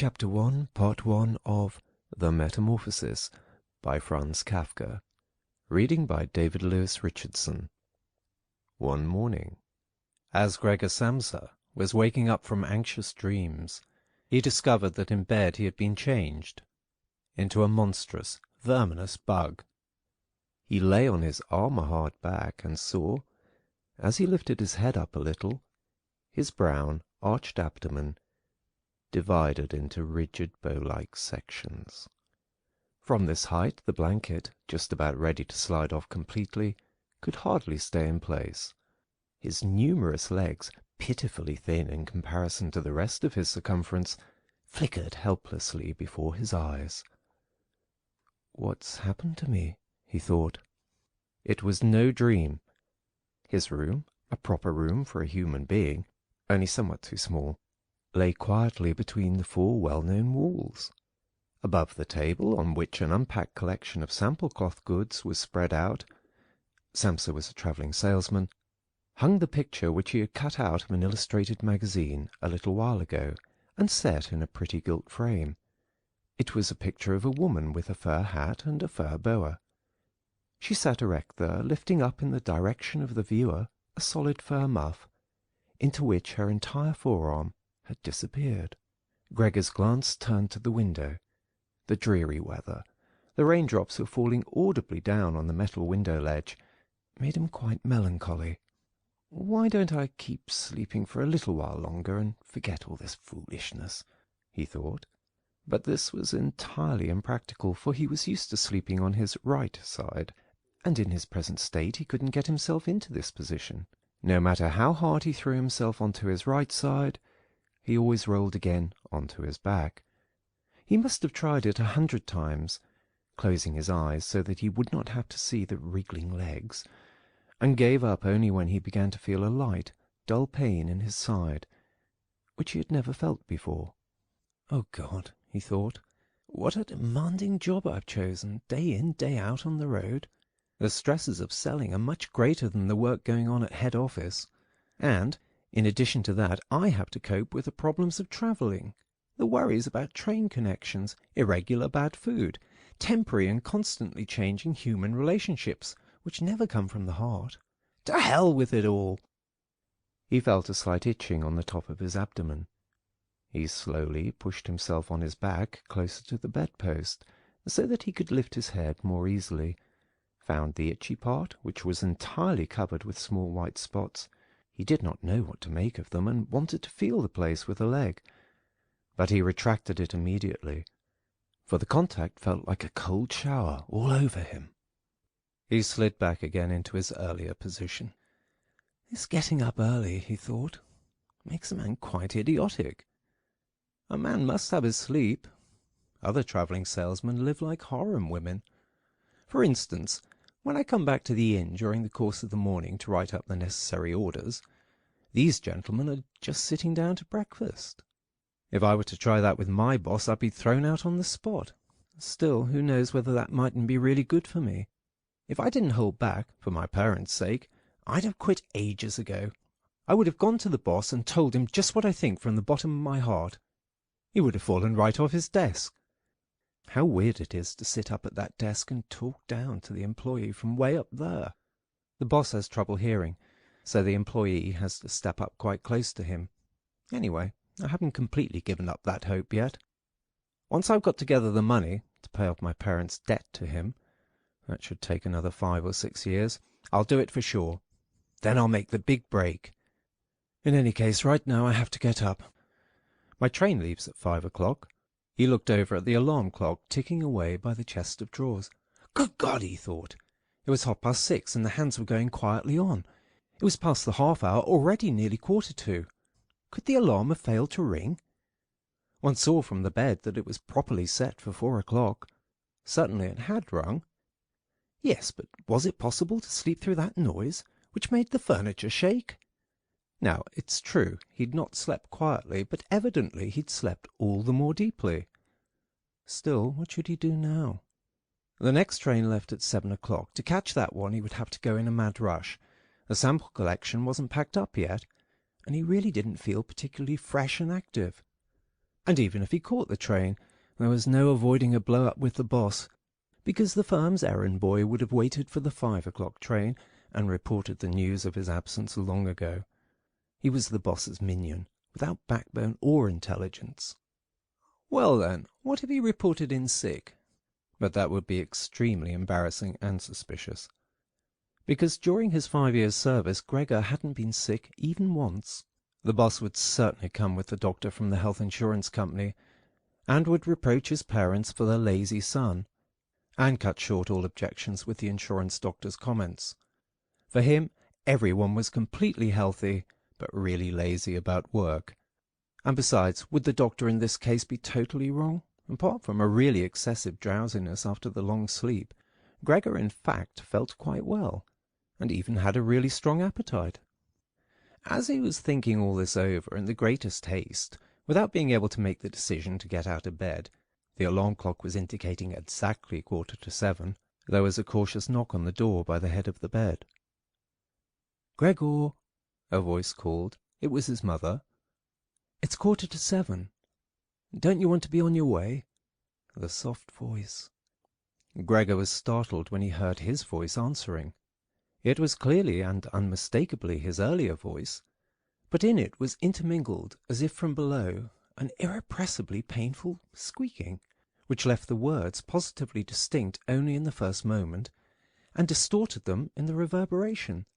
Chapter 1, Part 1 of The Metamorphosis by Franz Kafka. Reading by David Lewis Richardson. One morning, as Gregor Samsa was waking up from anxious dreams, he discovered that in bed he had been changed into a monstrous, verminous bug. He lay on his armour-hard back and saw, as he lifted his head up a little, his brown, arched abdomen divided into rigid bow-like sections. From this height the blanket, just about ready to slide off completely, could hardly stay in place. His numerous legs, pitifully thin in comparison to the rest of his circumference, flickered helplessly before his eyes. "What's happened to me?" he thought. It was no dream. His room, a proper room for a human being, only somewhat too small, lay quietly between the four well-known walls. Above the table, on which an unpacked collection of sample-cloth goods was spread out — Samsa was a travelling salesman — hung the picture which he had cut out of an illustrated magazine a little while ago, and set in a pretty gilt frame. It was a picture of a woman with a fur hat and a fur boa. She sat erect there, lifting up in the direction of the viewer a solid fur muff, into which her entire forearm had disappeared. Gregor's glance turned to the window. The dreary weather, the raindrops were falling audibly down on the metal window ledge, made him quite melancholy. "Why don't I keep sleeping for a little while longer and forget all this foolishness?" he thought. But this was entirely impractical, for he was used to sleeping on his right side, and in his present state he couldn't get himself into this position. No matter how hard he threw himself onto his right side, he always rolled again onto his back. He must have tried it 100 times, closing his eyes so that he would not have to see the wriggling legs, and gave up only when he began to feel a light, dull pain in his side, which he had never felt before. "Oh God," he thought, "what a demanding job I've chosen, day in, day out on the road. The stresses of selling are much greater than the work going on at head office, and in addition to that, I have to cope with the problems of travelling, the worries about train connections, irregular bad food, temporary and constantly changing human relationships, which never come from the heart. To hell with it all!" He felt a slight itching on the top of his abdomen. He slowly pushed himself on his back closer to the bedpost, so that he could lift his head more easily, found the itchy part, which was entirely covered with small white spots. He did not know what to make of them, and wanted to feel the place with a leg. But he retracted it immediately, for the contact felt like a cold shower all over him. He slid back again into his earlier position. "This getting up early," he thought, "makes a man quite idiotic. A man must have his sleep. Other travelling salesmen live like harem women. For instance, when I come back to the inn during the course of the morning to write up the necessary orders, these gentlemen are just sitting down to breakfast. If I were to try that with my boss, I'd be thrown out on the spot. Still, who knows whether that mightn't be really good for me? If I didn't hold back, for my parents' sake, I'd have quit ages ago. I would have gone to the boss and told him just what I think from the bottom of my heart. He would have fallen right off his desk. How weird it is to sit up at that desk and talk down to the employee from way up there. The boss has trouble hearing, so the employee has to step up quite close to him. Anyway, I haven't completely given up that hope yet. Once I've got together the money to pay off my parents' debt to him — that should take another 5 or 6 years — I'll do it for sure. Then I'll make the big break. In any case, right now I have to get up. My train leaves at 5 o'clock. He looked over at the alarm clock ticking away by the chest of drawers. Good God, he thought. It was 6:30, and the hands were going quietly on. It was past the half hour, already nearly 1:45. Could the alarm have failed to ring? One saw from the bed that it was properly set for 4 o'clock. Certainly it had rung. Yes, but was it possible to sleep through that noise, which made the furniture shake? Now, it's true, he'd not slept quietly, but evidently he'd slept all the more deeply. Still, what should he do now? The next train left at 7 o'clock. To catch that one he would have to go in a mad rush. The sample collection wasn't packed up yet, and he really didn't feel particularly fresh and active. And even if he caught the train, there was no avoiding a blow-up with the boss, because the firm's errand boy would have waited for the 5 o'clock train and reported the news of his absence long ago. He was the boss's minion, without backbone or intelligence. Well then, what if he reported in sick? But that would be extremely embarrassing and suspicious, because during his 5 years' service Gregor hadn't been sick even once. The boss would certainly come with the doctor from the health insurance company, and would reproach his parents for their lazy son, and cut short all objections with the insurance doctor's comments. For him, everyone was completely healthy, but really lazy about work. And besides, would the doctor in this case be totally wrong? Apart from a really excessive drowsiness after the long sleep, Gregor in fact felt quite well, and even had a really strong appetite. As he was thinking all this over in the greatest haste, without being able to make the decision to get out of bed, the alarm clock was indicating exactly 7:15, there was a cautious knock on the door by the head of the bed. "Gregor," a voice called. It was his mother. "It's 7:15. Don't you want to be on your way?" The soft voice. Gregor was startled when he heard his voice answering. It was clearly and unmistakably his earlier voice, but in it was intermingled, as if from below, an irrepressibly painful squeaking, which left the words positively distinct only in the first moment, and distorted them in the reverberation,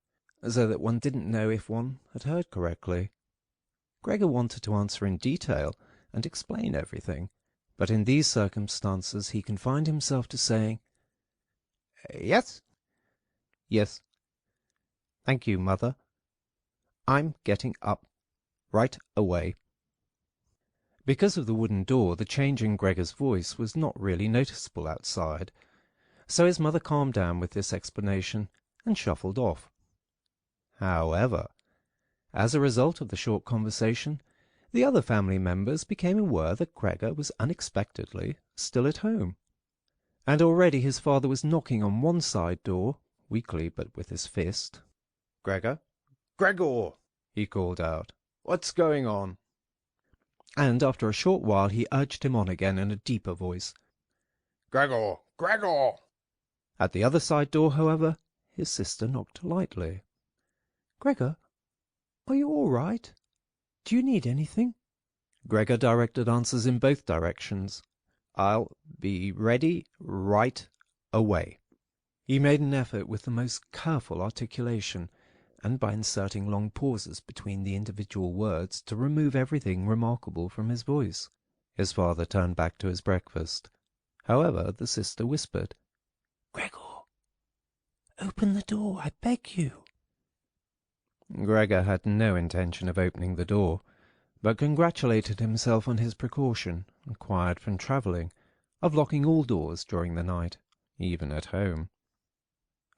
so that one didn't know if one had heard correctly. Gregor wanted to answer in detail and explain everything, but in these circumstances he confined himself to saying, "Yes? Yes. Thank you, Mother. I'm getting up right away." Because of the wooden door, the change in Gregor's voice was not really noticeable outside, so his mother calmed down with this explanation and shuffled off. However, as a result of the short conversation, the other family members became aware that Gregor was unexpectedly still at home, and already his father was knocking on one side door, weakly but with his fist. "Gregor? Gregor!" he called out. "What's going on?" And after a short while he urged him on again in a deeper voice. "Gregor! Gregor!" At the other side door, however, his sister knocked lightly. "Gregor, are you all right? Do you need anything?" Gregor directed answers in both directions. "I'll be ready right away." He made an effort with the most careful articulation, and by inserting long pauses between the individual words to remove everything remarkable from his voice. His father turned back to his breakfast. However, the sister whispered, "Gregor, open the door, I beg you." Gregor had no intention of opening the door, but congratulated himself on his precaution, acquired from travelling, of locking all doors during the night, even at home.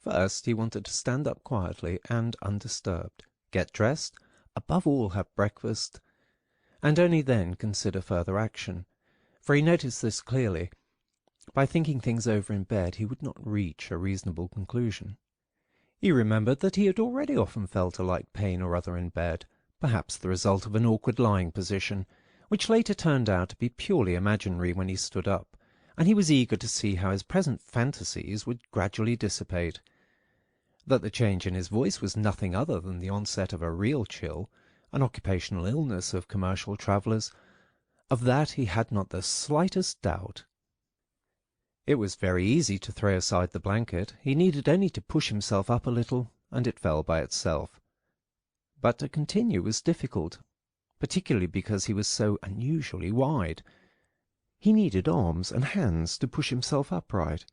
First, he wanted to stand up quietly and undisturbed, get dressed, above all have breakfast, and only then consider further action, for he noticed this clearly. By thinking things over in bed he would not reach a reasonable conclusion. He remembered that he had already often felt a light pain or other in bed, perhaps the result of an awkward lying position, which later turned out to be purely imaginary when he stood up, and he was eager to see how his present fantasies would gradually dissipate. That the change in his voice was nothing other than the onset of a real chill, an occupational illness of commercial travellers, of that he had not the slightest doubt. It was very easy to throw aside the blanket. He needed only to push himself up a little, and it fell by itself. But to continue was difficult, particularly because he was so unusually wide. He needed arms and hands to push himself upright.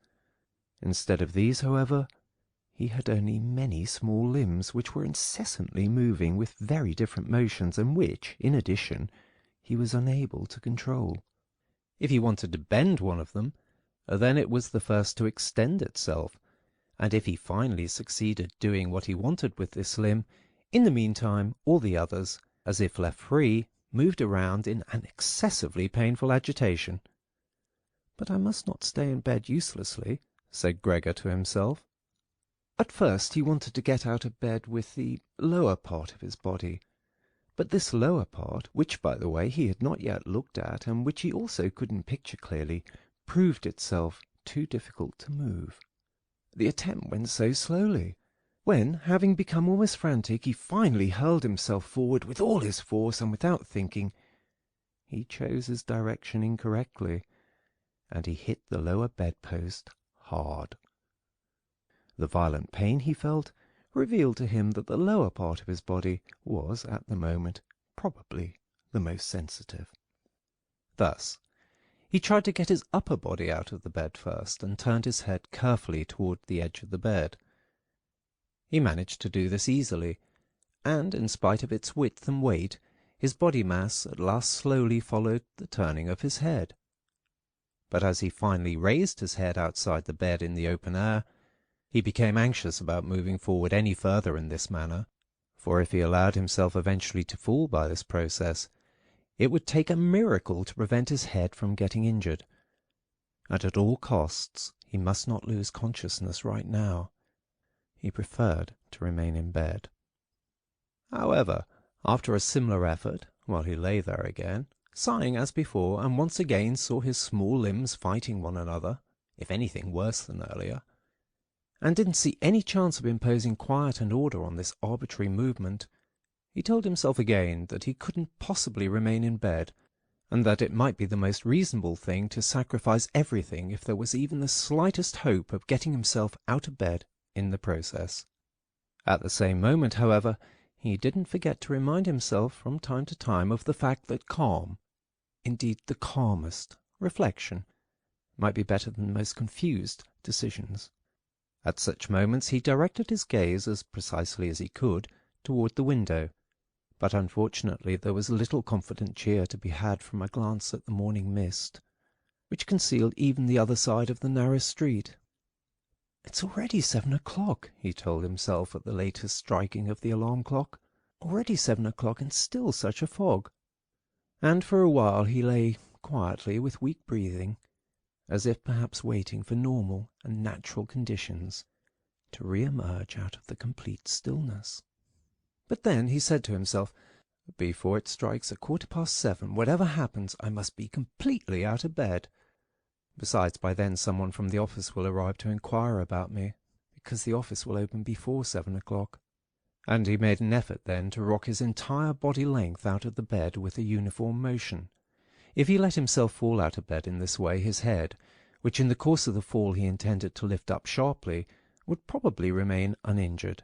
Instead of these, however, he had only many small limbs which were incessantly moving with very different motions, and which, in addition, he was unable to control. If he wanted to bend one of them, then it was the first to extend itself, and if he finally succeeded doing what he wanted with this limb, in the meantime all the others, as if left free, moved around in an excessively painful agitation. "But I must not stay in bed uselessly," said Gregor to himself. At first he wanted to get out of bed with the lower part of his body, But this lower part, which, by the way, he had not yet looked at, and which he also couldn't picture clearly, proved itself too difficult to move. The attempt went so slowly. When, having become almost frantic, he finally hurled himself forward with all his force and without thinking, he chose his direction incorrectly, and he hit the lower bedpost hard. The violent pain he felt revealed to him that the lower part of his body was, at the moment, probably the most sensitive. Thus, he tried to get his upper body out of the bed first, and turned his head carefully toward the edge of the bed. He managed to do this easily, and, in spite of its width and weight, his body mass at last slowly followed the turning of his head. But as he finally raised his head outside the bed in the open air, he became anxious about moving forward any further in this manner, for if he allowed himself eventually to fall by this process, it would take a miracle to prevent his head from getting injured. And at all costs, he must not lose consciousness right now. He preferred to remain in bed. However, after a similar effort, while he lay there again, sighing as before, and once again saw his small limbs fighting one another, if anything worse than earlier, and didn't see any chance of imposing quiet and order on this arbitrary movement, he told himself again that he couldn't possibly remain in bed, and that it might be the most reasonable thing to sacrifice everything if there was even the slightest hope of getting himself out of bed in the process. At the same moment, however, he didn't forget to remind himself from time to time of the fact that calm, indeed the calmest, reflection might be better than the most confused decisions. At such moments he directed his gaze as precisely as he could toward the window, but unfortunately there was little confident cheer to be had from a glance at the morning mist, which concealed even the other side of the narrow street. "It's already 7 o'clock," he told himself at the latest striking of the alarm clock. "Already 7 o'clock, and still such a fog." And for a while he lay quietly with weak breathing, as if perhaps waiting for normal and natural conditions to re-emerge out of the complete stillness. But then he said to himself, "Before it strikes 7:15, whatever happens, I must be completely out of bed. Besides, by then someone from the office will arrive to inquire about me, because the office will open before 7 o'clock. And he made an effort then to rock his entire body length out of the bed with a uniform motion. If he let himself fall out of bed in this way, his head, which in the course of the fall he intended to lift up sharply, would probably remain uninjured.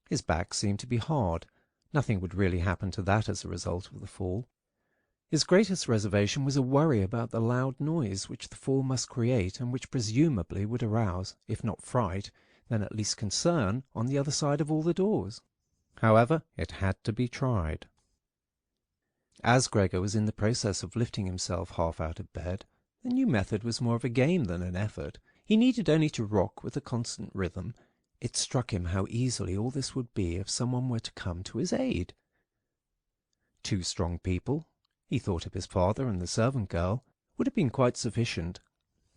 His back seemed to be hard. Nothing would really happen to that as a result of the fall. His greatest reservation was a worry about the loud noise which the fall must create, and which presumably would arouse, if not fright, then at least concern, on the other side of all the doors. However, it had to be tried. As Gregor was in the process of lifting himself half out of bed, the new method was more of a game than an effort. He needed only to rock with a constant rhythm. It struck him how easily all this would be if someone were to come to his aid. 2 strong people, he thought of his father and the servant girl, would have been quite sufficient.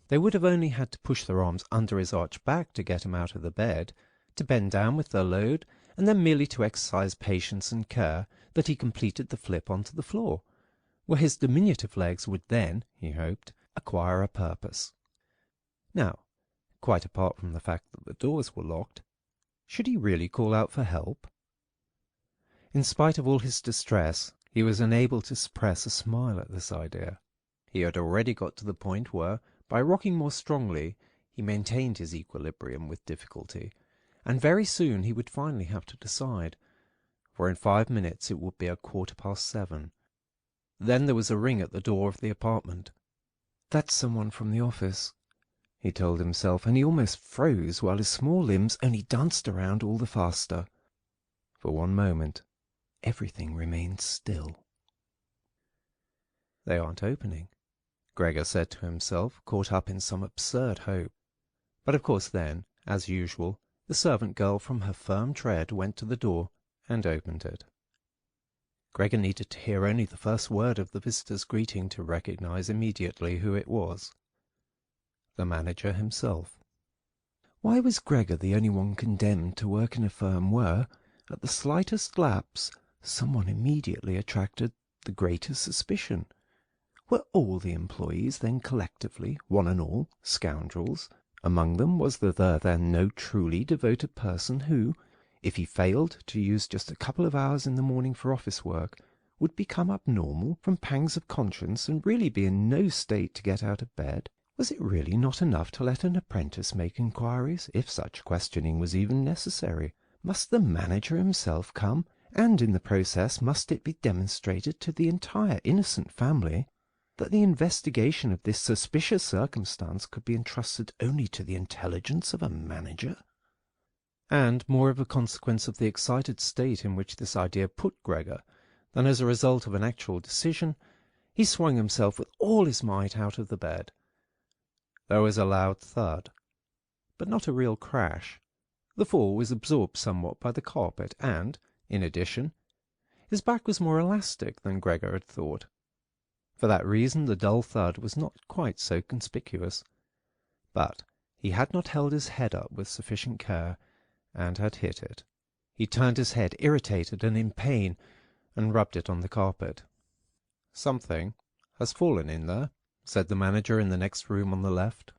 They would have only had to push their arms under his arched back to get him out of the bed, to bend down with their load, and then merely to exercise patience and care that he completed the flip onto the floor, where his diminutive legs would then, he hoped, acquire a purpose. Now, quite apart from the fact that the doors were locked, should he really call out for help? In spite of all his distress, he was unable to suppress a smile at this idea. He had already got to the point where, by rocking more strongly, he maintained his equilibrium with difficulty, and very soon he would finally have to decide, for in 5 minutes it would be 7:15. Then there was a ring at the door of the apartment. "That's someone from the office," he told himself, and he almost froze while his small limbs only danced around all the faster. For one moment, everything remained still. "They aren't opening," Gregor said to himself, caught up in some absurd hope. But of course then, as usual, the servant girl from her firm tread went to the door and opened it. Gregor needed to hear only the first word of the visitor's greeting to recognize immediately who it was. The manager himself. Why was Gregor the only one condemned to work in a firm where, at the slightest lapse, someone immediately attracted the greatest suspicion. Were all the employees then collectively, one and all, scoundrels? Among them was there then no truly devoted person who, if he failed to use just a couple of hours in the morning for office work, would become abnormal from pangs of conscience and really be in no state to get out of bed? Was it really not enough to let an apprentice make inquiries, if such questioning was even necessary? Must the manager himself come, and in the process must it be demonstrated to the entire innocent family that the investigation of this suspicious circumstance could be entrusted only to the intelligence of a manager? And more of a consequence of the excited state in which this idea put Gregor than as a result of an actual decision, he swung himself with all his might out of the bed. There was a loud thud, but not a real crash. The fall was absorbed somewhat by the carpet, and, in addition, his back was more elastic than Gregor had thought. For that reason the dull thud was not quite so conspicuous. But he had not held his head up with sufficient care, and had hit it. He turned his head, irritated and in pain, and rubbed it on the carpet. "Something has fallen in there," said the manager in the next room on the left.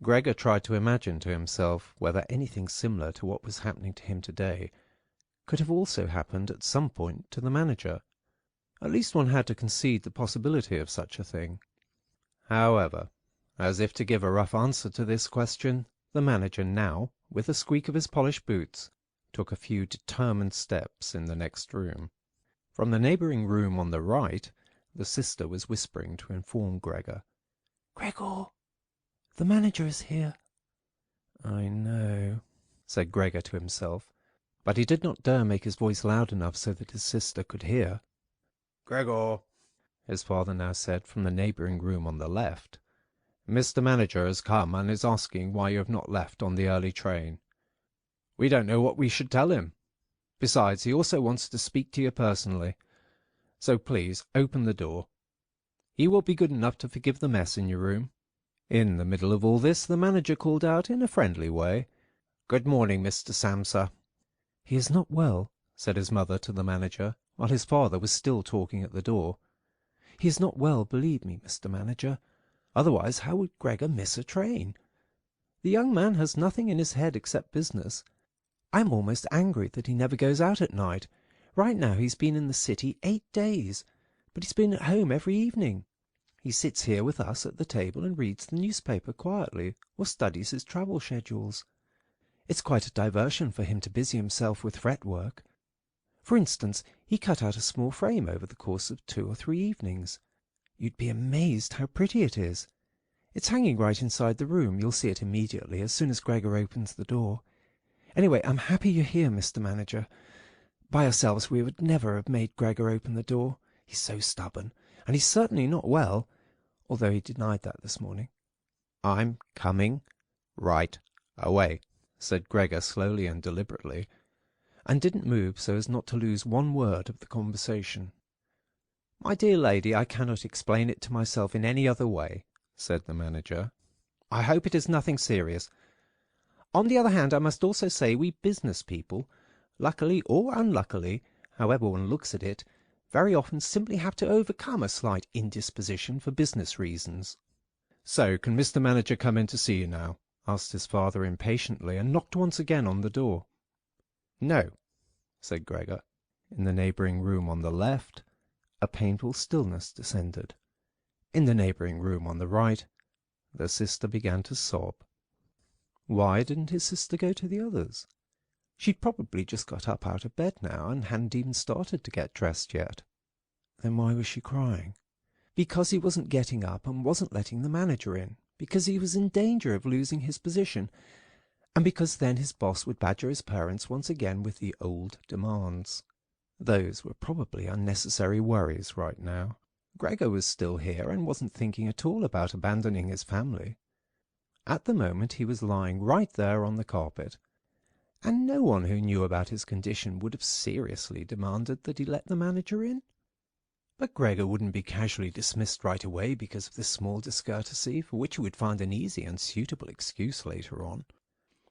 Gregor tried to imagine to himself whether anything similar to what was happening to him today could have also happened at some point to the manager. At least one had to concede the possibility of such a thing. However, as if to give a rough answer to this question, the manager now, with a squeak of his polished boots, took a few determined steps in the next room. From the neighbouring room on the right, the sister was whispering to inform Gregor. "Gregor, the manager is here." "I know," said Gregor to himself, but he did not dare make his voice loud enough so that his sister could hear. "Gregor," his father now said from the neighbouring room on the left, "Mr. Manager has come and is asking why you have not left on the early train. We don't know what we should tell him. Besides, he also wants to speak to you personally. So please open the door. He will be good enough to forgive the mess in your room." In the middle of all this the manager called out in a friendly way, "Good morning, Mr. Samsa." "He is not well," said his mother to the manager, while his father was still talking at the door. "He is not well, believe me, Mr. Manager. Otherwise how would Gregor miss a train? The young man has nothing in his head except business. I'm almost angry that he never goes out at night. Right now he's been in the city 8 days, but he's been at home every evening. He sits here with us at the table and reads the newspaper quietly, or studies his travel schedules. It's quite a diversion for him to busy himself with fretwork. For instance, he cut out a small frame over the course of 2 or 3 evenings. You'd be amazed how pretty it is. It's hanging right inside the room. You'll see it immediately, as soon as Gregor opens the door. Anyway, I'm happy you're here, Mr. Manager. By ourselves we would never have made Gregor open the door. He's so stubborn, and he's certainly not well, although he denied that this morning." "I'm coming right away," said Gregor slowly and deliberately, and didn't move so as not to lose one word of the conversation. "My dear lady, I cannot explain it to myself in any other way," said the manager. "I hope it is nothing serious. On the other hand, I must also say we business people, luckily or unluckily, however one looks at it, very often simply have to overcome a slight indisposition for business reasons." "So, can Mr. Manager come in to see you now?" asked his father impatiently, and knocked once again on the door. "No," said Gregor. In the neighbouring room on the left, a painful stillness descended. In the neighbouring room on the right, the sister began to sob. Why didn't his sister go to the others? She'd probably just got up out of bed now, and hadn't even started to get dressed yet. Then why was she crying? Because he wasn't getting up and wasn't letting the manager in, because he was in danger of losing his position, and because then his boss would badger his parents once again with the old demands. Those were probably unnecessary worries right now. Gregor was still here and wasn't thinking at all about abandoning his family. At the moment he was lying right there on the carpet, and no one who knew about his condition would have seriously demanded that he let the manager in. But Gregor wouldn't be casually dismissed right away because of this small discourtesy, for which he would find an easy and suitable excuse later on.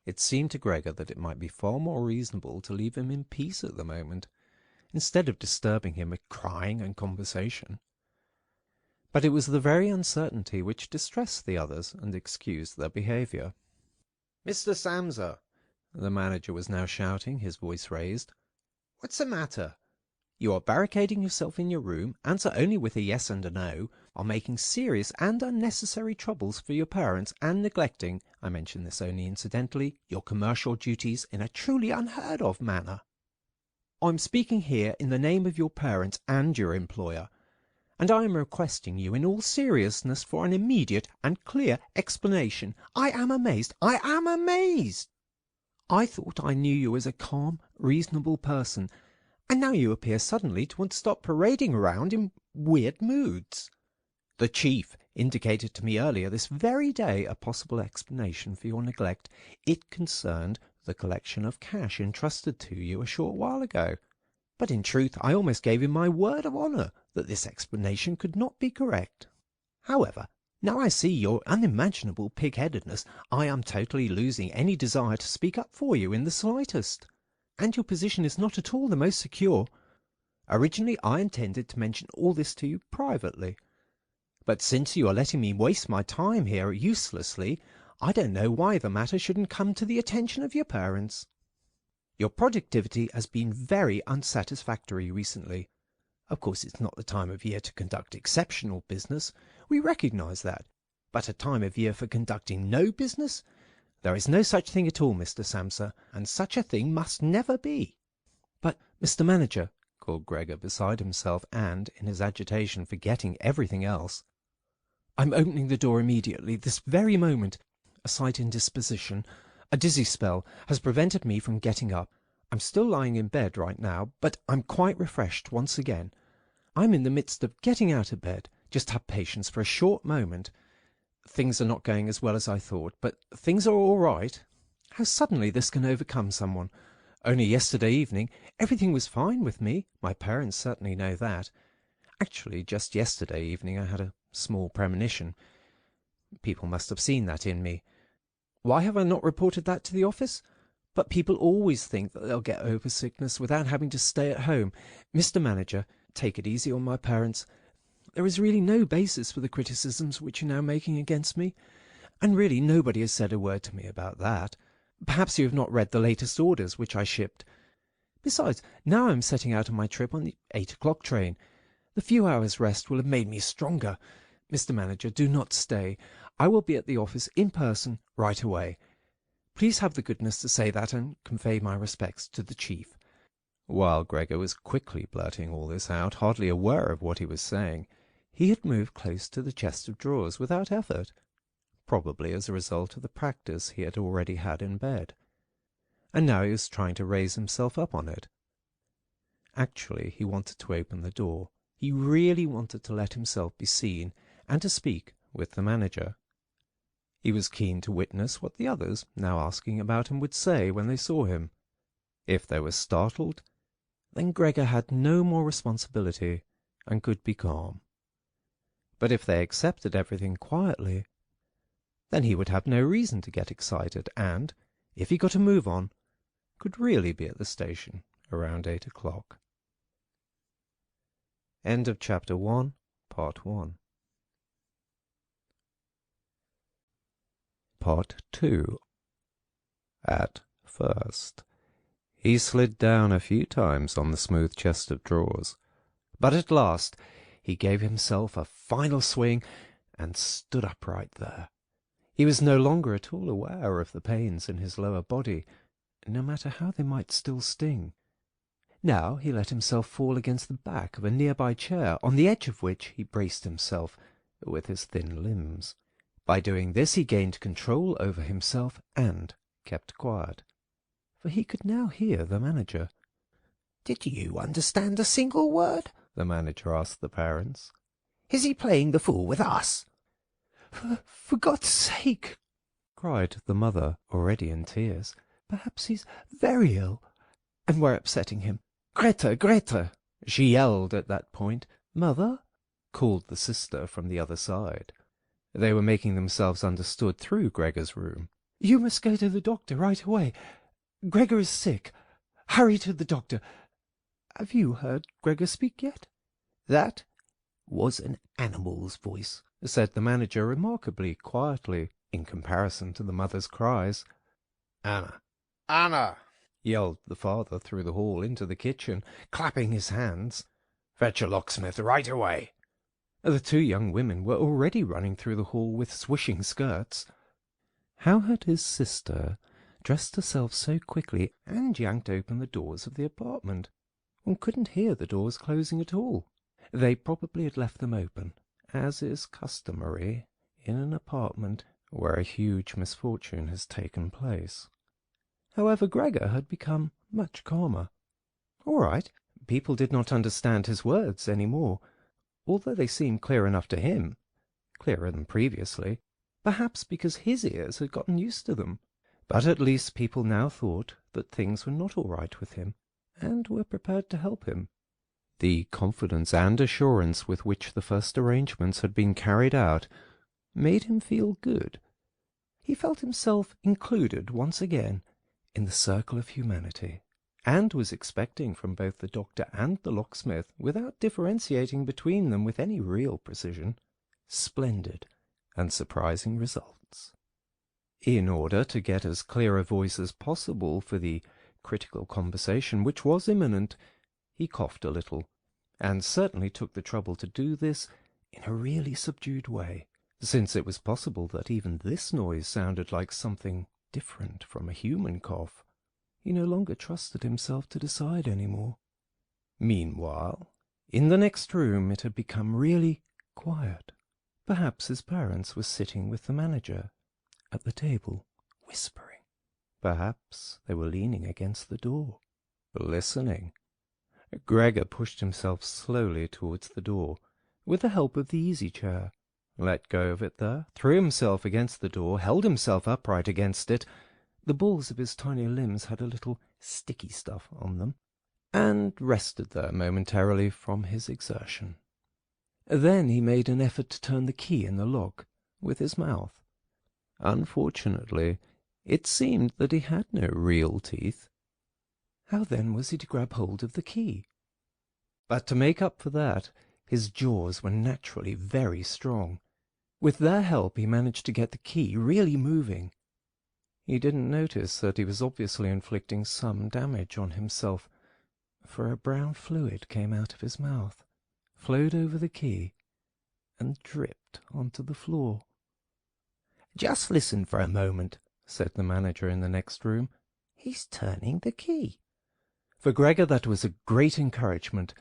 It seemed to Gregor that it might be far more reasonable to leave him in peace at the moment, instead of disturbing him with crying and conversation. But it was the very uncertainty which distressed the others and excused their behaviour. "Mr. Samsa," the manager was now shouting, his voice raised, "what's the matter? You are barricading yourself in your room, answer only with a yes and a no, are making serious and unnecessary troubles for your parents, and neglecting, I mention this only incidentally, your commercial duties in a truly unheard of manner. I'm speaking here in the name of your parents and your employer, and I am requesting you in all seriousness for an immediate and clear explanation. I am amazed! I am amazed! I thought I knew you as a calm, reasonable person, and now you appear suddenly to want to stop parading around in weird moods. The chief indicated to me earlier this very day a possible explanation for your neglect. It concerned the collection of cash entrusted to you a short while ago. But in truth I almost gave him my word of honour that this explanation could not be correct. However, now I see your unimaginable pig-headedness, I am totally losing any desire to speak up for you in the slightest. And your position is not at all the most secure. Originally I intended to mention all this to you privately. But since you are letting me waste my time here uselessly, I don't know why the matter shouldn't come to the attention of your parents. Your productivity has been very unsatisfactory recently. Of course it's not the time of year to conduct exceptional business. We recognise that. But a time of year for conducting no business? There is no such thing at all, Mr. Samsa, and such a thing must never be." "But, Mr. Manager," called Gregor, beside himself and, in his agitation, forgetting everything else, "I'm opening the door immediately, this very moment. A slight indisposition, a dizzy spell, has prevented me from getting up. I'm still lying in bed right now, but I'm quite refreshed once again. I'm in the midst of getting out of bed. Just have patience for a short moment. Things are not going as well as I thought, but things are all right. How suddenly this can overcome someone. Only yesterday evening everything was fine with me. My parents certainly know that. Actually, just yesterday evening I had a small premonition. People must have seen that in me. Why have I not reported that to the office? But people always think that they'll get over sickness without having to stay at home. Mr. Manager, take it easy on my parents. There is really no basis for the criticisms which you're now making against me, and really nobody has said a word to me about that. Perhaps you have not read the latest orders which I shipped. Besides, now I am setting out on my trip on the 8 o'clock train. The few hours' rest will have made me stronger. Mr. Manager, do not stay. I will be at the office in person right away. Please have the goodness to say that and convey my respects to the chief." While Gregor was quickly blurting all this out, hardly aware of what he was saying, he had moved close to the chest of drawers without effort, probably as a result of the practice he had already had in bed, and now he was trying to raise himself up on it. Actually, he wanted to open the door. He really wanted to let himself be seen and to speak with the manager. He was keen to witness what the others, now asking about him, would say when they saw him. If they were startled, then Gregor had no more responsibility and could be calm. But if they accepted everything quietly, then he would have no reason to get excited, and, if he got a move on, could really be at the station around 8 o'clock. End of Chapter 1, Part 1. Part 2. At first, he slid down a few times on the smooth chest of drawers, but at last he gave himself a final swing and stood upright there. He was no longer at all aware of the pains in his lower body, no matter how they might still sting. Now he let himself fall against the back of a nearby chair, on the edge of which he braced himself with his thin limbs. By doing this he gained control over himself and kept quiet, for he could now hear the manager. "Did you understand a single word?" the manager asked the parents. "Is he playing the fool with us?" For God's sake!" cried the mother, already in tears. "Perhaps he's very ill, and we're upsetting him. Greta, Greta!" she yelled at that point. "Mother!" called the sister from the other side. They were making themselves understood through Gregor's room. "You must go to the doctor right away. Gregor is sick. Hurry to the doctor. Have you heard Gregor speak yet?" "That was an animal's voice," said the manager remarkably quietly in comparison to the mother's cries. "Anna! Anna!" yelled the father through the hall into the kitchen, clapping his hands. "Fetch a locksmith right away." The two young women were already running through the hall with swishing skirts. How had his sister dressed herself so quickly and yanked open the doors of the apartment? One couldn't hear the doors closing at all. They probably had left them open, as is customary in an apartment where a huge misfortune has taken place. However, Gregor had become much calmer. All right, people did not understand his words any more, although they seemed clear enough to him, clearer than previously, perhaps because his ears had gotten used to them. But at least people now thought that things were not all right with him, and were prepared to help him. The confidence and assurance with which the first arrangements had been carried out made him feel good. He felt himself included once again in the circle of humanity, and was expecting from both the doctor and the locksmith, without differentiating between them with any real precision, splendid and surprising results. In order to get as clear a voice as possible for the critical conversation which was imminent, he coughed a little, and certainly took the trouble to do this in a really subdued way, since it was possible that even this noise sounded like something different from a human cough. He no longer trusted himself to decide any more. Meanwhile, in the next room it had become really quiet. Perhaps his parents were sitting with the manager at the table, whispering. Perhaps they were leaning against the door, listening. Gregor pushed himself slowly towards the door, with the help of the easy-chair, let go of it there, threw himself against the door, held himself upright against it. The balls of his tiny limbs had a little sticky stuff on them, and rested there momentarily from his exertion. Then he made an effort to turn the key in the lock with his mouth. Unfortunately, it seemed that he had no real teeth. How then was he to grab hold of the key? But to make up for that, his jaws were naturally very strong. With their help he managed to get the key really moving. He didn't notice that he was obviously inflicting some damage on himself, for a brown fluid came out of his mouth, flowed over the key, and dripped onto the floor. "Just listen for a moment," said the manager in the next room. "He's turning the key." For Gregor that was a great encouragement,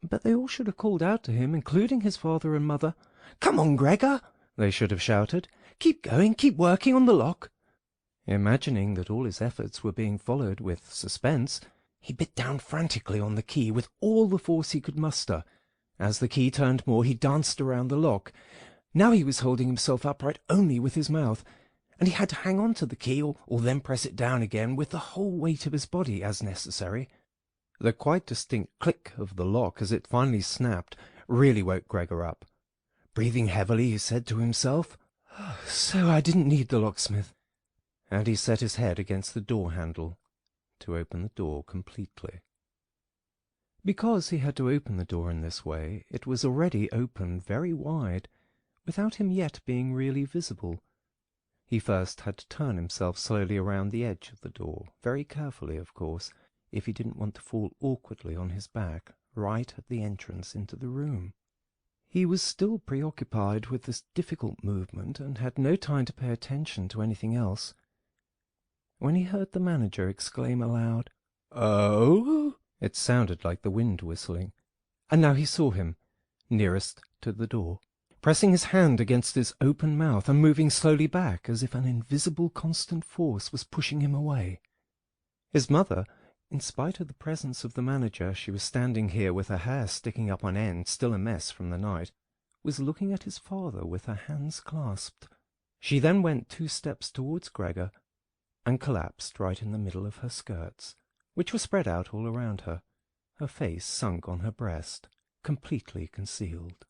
but they all should have called out to him, including his father and mother. "Come on, Gregor," they should have shouted. "Keep going, keep working on the lock." Imagining that all his efforts were being followed with suspense, he bit down frantically on the key with all the force he could muster. As the key turned more, he danced around the lock. Now he was holding himself upright only with his mouth, and he had to hang on to the key or then press it down again with the whole weight of his body as necessary. The quite distinct click of the lock as it finally snapped really woke Gregor up. Breathing heavily, he said to himself, "So I didn't need the locksmith," and he set his head against the door handle to open the door completely. Because he had to open the door in this way, it was already open very wide, without him yet being really visible. He first had to turn himself slowly around the edge of the door, very carefully, of course, if he didn't want to fall awkwardly on his back right at the entrance into the room. He was still preoccupied with this difficult movement, and had no time to pay attention to anything else, when he heard the manager exclaim aloud, "Oh!" It sounded like the wind whistling, and now he saw him, nearest to the door, pressing his hand against his open mouth and moving slowly back as if an invisible constant force was pushing him away. His mother, in spite of the presence of the manager, she was standing here with her hair sticking up on end, still a mess from the night, was looking at his father with her hands clasped. She then went 2 steps towards Gregor and collapsed right in the middle of her skirts, which were spread out all around her, her face sunk on her breast, completely concealed.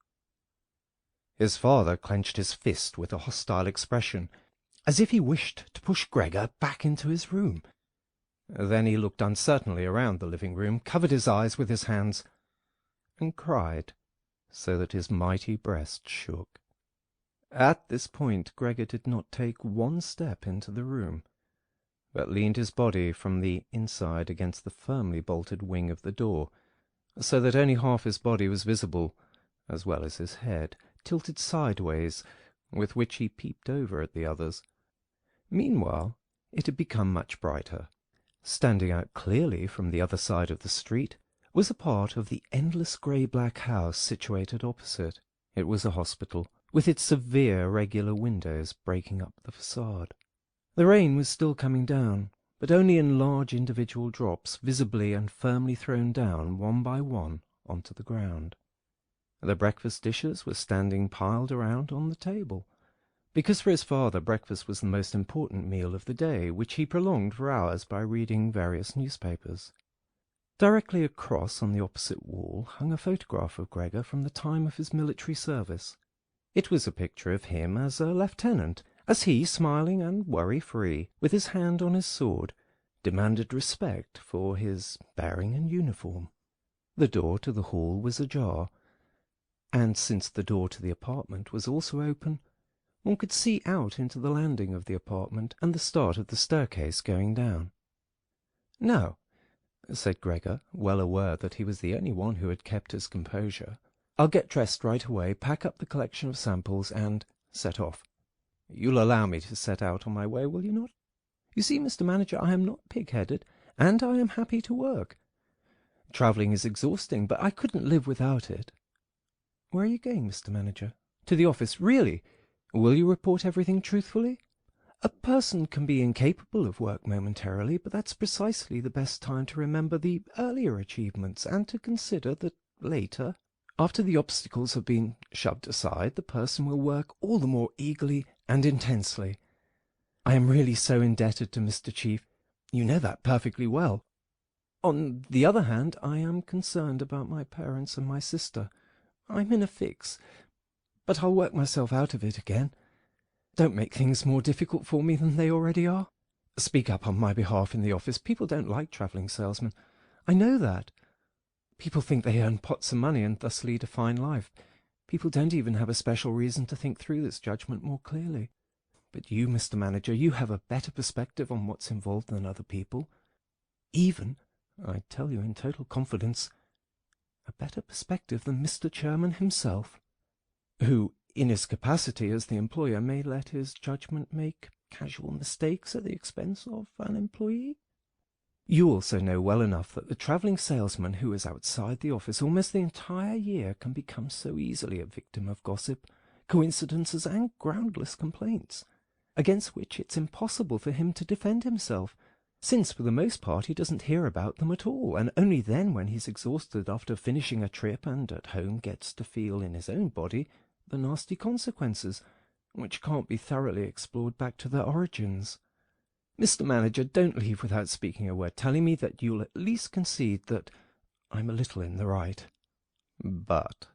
His father clenched his fist with a hostile expression, as if he wished to push Gregor back into his room. Then he looked uncertainly around the living room, covered his eyes with his hands, and cried, so that his mighty breast shook. At this point Gregor did not take one step into the room, but leaned his body from the inside against the firmly bolted wing of the door, so that only half his body was visible, as well as his head, tilted sideways, with which he peeped over at the others. Meanwhile it had become much brighter. Standing out clearly from the other side of the street was a part of the endless grey-black house situated opposite. It was a hospital, with its severe regular windows breaking up the facade. The rain was still coming down, but only in large individual drops, visibly and firmly thrown down one by one onto the ground. The breakfast dishes were standing piled around on the table, because for his father breakfast was the most important meal of the day, which he prolonged for hours by reading various newspapers. Directly across on the opposite wall hung a photograph of Gregor from the time of his military service. It was a picture of him as a lieutenant, as he, smiling and worry-free, with his hand on his sword, demanded respect for his bearing and uniform. The door to the hall was ajar, and since the door to the apartment was also open, one could see out into the landing of the apartment and the start of the staircase going down. "Now," said Gregor, well aware that he was the only one who had kept his composure, "I'll get dressed right away, pack up the collection of samples, and set off. You'll allow me to set out on my way, will you not? You see, Mr. Manager, I am not pig-headed, and I am happy to work. Travelling is exhausting, but I couldn't live without it." "Where are you going, Mr. Manager?" "To the office. Really? Will you report everything truthfully? A person can be incapable of work momentarily, but that's precisely the best time to remember the earlier achievements, and to consider that later, after the obstacles have been shoved aside, the person will work all the more eagerly and intensely. I am really so indebted to Mr. Chief. You know that perfectly well. On the other hand, I am concerned about my parents and my sister. I'm in a fix, but I'll work myself out of it again. Don't make things more difficult for me than they already are. Speak up on my behalf in the office. People don't like travelling salesmen. I know that. People think they earn pots of money and thus lead a fine life. People don't even have a special reason to think through this judgment more clearly. But you, Mr. Manager, you have a better perspective on what's involved than other people. Even, I tell you in total confidence, a better perspective than Mr. Chairman himself, who, in his capacity as the employer, may let his judgment make casual mistakes at the expense of an employee. You also know well enough that the travelling salesman who is outside the office almost the entire year can become so easily a victim of gossip, coincidences, and groundless complaints, against which it's impossible for him to defend himself, since for the most part he doesn't hear about them at all, and only then, when he's exhausted after finishing a trip and at home, gets to feel in his own body the nasty consequences, which can't be thoroughly explored back to their origins. Mr. Manager, don't leave without speaking a word, telling me that you'll at least concede that I'm a little in the right." But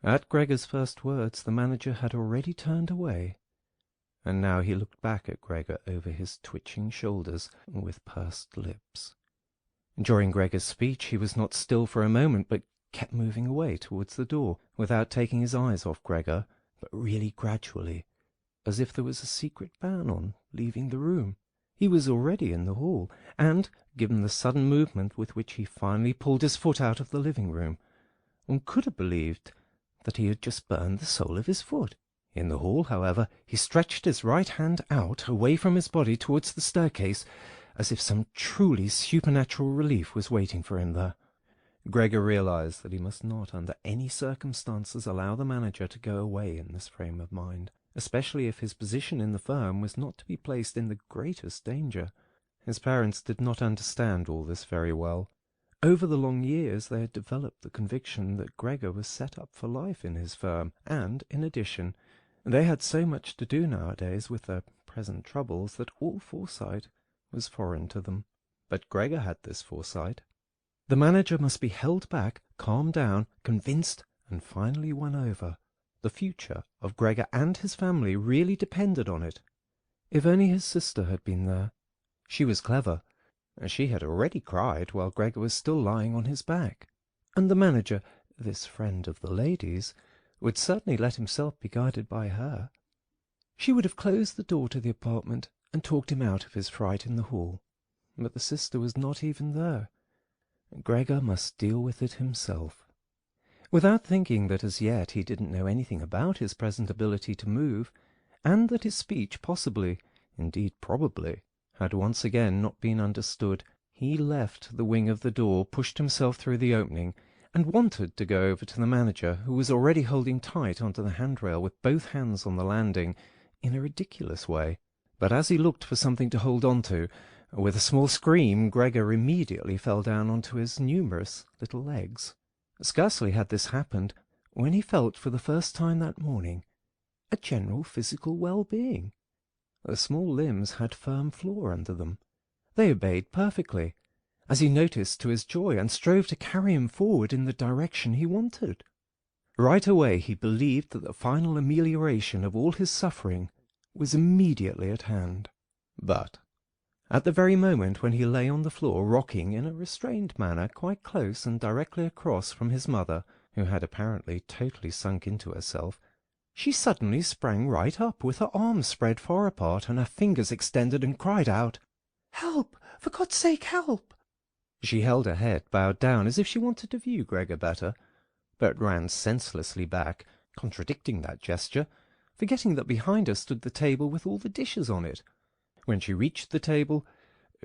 at Gregor's first words the manager had already turned away, and now he looked back at Gregor over his twitching shoulders with pursed lips. During Gregor's speech he was not still for a moment, but kept moving away towards the door, without taking his eyes off Gregor, but really gradually, as if there was a secret ban on leaving the room. He was already in the hall, and, given the sudden movement with which he finally pulled his foot out of the living-room, one could have believed that he had just burned the sole of his foot. In the hall, however, he stretched his right hand out, away from his body, towards the staircase, as if some truly supernatural relief was waiting for him there. Gregor realized that he must not, under any circumstances, allow the manager to go away in this frame of mind, especially if his position in the firm was not to be placed in the greatest danger. His parents did not understand all this very well. Over the long years they had developed the conviction that Gregor was set up for life in his firm, and, in addition, they had so much to do nowadays with their present troubles that all foresight was foreign to them. But Gregor had this foresight. The manager must be held back, calmed down, convinced, and finally won over. The future of Gregor and his family really depended on it. If only his sister had been there. She was clever, She had already cried while Gregor was still lying on his back, and the manager, this friend of the lady's, would certainly let himself be guided by her. She would have closed the door to the apartment and talked him out of his fright in the hall, but the sister was not even there. Gregor must deal with it himself. Without thinking that as yet he didn't know anything about his present ability to move, and that his speech possibly, indeed probably, had once again not been understood, he left the wing of the door, pushed himself through the opening, and wanted to go over to the manager, who was already holding tight onto the handrail with both hands on the landing, in a ridiculous way. But as he looked for something to hold on to, with a small scream, Gregor immediately fell down onto his numerous little legs. Scarcely had this happened when he felt for the first time that morning a general physical well-being. The small limbs had firm floor under them. They obeyed perfectly, as he noticed to his joy, and strove to carry him forward in the direction he wanted. Right away he believed that the final amelioration of all his suffering was immediately at hand. But at the very moment when he lay on the floor, rocking in a restrained manner quite close and directly across from his mother, who had apparently totally sunk into herself, she suddenly sprang right up, with her arms spread far apart and her fingers extended, and cried out, "Help! For God's sake, help!" She held her head bowed down as if she wanted to view Gregor better, but ran senselessly back, contradicting that gesture, forgetting that behind her stood the table with all the dishes on it. When she reached the table,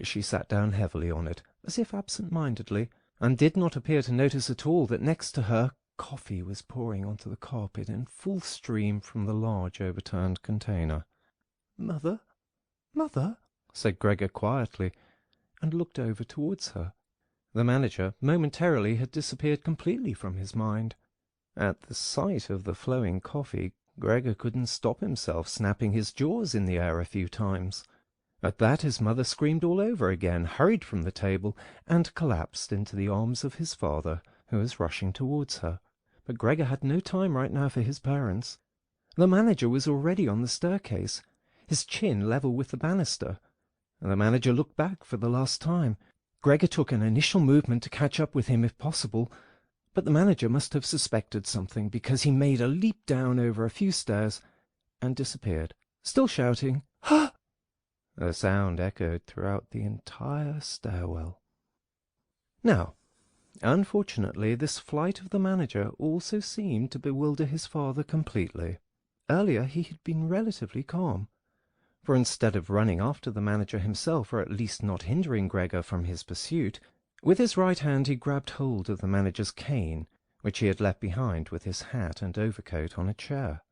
she sat down heavily on it, as if absent-mindedly, and did not appear to notice at all that next to her coffee was pouring onto the carpet in full stream from the large overturned container. "Mother, mother," said Gregor quietly, and looked over towards her. The manager momentarily had disappeared completely from his mind. At the sight of the flowing coffee, Gregor couldn't stop himself snapping his jaws in the air a few times. At that his mother screamed all over again, hurried from the table, and collapsed into the arms of his father, who was rushing towards her. But Gregor had no time right now for his parents. The manager was already on the staircase, his chin level with the banister. The manager looked back for the last time. Gregor took an initial movement to catch up with him if possible, but the manager must have suspected something, because he made a leap down over a few stairs and disappeared, still shouting, "Ha!" The sound echoed throughout the entire stairwell. Now, unfortunately, this flight of the manager also seemed to bewilder his father completely. Earlier he had been relatively calm, for instead of running after the manager himself, or at least not hindering Gregor from his pursuit, with his right hand he grabbed hold of the manager's cane, which he had left behind with his hat and overcoat on a chair.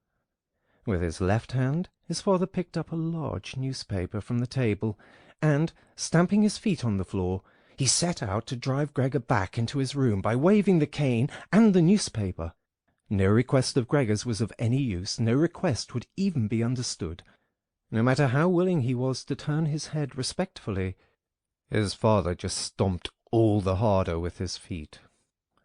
With his left hand his father picked up a large newspaper from the table, and, stamping his feet on the floor, he set out to drive Gregor back into his room by waving the cane and the newspaper. No request of Gregor's was of any use, no request would even be understood. No matter how willing he was to turn his head respectfully, his father just stomped all the harder with his feet.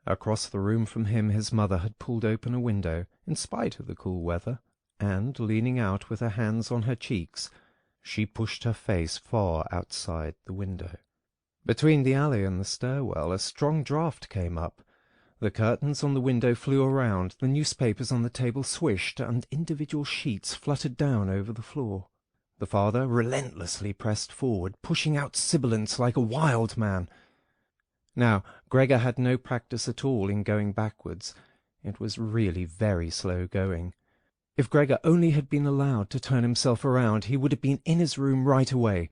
Across the room from him his mother had pulled open a window, in spite of the cool weather, and, leaning out with her hands on her cheeks, she pushed her face far outside the window. Between the alley and the stairwell a strong draught came up. The curtains on the window flew around, the newspapers on the table swished, and individual sheets fluttered down over the floor. The father relentlessly pressed forward, pushing out sibilants like a wild man. Now, Gregor had no practice at all in going backwards. It was really very slow going. If Gregor only had been allowed to turn himself around, he would have been in his room right away.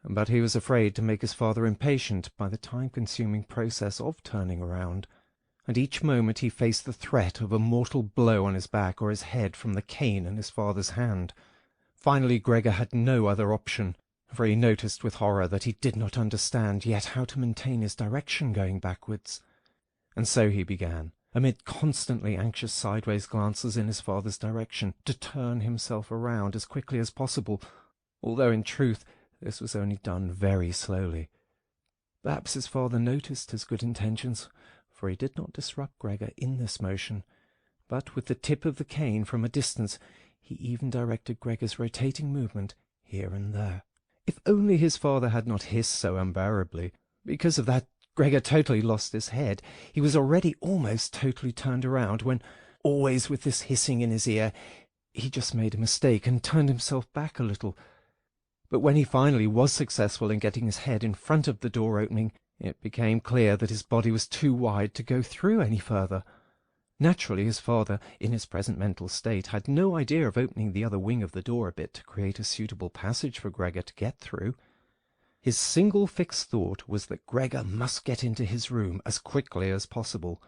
But he was afraid to make his father impatient by the time-consuming process of turning around, and each moment he faced the threat of a mortal blow on his back or his head from the cane in his father's hand. Finally Gregor had no other option, for he noticed with horror that he did not understand yet how to maintain his direction going backwards. And so he began, amid constantly anxious sideways glances in his father's direction, to turn himself around as quickly as possible, although in truth this was only done very slowly. Perhaps his father noticed his good intentions, for he did not disrupt Gregor in this motion, but with the tip of the cane from a distance he even directed Gregor's rotating movement here and there. If only his father had not hissed so unbearably. Because of that, Gregor totally lost his head. He was already almost totally turned around when, always with this hissing in his ear, he just made a mistake and turned himself back a little. But when he finally was successful in getting his head in front of the door opening, it became clear that his body was too wide to go through any further. Naturally, his father, in his present mental state, had no idea of opening the other wing of the door a bit to create a suitable passage for Gregor to get through. His single fixed thought was that Gregor must get into his room as quickly as possible.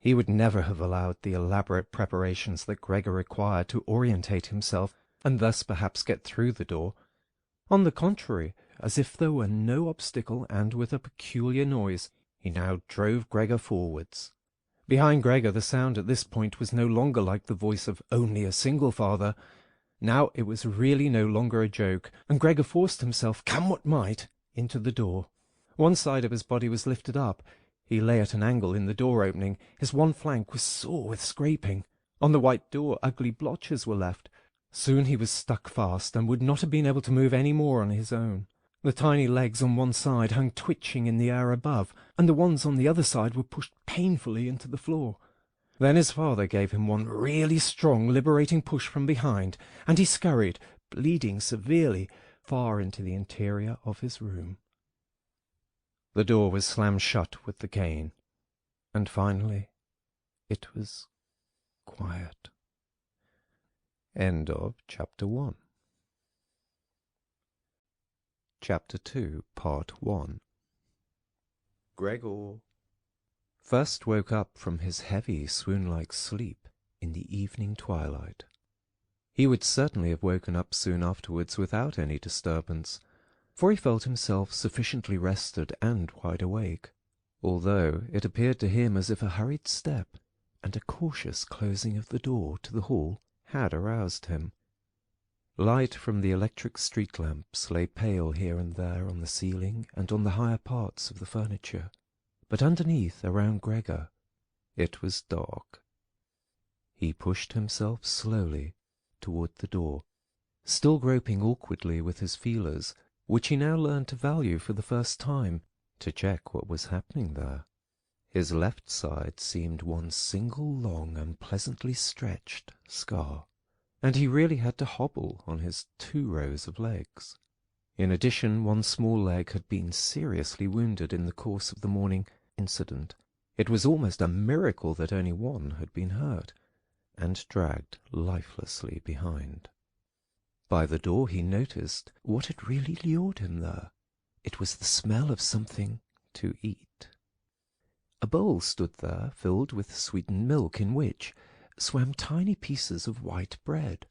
He would never have allowed the elaborate preparations that Gregor required to orientate himself and thus perhaps get through the door. On the contrary, as if there were no obstacle and with a peculiar noise, he now drove Gregor forwards. Behind Gregor the sound at this point was no longer like the voice of only a single father. Now it was really no longer a joke, and Gregor forced himself, come what might, into the door. One side of his body was lifted up. He lay at an angle in the door opening. His one flank was sore with scraping. On the white door ugly blotches were left. Soon he was stuck fast, and would not have been able to move any more on his own. The tiny legs on one side hung twitching in the air above, and the ones on the other side were pushed painfully into the floor. Then his father gave him one really strong, liberating push from behind, and he scurried, bleeding severely, far into the interior of his room. The door was slammed shut with the cane, and finally it was quiet. End of Chapter 1. Chapter 2, Part 1. Gregor first woke up from his heavy, swoon-like sleep in the evening twilight. He would certainly have woken up soon afterwards without any disturbance, for he felt himself sufficiently rested and wide awake, although it appeared to him as if a hurried step and a cautious closing of the door to the hall had aroused him. Light from the electric street lamps lay pale here and there on the ceiling and on the higher parts of the furniture, but underneath, around Gregor, it was dark. He pushed himself slowly toward the door, still groping awkwardly with his feelers, which he now learned to value for the first time, to check what was happening there. His left side seemed one single long and pleasantly stretched scar, and he really had to hobble on his 2 rows of legs. In addition, one small leg had been seriously wounded in the course of the morning incident. It was almost a miracle that only one had been hurt, and dragged lifelessly behind. By the door he noticed what had really lured him there. It was the smell of something to eat. A bowl stood there filled with sweetened milk, in which swam tiny pieces of white bread.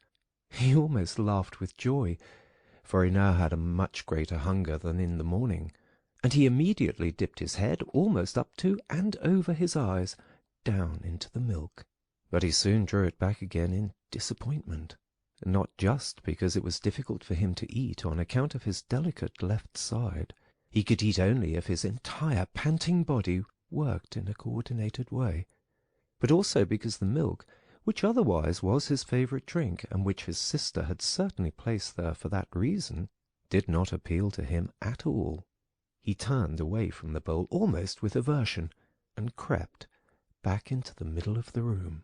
He almost laughed with joy, for he now had a much greater hunger than in the morning, and he immediately dipped his head almost up to and over his eyes down into the milk. But he soon drew it back again in disappointment, not just because it was difficult for him to eat on account of his delicate left side. He could eat only if his entire panting body worked in a coordinated way, but also because the milk, which otherwise was his favourite drink, and which his sister had certainly placed there for that reason, did not appeal to him at all. He turned away from the bowl almost with aversion, and crept back into the middle of the room.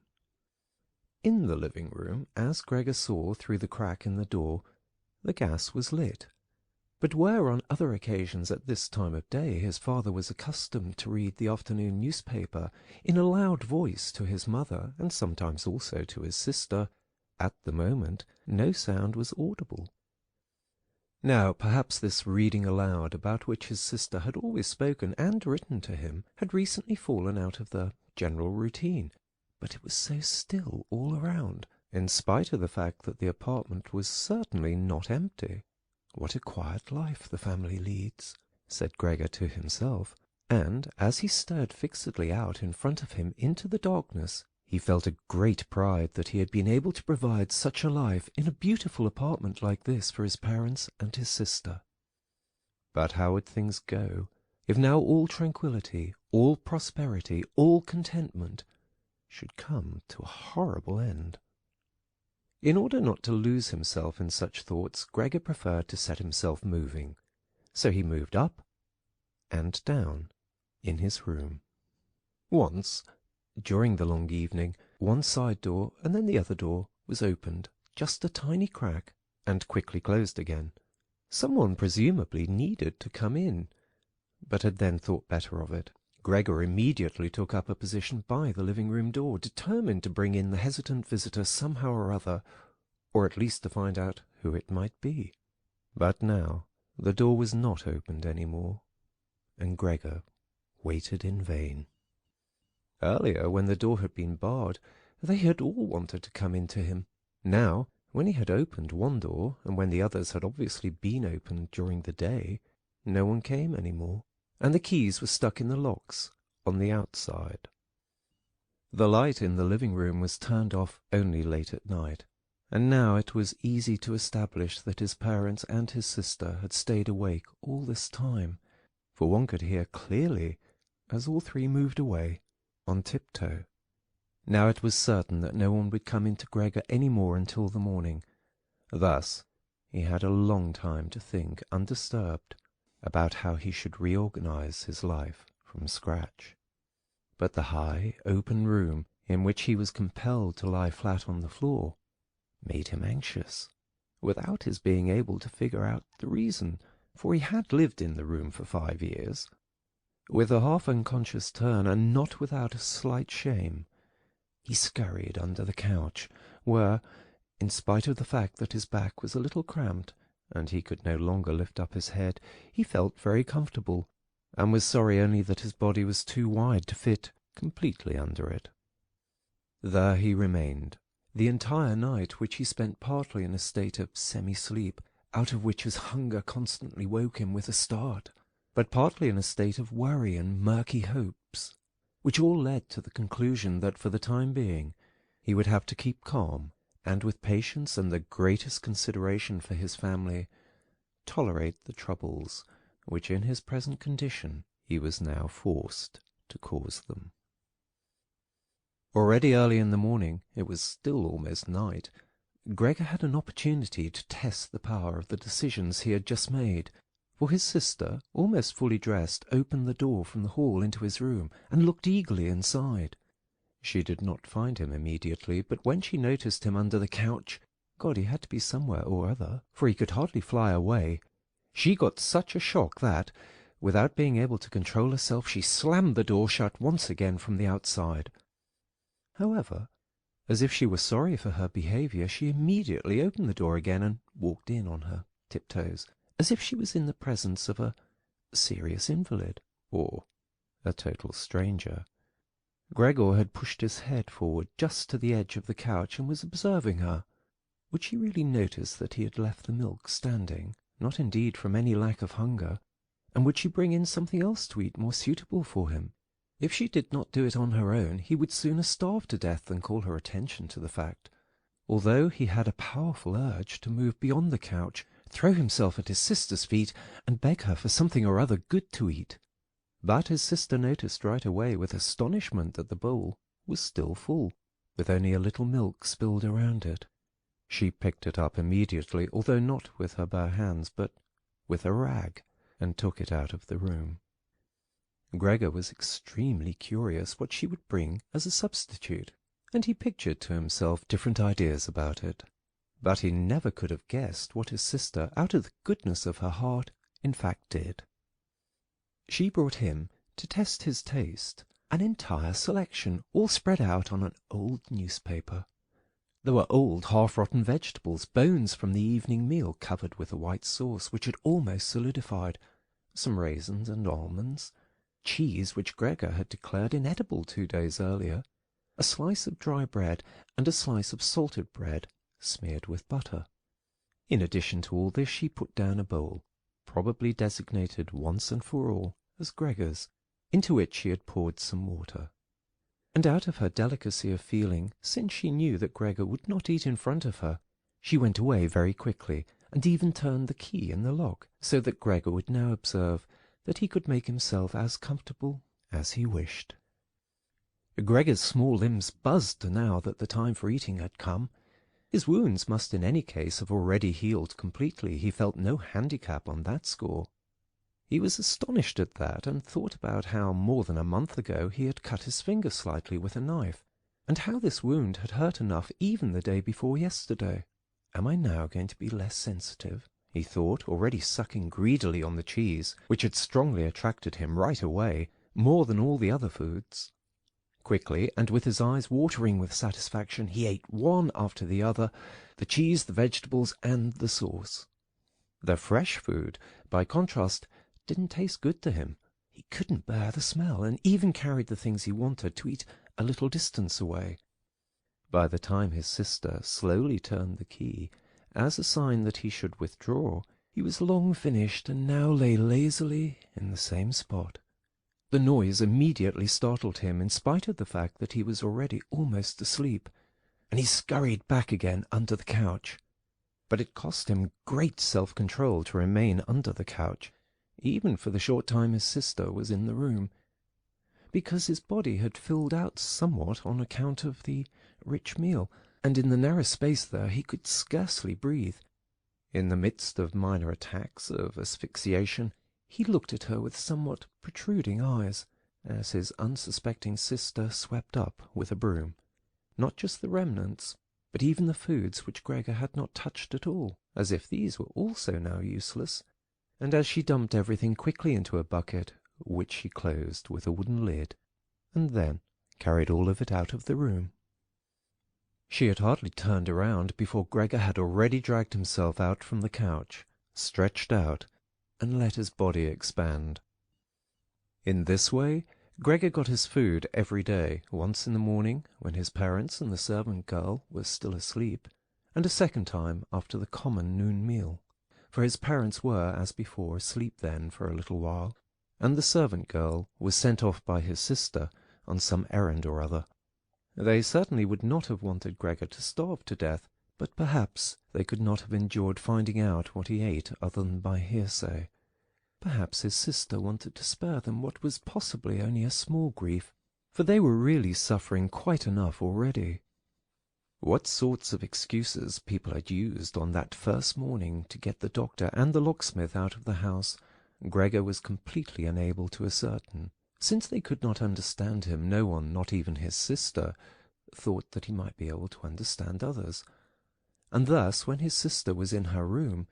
In the living room, as Gregor saw through the crack in the door, the gas was lit. But where on other occasions at this time of day his father was accustomed to read the afternoon newspaper in a loud voice to his mother, and sometimes also to his sister, at the moment no sound was audible. Now, perhaps this reading aloud, about which his sister had always spoken and written to him, had recently fallen out of the general routine, but it was so still all around, in spite of the fact that the apartment was certainly not empty. "What a quiet life the family leads," said Gregor to himself, and as he stared fixedly out in front of him into the darkness, he felt a great pride that he had been able to provide such a life in a beautiful apartment like this for his parents and his sister. But how would things go if now all tranquillity, all prosperity, all contentment should come to a horrible end? In order not to lose himself in such thoughts, Gregor preferred to set himself moving, so he moved up and down in his room. Once, during the long evening, one side door and then the other door was opened, just a tiny crack, and quickly closed again. Someone presumably needed to come in, but had then thought better of it. Gregor immediately took up a position by the living-room door, determined to bring in the hesitant visitor somehow or other, or at least to find out who it might be. But now the door was not opened any more, and Gregor waited in vain. Earlier, when the door had been barred, they had all wanted to come in to him. Now, when he had opened one door, and when the others had obviously been opened during the day, no one came any more, and the keys were stuck in the locks on the outside. The light in the living-room was turned off only late at night, and now it was easy to establish that his parents and his sister had stayed awake all this time, for one could hear clearly as all three moved away on tiptoe. Now it was certain that no one would come into Gregor any more until the morning. Thus he had a long time to think, undisturbed, about how he should reorganize his life from scratch. But the high, open room in which he was compelled to lie flat on the floor made him anxious, without his being able to figure out the reason, for he had lived in the room for 5 years. With a half-unconscious turn, and not without a slight shame, he scurried under the couch, where, in spite of the fact that his back was a little cramped, and he could no longer lift up his head, he felt very comfortable, and was sorry only that his body was too wide to fit completely under it. There he remained, the entire night, which he spent partly in a state of semi-sleep, out of which his hunger constantly woke him with a start, but partly in a state of worry and murky hopes, which all led to the conclusion that for the time being he would have to keep calm, and with patience and the greatest consideration for his family, tolerate the troubles which in his present condition he was now forced to cause them. Already early in the morning, it was still almost night, Gregor had an opportunity to test the power of the decisions he had just made, for his sister, almost fully dressed, opened the door from the hall into his room, and looked eagerly inside. She did not find him immediately, but when she noticed him under the couch, God, he had to be somewhere or other, for he could hardly fly away, she got such a shock that, without being able to control herself, she slammed the door shut once again from the outside. However, as if she were sorry for her behaviour, she immediately opened the door again and walked in on her tiptoes, as if she was in the presence of a serious invalid, or a total stranger. Gregor had pushed his head forward just to the edge of the couch and was observing her. Would she really notice that he had left the milk standing, not indeed from any lack of hunger, and would she bring in something else to eat more suitable for him? If she did not do it on her own, he would sooner starve to death than call her attention to the fact, although he had a powerful urge to move beyond the couch, throw himself at his sister's feet, and beg her for something or other good to eat. But his sister noticed right away with astonishment that the bowl was still full, with only a little milk spilled around it. She picked it up immediately, although not with her bare hands, but with a rag, and took it out of the room. Gregor was extremely curious what she would bring as a substitute, and he pictured to himself different ideas about it. But he never could have guessed what his sister, out of the goodness of her heart, in fact did. She brought him, to test his taste, an entire selection, all spread out on an old newspaper. There were old half-rotten vegetables, bones from the evening meal covered with a white sauce which had almost solidified, some raisins and almonds, cheese which Gregor had declared inedible 2 days earlier, a slice of dry bread, and a slice of salted bread smeared with butter. In addition to all this, she put down a bowl, probably designated once and for all as Gregor's, into which she had poured some water. And out of her delicacy of feeling, since she knew that Gregor would not eat in front of her, she went away very quickly, and even turned the key in the lock, so that Gregor would now observe that he could make himself as comfortable as he wished. Gregor's small limbs buzzed now that the time for eating had come. His wounds must in any case have already healed completely. He felt no handicap on that score. He was astonished at that, and thought about how more than a month ago he had cut his finger slightly with a knife, and how this wound had hurt enough even the day before yesterday. Am I now going to be less sensitive? He thought, already sucking greedily on the cheese, which had strongly attracted him right away, more than all the other foods. Quickly, and with his eyes watering with satisfaction, he ate one after the other, the cheese, the vegetables, and the sauce. The fresh food, by contrast, didn't taste good to him. He couldn't bear the smell, and even carried the things he wanted to eat a little distance away. By the time his sister slowly turned the key, as a sign that he should withdraw, he was long finished, and now lay lazily in the same spot. The noise immediately startled him, in spite of the fact that he was already almost asleep, and he scurried back again under the couch. But it cost him great self-control to remain under the couch, even for the short time his sister was in the room, because his body had filled out somewhat on account of the rich meal, and in the narrow space there he could scarcely breathe. In the midst of minor attacks of asphyxiation, he looked at her with somewhat protruding eyes, as his unsuspecting sister swept up with a broom, not just the remnants, but even the foods which Gregor had not touched at all, as if these were also now useless, and as she dumped everything quickly into a bucket, which she closed with a wooden lid, and then carried all of it out of the room. She had hardly turned around before Gregor had already dragged himself out from the couch, stretched out, and let his body expand. In this way, Gregor got his food every day, once in the morning, when his parents and the servant girl were still asleep, and a second time after the common noon meal, for his parents were, as before, asleep then for a little while, and the servant girl was sent off by his sister on some errand or other. They certainly would not have wanted Gregor to starve to death, but perhaps they could not have endured finding out what he ate other than by hearsay. Perhaps his sister wanted to spare them what was possibly only a small grief, for they were really suffering quite enough already. What sorts of excuses people had used on that first morning to get the doctor and the locksmith out of the house, Gregor was completely unable to ascertain. Since they could not understand him, no one, not even his sister, thought that he might be able to understand others. And thus, when his sister was in her room,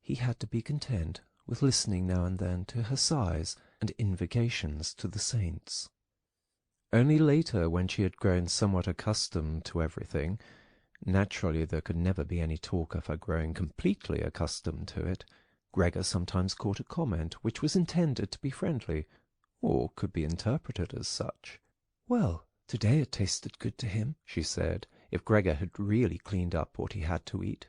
he had to be content with listening now and then to her sighs and invocations to the saints. Only later, when she had grown somewhat accustomed to everything, naturally there could never be any talk of her growing completely accustomed to it, Gregor sometimes caught a comment which was intended to be friendly, or could be interpreted as such. "Well, today it tasted good to him," she said, if Gregor had really cleaned up what he had to eat.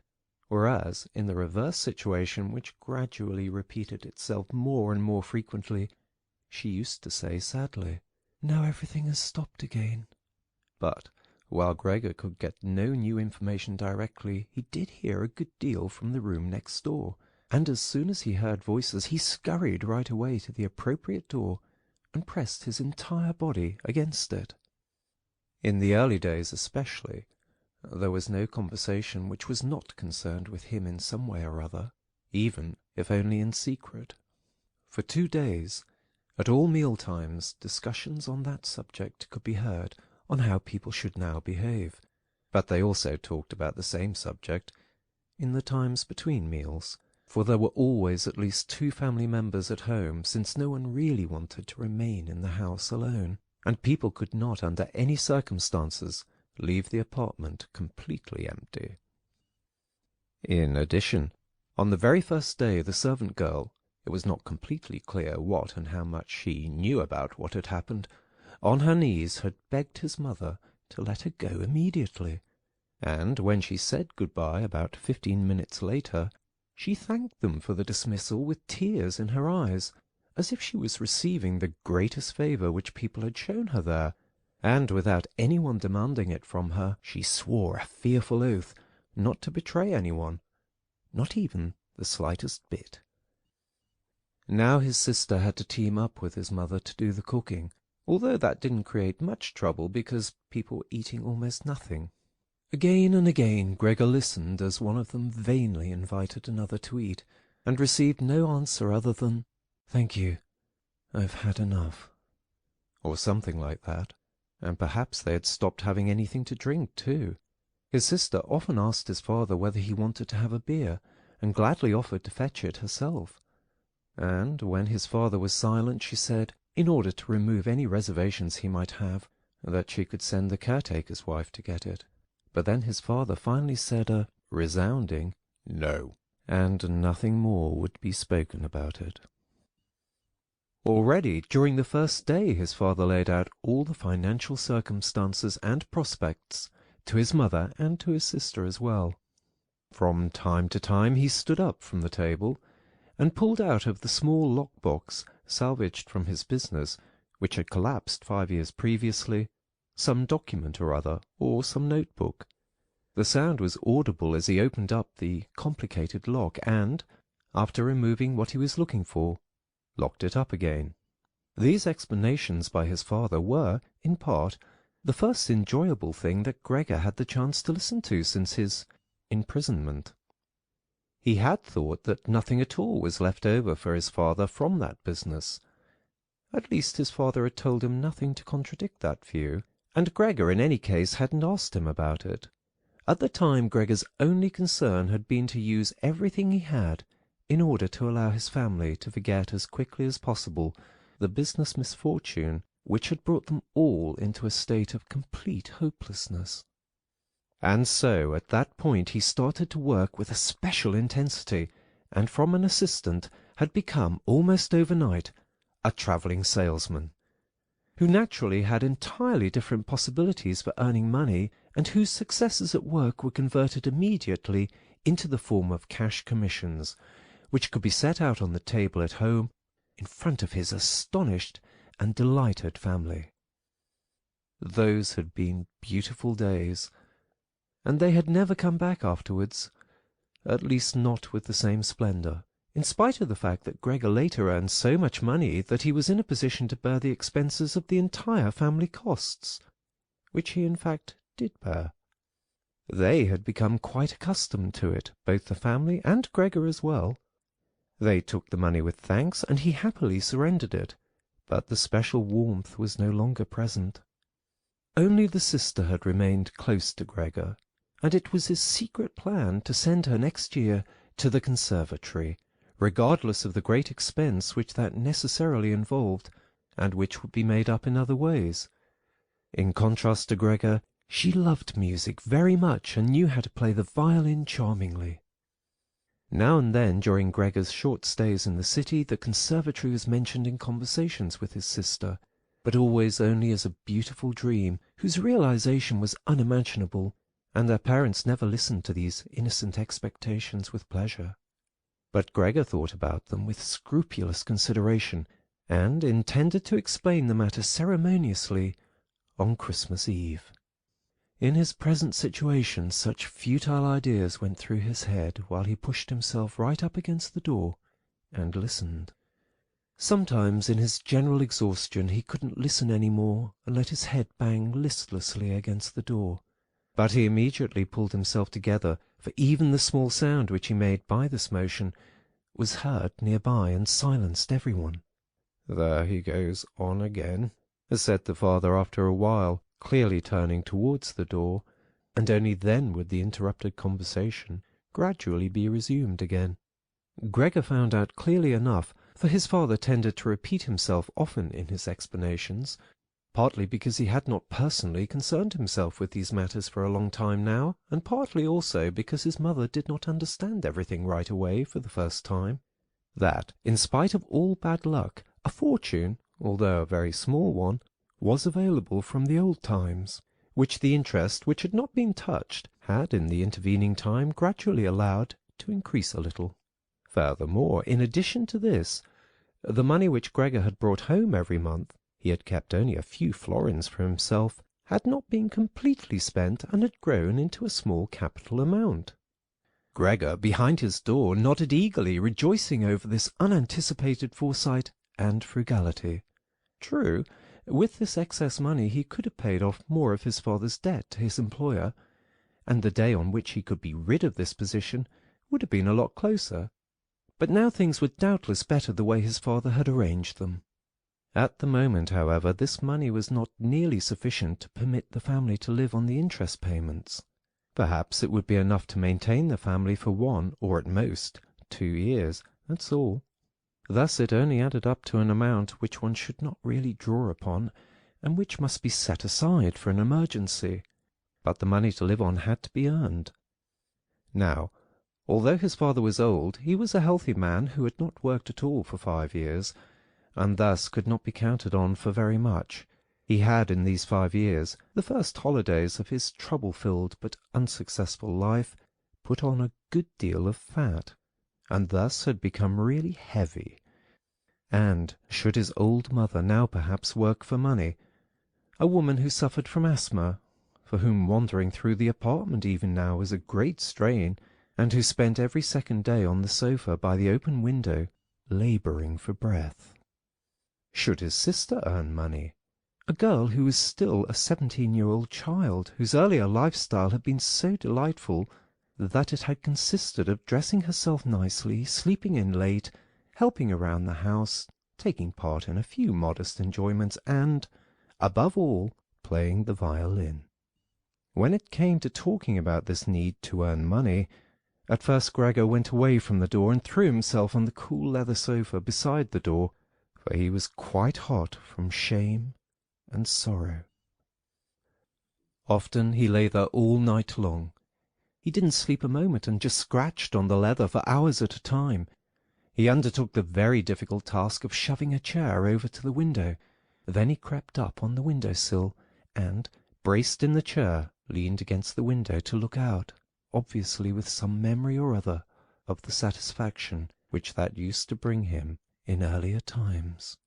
Whereas, in the reverse situation, which gradually repeated itself more and more frequently, she used to say sadly, "Now everything has stopped again." But, while Gregor could get no new information directly, he did hear a good deal from the room next door, and as soon as he heard voices he scurried right away to the appropriate door and pressed his entire body against it. In the early days especially, there was no conversation which was not concerned with him in some way or other, even if only in secret. For 2 days, at all meal-times, discussions on that subject could be heard, on how people should now behave, but they also talked about the same subject in the times between meals, for there were always at least 2 family members at home, since no one really wanted to remain in the house alone, and people could not under any circumstances leave the apartment completely empty. In addition, on the very first day the servant girl, it was not completely clear what and how much she knew about what had happened, on her knees had begged his mother to let her go immediately, and when she said good-bye about 15 minutes later, she thanked them for the dismissal with tears in her eyes, as if she was receiving the greatest favour which people had shown her there, and without anyone demanding it from her, she swore a fearful oath not to betray anyone, not even the slightest bit. Now his sister had to team up with his mother to do the cooking, although that didn't create much trouble because people were eating almost nothing. Again and again Gregor listened as one of them vainly invited another to eat, and received no answer other than, "Thank you, I've had enough," or something like that, and perhaps they had stopped having anything to drink too. His sister often asked his father whether he wanted to have a beer, and gladly offered to fetch it herself. And when his father was silent, she said, in order to remove any reservations he might have, that she could send the caretaker's wife to get it. But then his father finally said a resounding "No," and nothing more would be spoken about it. Already, during the first day, his father laid out all the financial circumstances and prospects to his mother and to his sister as well. From time to time he stood up from the table and pulled out of the small lock-box salvaged from his business, which had collapsed 5 years previously, some document or other, or some notebook. The sound was audible as he opened up the complicated lock and, after removing what he was looking for, locked it up again. These explanations by his father were, in part, the first enjoyable thing that Gregor had the chance to listen to since his imprisonment. He had thought that nothing at all was left over for his father from that business. At least his father had told him nothing to contradict that view, and Gregor in any case hadn't asked him about it. At the time Gregor's only concern had been to use everything he had in order to allow his family to forget as quickly as possible the business misfortune which had brought them all into a state of complete hopelessness. And so at that point he started to work with a special intensity, and from an assistant had become, almost overnight, a travelling salesman, who naturally had entirely different possibilities for earning money, and whose successes at work were converted immediately into the form of cash commissions, which could be set out on the table at home in front of his astonished and delighted family. Those had been beautiful days, and they had never come back afterwards, at least not with the same splendour, in spite of the fact that Gregor later earned so much money that he was in a position to bear the expenses of the entire family costs, which he in fact did bear. They had become quite accustomed to it, both the family and Gregor as well. They took the money with thanks, and he happily surrendered it, but the special warmth was no longer present. Only the sister had remained close to Gregor, and it was his secret plan to send her next year to the conservatory, regardless of the great expense which that necessarily involved, and which would be made up in other ways. In contrast to Gregor, she loved music very much and knew how to play the violin charmingly. Now and then during Gregor's short stays in the city, the conservatory was mentioned in conversations with his sister, but always only as a beautiful dream whose realization was unimaginable, and their parents never listened to these innocent expectations with pleasure. But Gregor thought about them with scrupulous consideration, and intended to explain the matter ceremoniously on Christmas Eve. In his present situation such futile ideas went through his head while he pushed himself right up against the door and listened. Sometimes in his general exhaustion he couldn't listen any more and let his head bang listlessly against the door. But he immediately pulled himself together, for even the small sound which he made by this motion was heard nearby and silenced everyone. "There he goes on again," said the father after a while, clearly turning towards the door, and only then would the interrupted conversation gradually be resumed again. Gregor found out clearly enough, for his father tended to repeat himself often in his explanations, partly because he had not personally concerned himself with these matters for a long time now, and partly also because his mother did not understand everything right away for the first time, that, in spite of all bad luck, a fortune, although a very small one, was available from the old times, which the interest, which had not been touched, had in the intervening time gradually allowed to increase a little. Furthermore, in addition to this, the money which Gregor had brought home every month, he had kept only a few florins for himself, had not been completely spent and had grown into a small capital amount. Gregor, behind his door, nodded eagerly, rejoicing over this unanticipated foresight and frugality. True, with this excess money he could have paid off more of his father's debt to his employer, and the day on which he could be rid of this position would have been a lot closer. But now things were doubtless better the way his father had arranged them. At the moment, however, this money was not nearly sufficient to permit the family to live on the interest payments. Perhaps it would be enough to maintain the family for 1, or at most 2 years, that's all. Thus it only added up to an amount which one should not really draw upon, and which must be set aside for an emergency. But the money to live on had to be earned. Now, although his father was old, he was a healthy man who had not worked at all for 5 years, and thus could not be counted on for very much. He had in these 5 years, the first holidays of his trouble-filled but unsuccessful life, put on a good deal of fat, and thus had become really heavy. And should his old mother now perhaps work for money, a woman who suffered from asthma, for whom wandering through the apartment even now was a great strain, and who spent every second day on the sofa by the open window, labouring for breath? Should his sister earn money? A girl who was still a 17-year-old child, whose earlier lifestyle had been so delightful that it had consisted of dressing herself nicely, sleeping in late, helping around the house, taking part in a few modest enjoyments, and, above all, playing the violin. When it came to talking about this need to earn money, at first Gregor went away from the door and threw himself on the cool leather sofa beside the door, for he was quite hot from shame and sorrow. Often he lay there all night long. He didn't sleep a moment and just scratched on the leather for hours at a time. He undertook the very difficult task of shoving a chair over to the window. Then he crept up on the window-sill and, braced in the chair, leaned against the window to look out, obviously with some memory or other of the satisfaction which that used to bring him in earlier times.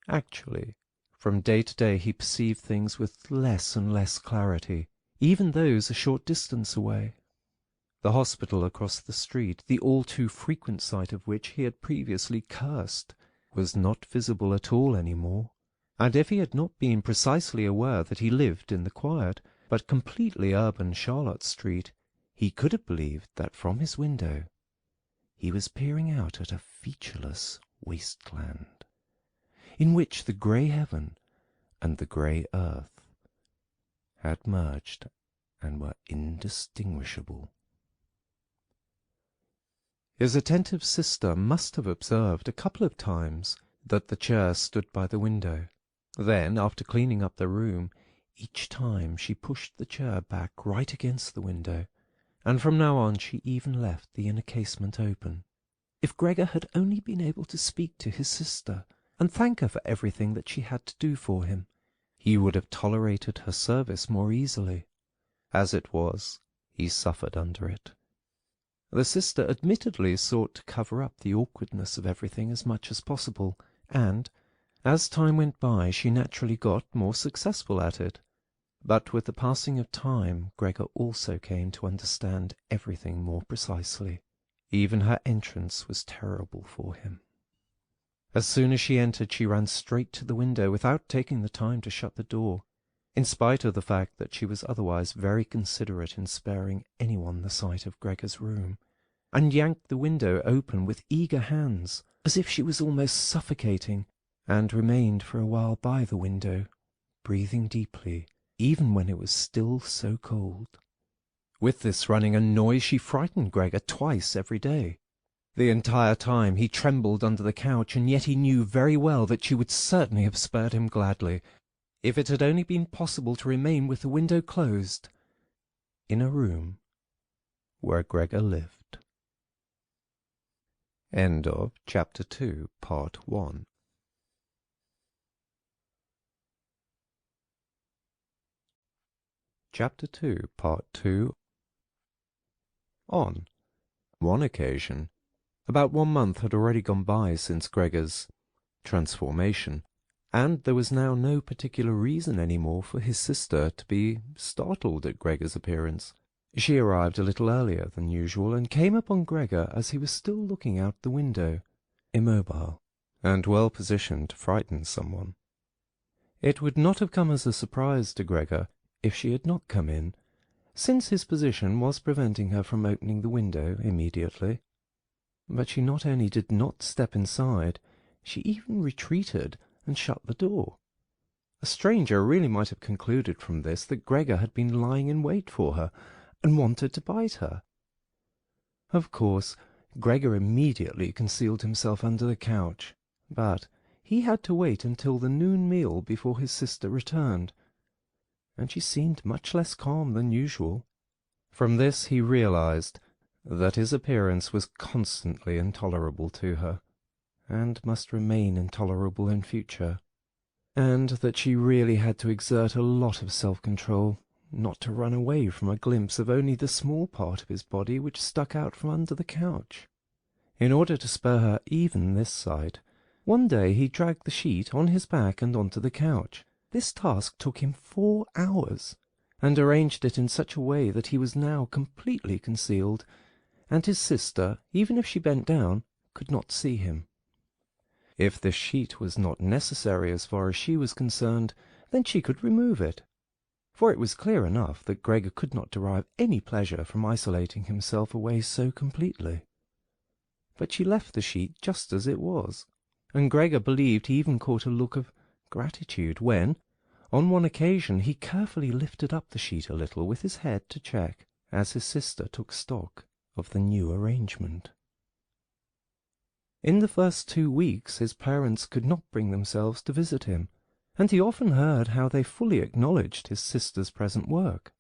Actually, from day to day he perceived things with less and less clarity, even those a short distance away. The hospital across the street, the all-too-frequent sight of which he had previously cursed, was not visible at all any more, and if he had not been precisely aware that he lived in the quiet but completely urban Charlotte Street, he could have believed that from his window he was peering out at a featureless wasteland, in which the grey heaven and the grey earth had merged and were indistinguishable. His attentive sister must have observed a couple of times that the chair stood by the window. Then, after cleaning up the room, each time she pushed the chair back right against the window, and from now on she even left the inner casement open. If Gregor had only been able to speak to his sister and thank her for everything that she had to do for him, he would have tolerated her service more easily. As it was, he suffered under it. The sister admittedly sought to cover up the awkwardness of everything as much as possible, and, as time went by, she naturally got more successful at it. But with the passing of time, Gregor also came to understand everything more precisely. Even her entrance was terrible for him. As soon as she entered, she ran straight to the window without taking the time to shut the door, in spite of the fact that she was otherwise very considerate in sparing anyone the sight of Gregor's room, and yanked the window open with eager hands, as if she was almost suffocating, and remained for a while by the window, breathing deeply, even when it was still so cold. With this running and noise she frightened Gregor twice every day. The entire time he trembled under the couch, and yet he knew very well that she would certainly have spared him gladly, if it had only been possible to remain with the window closed, in a room where Gregor lived. End of Chapter 2, Part 1. Chapter 2, Part 2. On one occasion, about 1 month had already gone by since Gregor's transformation, and there was now no particular reason any more for his sister to be startled at Gregor's appearance. She arrived a little earlier than usual, and came upon Gregor as he was still looking out the window, immobile, and well positioned to frighten someone. It would not have come as a surprise to Gregor if she had not come in, since his position was preventing her from opening the window immediately. But she not only did not step inside, she even retreated and shut the door. A stranger really might have concluded from this that Gregor had been lying in wait for her and wanted to bite her. Of course, Gregor immediately concealed himself under the couch, but he had to wait until the noon meal before his sister returned, and she seemed much less calm than usual. From this he realized that his appearance was constantly intolerable to her, and must remain intolerable in future, and that she really had to exert a lot of self-control not to run away from a glimpse of only the small part of his body which stuck out from under the couch. In order to spare her even this sight, one day he dragged the sheet on his back and onto the couch. This task took him 4 hours, and arranged it in such a way that he was now completely concealed, and his sister, even if she bent down, could not see him. If this sheet was not necessary as far as she was concerned, then she could remove it, for it was clear enough that Gregor could not derive any pleasure from isolating himself away so completely. But she left the sheet just as it was, and Gregor believed he even caught a look of gratitude when, on one occasion, he carefully lifted up the sheet a little with his head to check, as his sister took stock of the new arrangement. In the first 2 weeks his parents could not bring themselves to visit him, and he often heard how they fully acknowledged his sister's present work,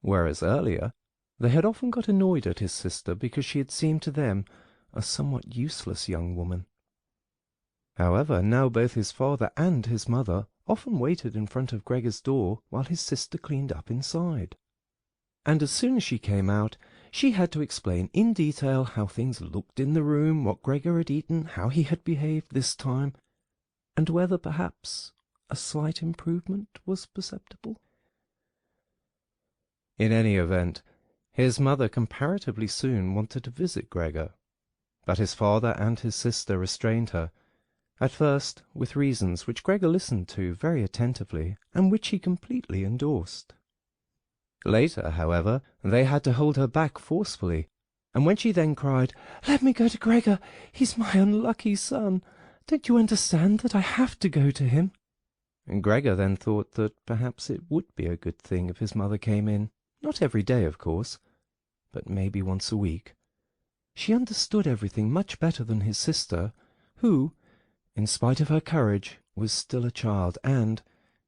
whereas earlier they had often got annoyed at his sister because she had seemed to them a somewhat useless young woman. However, now both his father and his mother often waited in front of Gregor's door while his sister cleaned up inside, and as soon as she came out, she had to explain in detail how things looked in the room, what Gregor had eaten, how he had behaved this time, and whether perhaps a slight improvement was perceptible. In any event, his mother comparatively soon wanted to visit Gregor, but his father and his sister restrained her, at first with reasons which Gregor listened to very attentively and which he completely endorsed. Later, however, they had to hold her back forcefully, and when she then cried, "Let me go to Gregor, he's my unlucky son. Don't you understand that I have to go to him?" And Gregor then thought that perhaps it would be a good thing if his mother came in, not every day, of course, but maybe once a week. She understood everything much better than his sister, who, in spite of her courage, was still a child, and,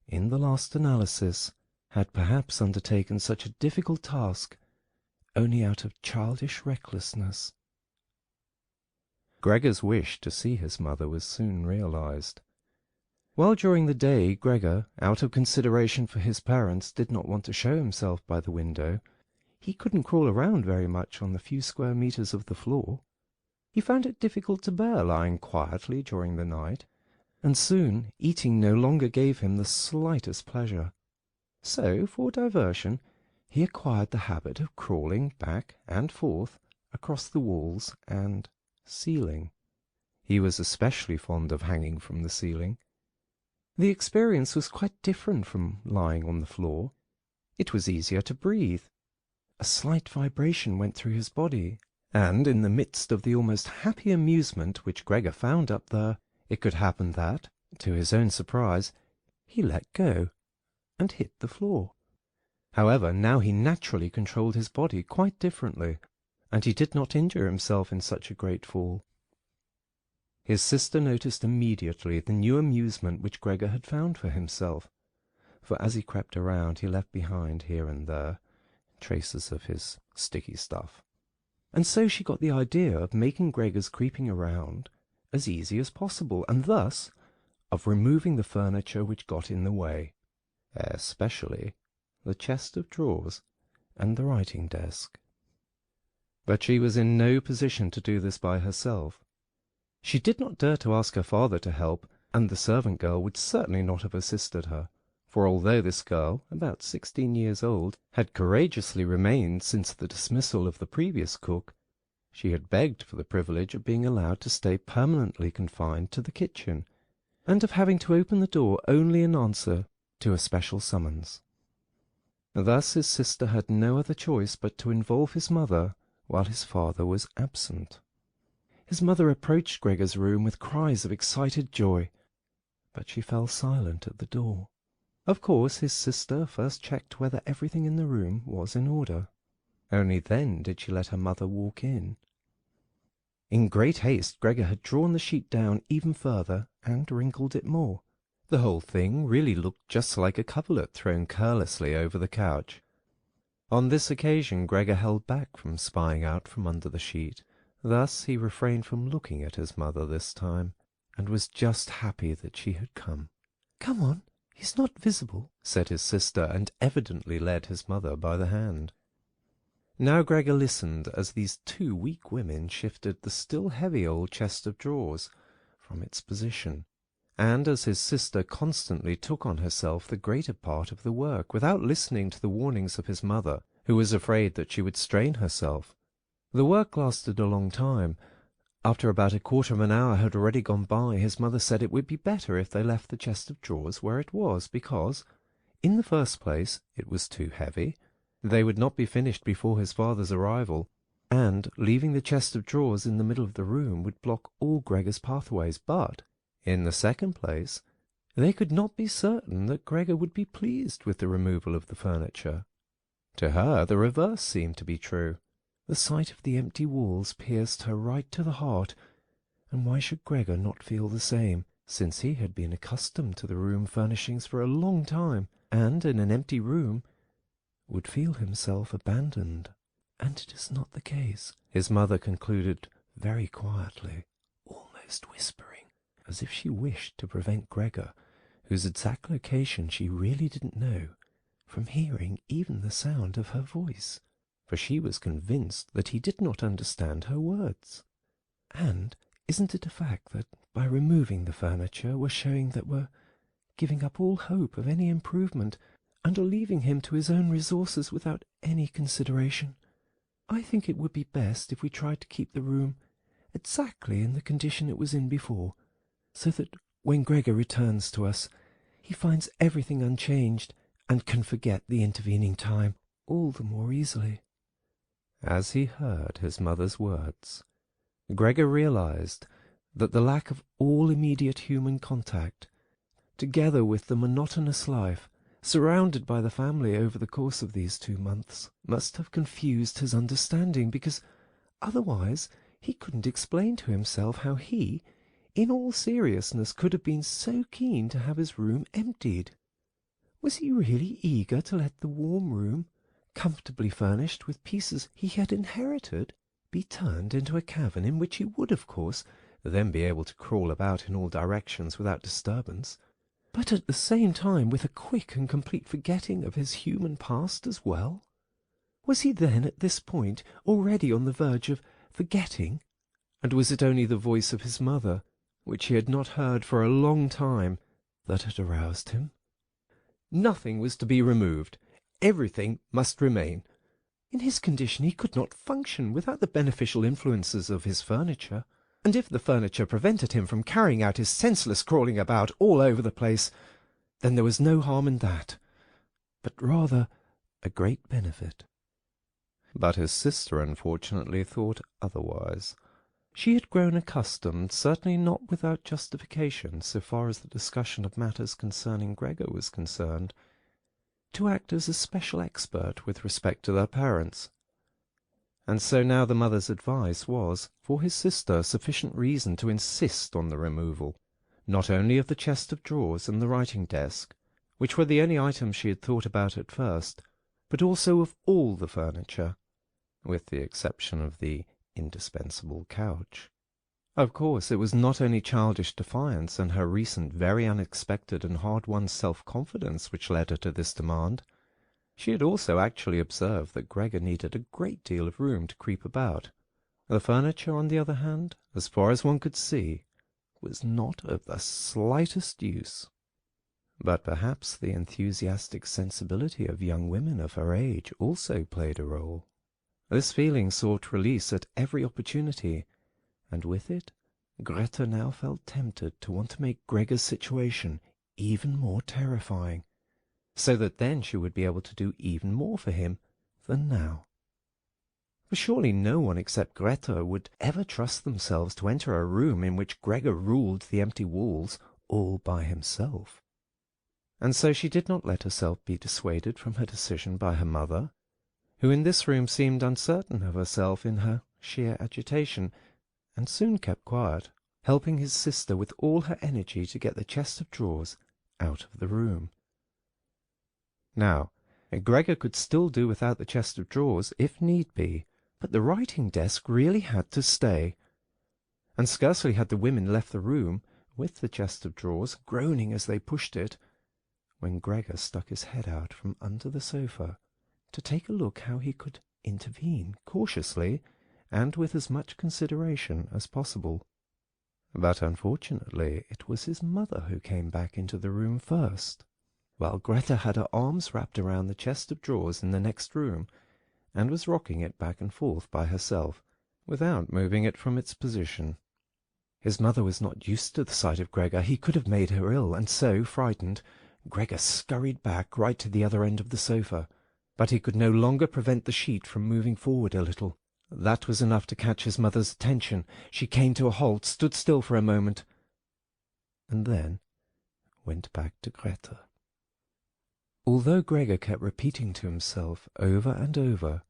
in the last analysis, had perhaps undertaken such a difficult task only out of childish recklessness. Gregor's wish to see his mother was soon realized. While during the day Gregor, out of consideration for his parents, did not want to show himself by the window, he couldn't crawl around very much on the few square meters of the floor. He found it difficult to bear lying quietly during the night, and soon eating no longer gave him the slightest pleasure. So, for diversion, he acquired the habit of crawling back and forth across the walls and ceiling. He was especially fond of hanging from the ceiling. The experience was quite different from lying on the floor. It was easier to breathe. A slight vibration went through his body, and in the midst of the almost happy amusement which Gregor found up there, it could happen that, to his own surprise, he let go and hit the floor. However, now he naturally controlled his body quite differently, and he did not injure himself in such a great fall. His sister noticed immediately the new amusement which Gregor had found for himself, for as he crept around he left behind here and there traces of his sticky stuff, and so she got the idea of making Gregor's creeping around as easy as possible, and thus of removing the furniture which got in the way, especially the chest of drawers and the writing desk. But she was in no position to do this by herself. She did not dare to ask her father to help, and the servant girl would certainly not have assisted her, for although this girl, about 16 years old, had courageously remained since the dismissal of the previous cook, she had begged for the privilege of being allowed to stay permanently confined to the kitchen, and of having to open the door only in answer to a special summons. Thus his sister had no other choice but to involve his mother while his father was absent. His mother approached Gregor's room with cries of excited joy, but she fell silent at the door. Of course his sister first checked whether everything in the room was in order. Only then did she let her mother walk in. In great haste Gregor had drawn the sheet down even further and wrinkled it more. The whole thing really looked just like a coverlet thrown carelessly over the couch. On this occasion Gregor held back from spying out from under the sheet. Thus he refrained from looking at his mother this time, and was just happy that she had come. "Come on, he's not visible," said his sister, and evidently led his mother by the hand. Now Gregor listened as these two weak women shifted the still heavy old chest of drawers from its position, and as his sister constantly took on herself the greater part of the work, without listening to the warnings of his mother, who was afraid that she would strain herself. The work lasted a long time. After about a quarter of an hour had already gone by, his mother said it would be better if they left the chest of drawers where it was, because, in the first place, it was too heavy. They would not be finished before his father's arrival, and leaving the chest of drawers in the middle of the room would block all Gregor's pathways. But, in the second place, they could not be certain that Gregor would be pleased with the removal of the furniture. To her the reverse seemed to be true. The sight of the empty walls pierced her right to the heart, and why should Gregor not feel the same, since he had been accustomed to the room furnishings for a long time, and in an empty room would feel himself abandoned? And it is not the case, his mother concluded very quietly, almost whispering, as if she wished to prevent Gregor, whose exact location she really didn't know, from hearing even the sound of her voice, for she was convinced that he did not understand her words. And isn't it a fact that by removing the furniture we're showing that we're giving up all hope of any improvement, and are leaving him to his own resources without any consideration? I think it would be best if we tried to keep the room exactly in the condition it was in before, so that when Gregor returns to us, he finds everything unchanged and can forget the intervening time all the more easily." As he heard his mother's words, Gregor realized that the lack of all immediate human contact, together with the monotonous life surrounded by the family over the course of these 2 months, must have confused his understanding, because otherwise he couldn't explain to himself how he, in all seriousness, could have been so keen to have his room emptied. Was he really eager to let the warm room, comfortably furnished with pieces he had inherited, be turned into a cavern in which he would, of course, then be able to crawl about in all directions without disturbance, but at the same time with a quick and complete forgetting of his human past as well? Was he then at this point already on the verge of forgetting? And was it only the voice of his mother, which he had not heard for a long time, that had aroused him? Nothing was to be removed. Everything must remain. In his condition he could not function without the beneficial influences of his furniture, and if the furniture prevented him from carrying out his senseless crawling about all over the place, then there was no harm in that, but rather a great benefit. But his sister unfortunately thought otherwise. She had grown accustomed, certainly not without justification so far as the discussion of matters concerning Gregor was concerned, to act as a special expert with respect to their parents. And so now the mother's advice was, for his sister, sufficient reason to insist on the removal, not only of the chest of drawers and the writing-desk, which were the only items she had thought about at first, but also of all the furniture, with the exception of the indispensable couch. Of course, it was not only childish defiance and her recent very unexpected and hard-won self-confidence which led her to this demand. She had also actually observed that Gregor needed a great deal of room to creep about. The furniture, on the other hand, as far as one could see, was not of the slightest use. But perhaps the enthusiastic sensibility of young women of her age also played a role. This feeling sought release at every opportunity, and with it Greta now felt tempted to want to make Gregor's situation even more terrifying. so that then she would be able to do even more for him than now. For surely no one except Greta would ever trust themselves to enter a room in which Gregor ruled the empty walls all by himself. And so she did not let herself be dissuaded from her decision by her mother, who in this room seemed uncertain of herself in her sheer agitation, and soon kept quiet, helping his sister with all her energy to get the chest of drawers out of the room. Now, Gregor could still do without the chest of drawers, if need be, but the writing desk really had to stay. And scarcely had the women left the room, with the chest of drawers, groaning as they pushed it, when Gregor stuck his head out from under the sofa to take a look how he could intervene cautiously and with as much consideration as possible. But unfortunately it was his mother who came back into the room first, while Greta had her arms wrapped around the chest of drawers in the next room, and was rocking it back and forth by herself, without moving it from its position. His mother was not used to the sight of Gregor. He could have made her ill, and so, frightened, Gregor scurried back right to the other end of the sofa. But he could no longer prevent the sheet from moving forward a little. That was enough to catch his mother's attention. She came to a halt, stood still for a moment, and then went back to Greta. Although Gregor kept repeating to himself over and over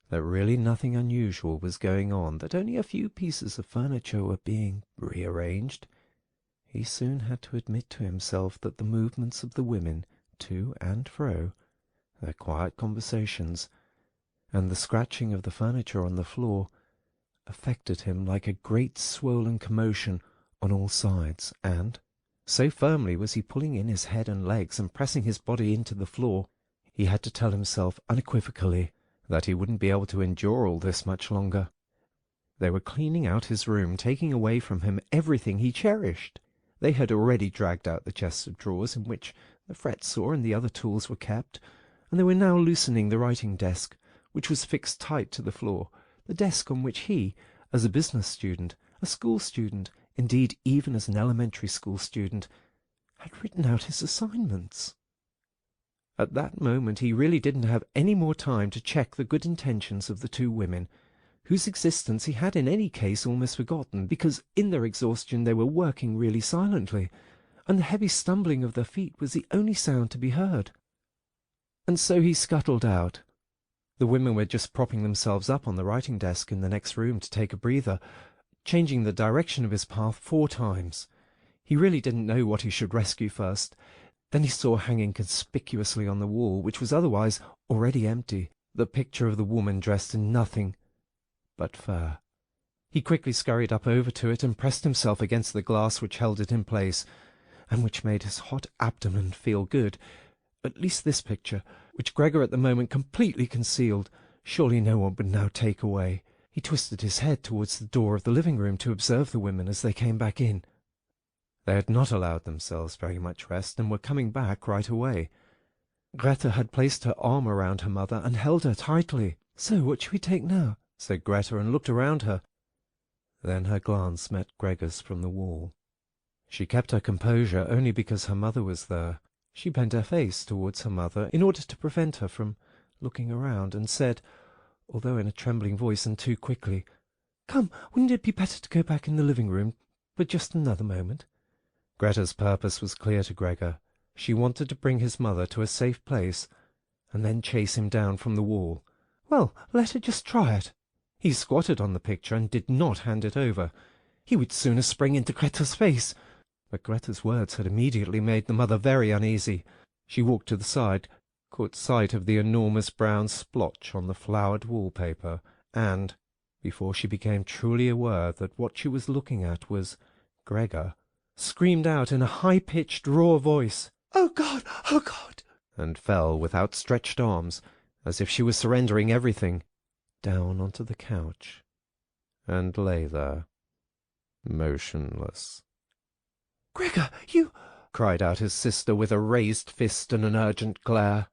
that really nothing unusual was going on, that only a few pieces of furniture were being rearranged, he soon had to admit to himself that the movements of the women to and fro, their quiet conversations, and the scratching of the furniture on the floor affected him like a great swollen commotion on all sides, and so firmly was he pulling in his head and legs and pressing his body into the floor, he had to tell himself unequivocally that he wouldn't be able to endure all this much longer. They were cleaning out his room, taking away from him everything he cherished. They had already dragged out the chest of drawers in which the fret saw and the other tools were kept, and they were now loosening the writing desk, which was fixed tight to the floor, the desk on which he, as a business student, a school student, indeed even as an elementary school student, had written out his assignments. At that moment he really didn't have any more time to check the good intentions of the two women, whose existence he had in any case almost forgotten, because in their exhaustion they were working really silently, and the heavy stumbling of their feet was the only sound to be heard. And so he scuttled out. The women were just propping themselves up on the writing desk in the next room to take a breather, changing the direction of his path 4 times. He really didn't know what he should rescue first. Then he saw hanging conspicuously on the wall, which was otherwise already empty, the picture of the woman dressed in nothing but fur. He quickly scurried up over to it and pressed himself against the glass which held it in place, and which made his hot abdomen feel good. At least this picture, which Gregor at the moment completely concealed, surely no one would now take away. He twisted his head towards the door of the living room to observe the women as they came back in. They had not allowed themselves very much rest, and were coming back right away. Greta had placed her arm around her mother and held her tightly. "So what shall we take now?" said Greta, and looked around her. Then her glance met Gregor's from the wall. She kept her composure only because her mother was there. She bent her face towards her mother in order to prevent her from looking around, and said, although in a trembling voice and too quickly, "Come, wouldn't it be better to go back in the living room for just another moment?" Greta's purpose was clear to Gregor. She wanted to bring his mother to a safe place, and then chase him down from the wall. Well, let her just try it. He squatted on the picture and did not hand it over. He would sooner spring into Greta's face. But Greta's words had immediately made the mother very uneasy. She walked to the side, caught sight of the enormous brown splotch on the flowered wallpaper, and, before she became truly aware that what she was looking at was Gregor, screamed out in a high-pitched, raw voice, "Oh, God! Oh, God!" and fell with outstretched arms, as if she was surrendering everything, down onto the couch, and lay there, motionless. "Gregor, you—" cried out his sister with a raised fist and an urgent glare.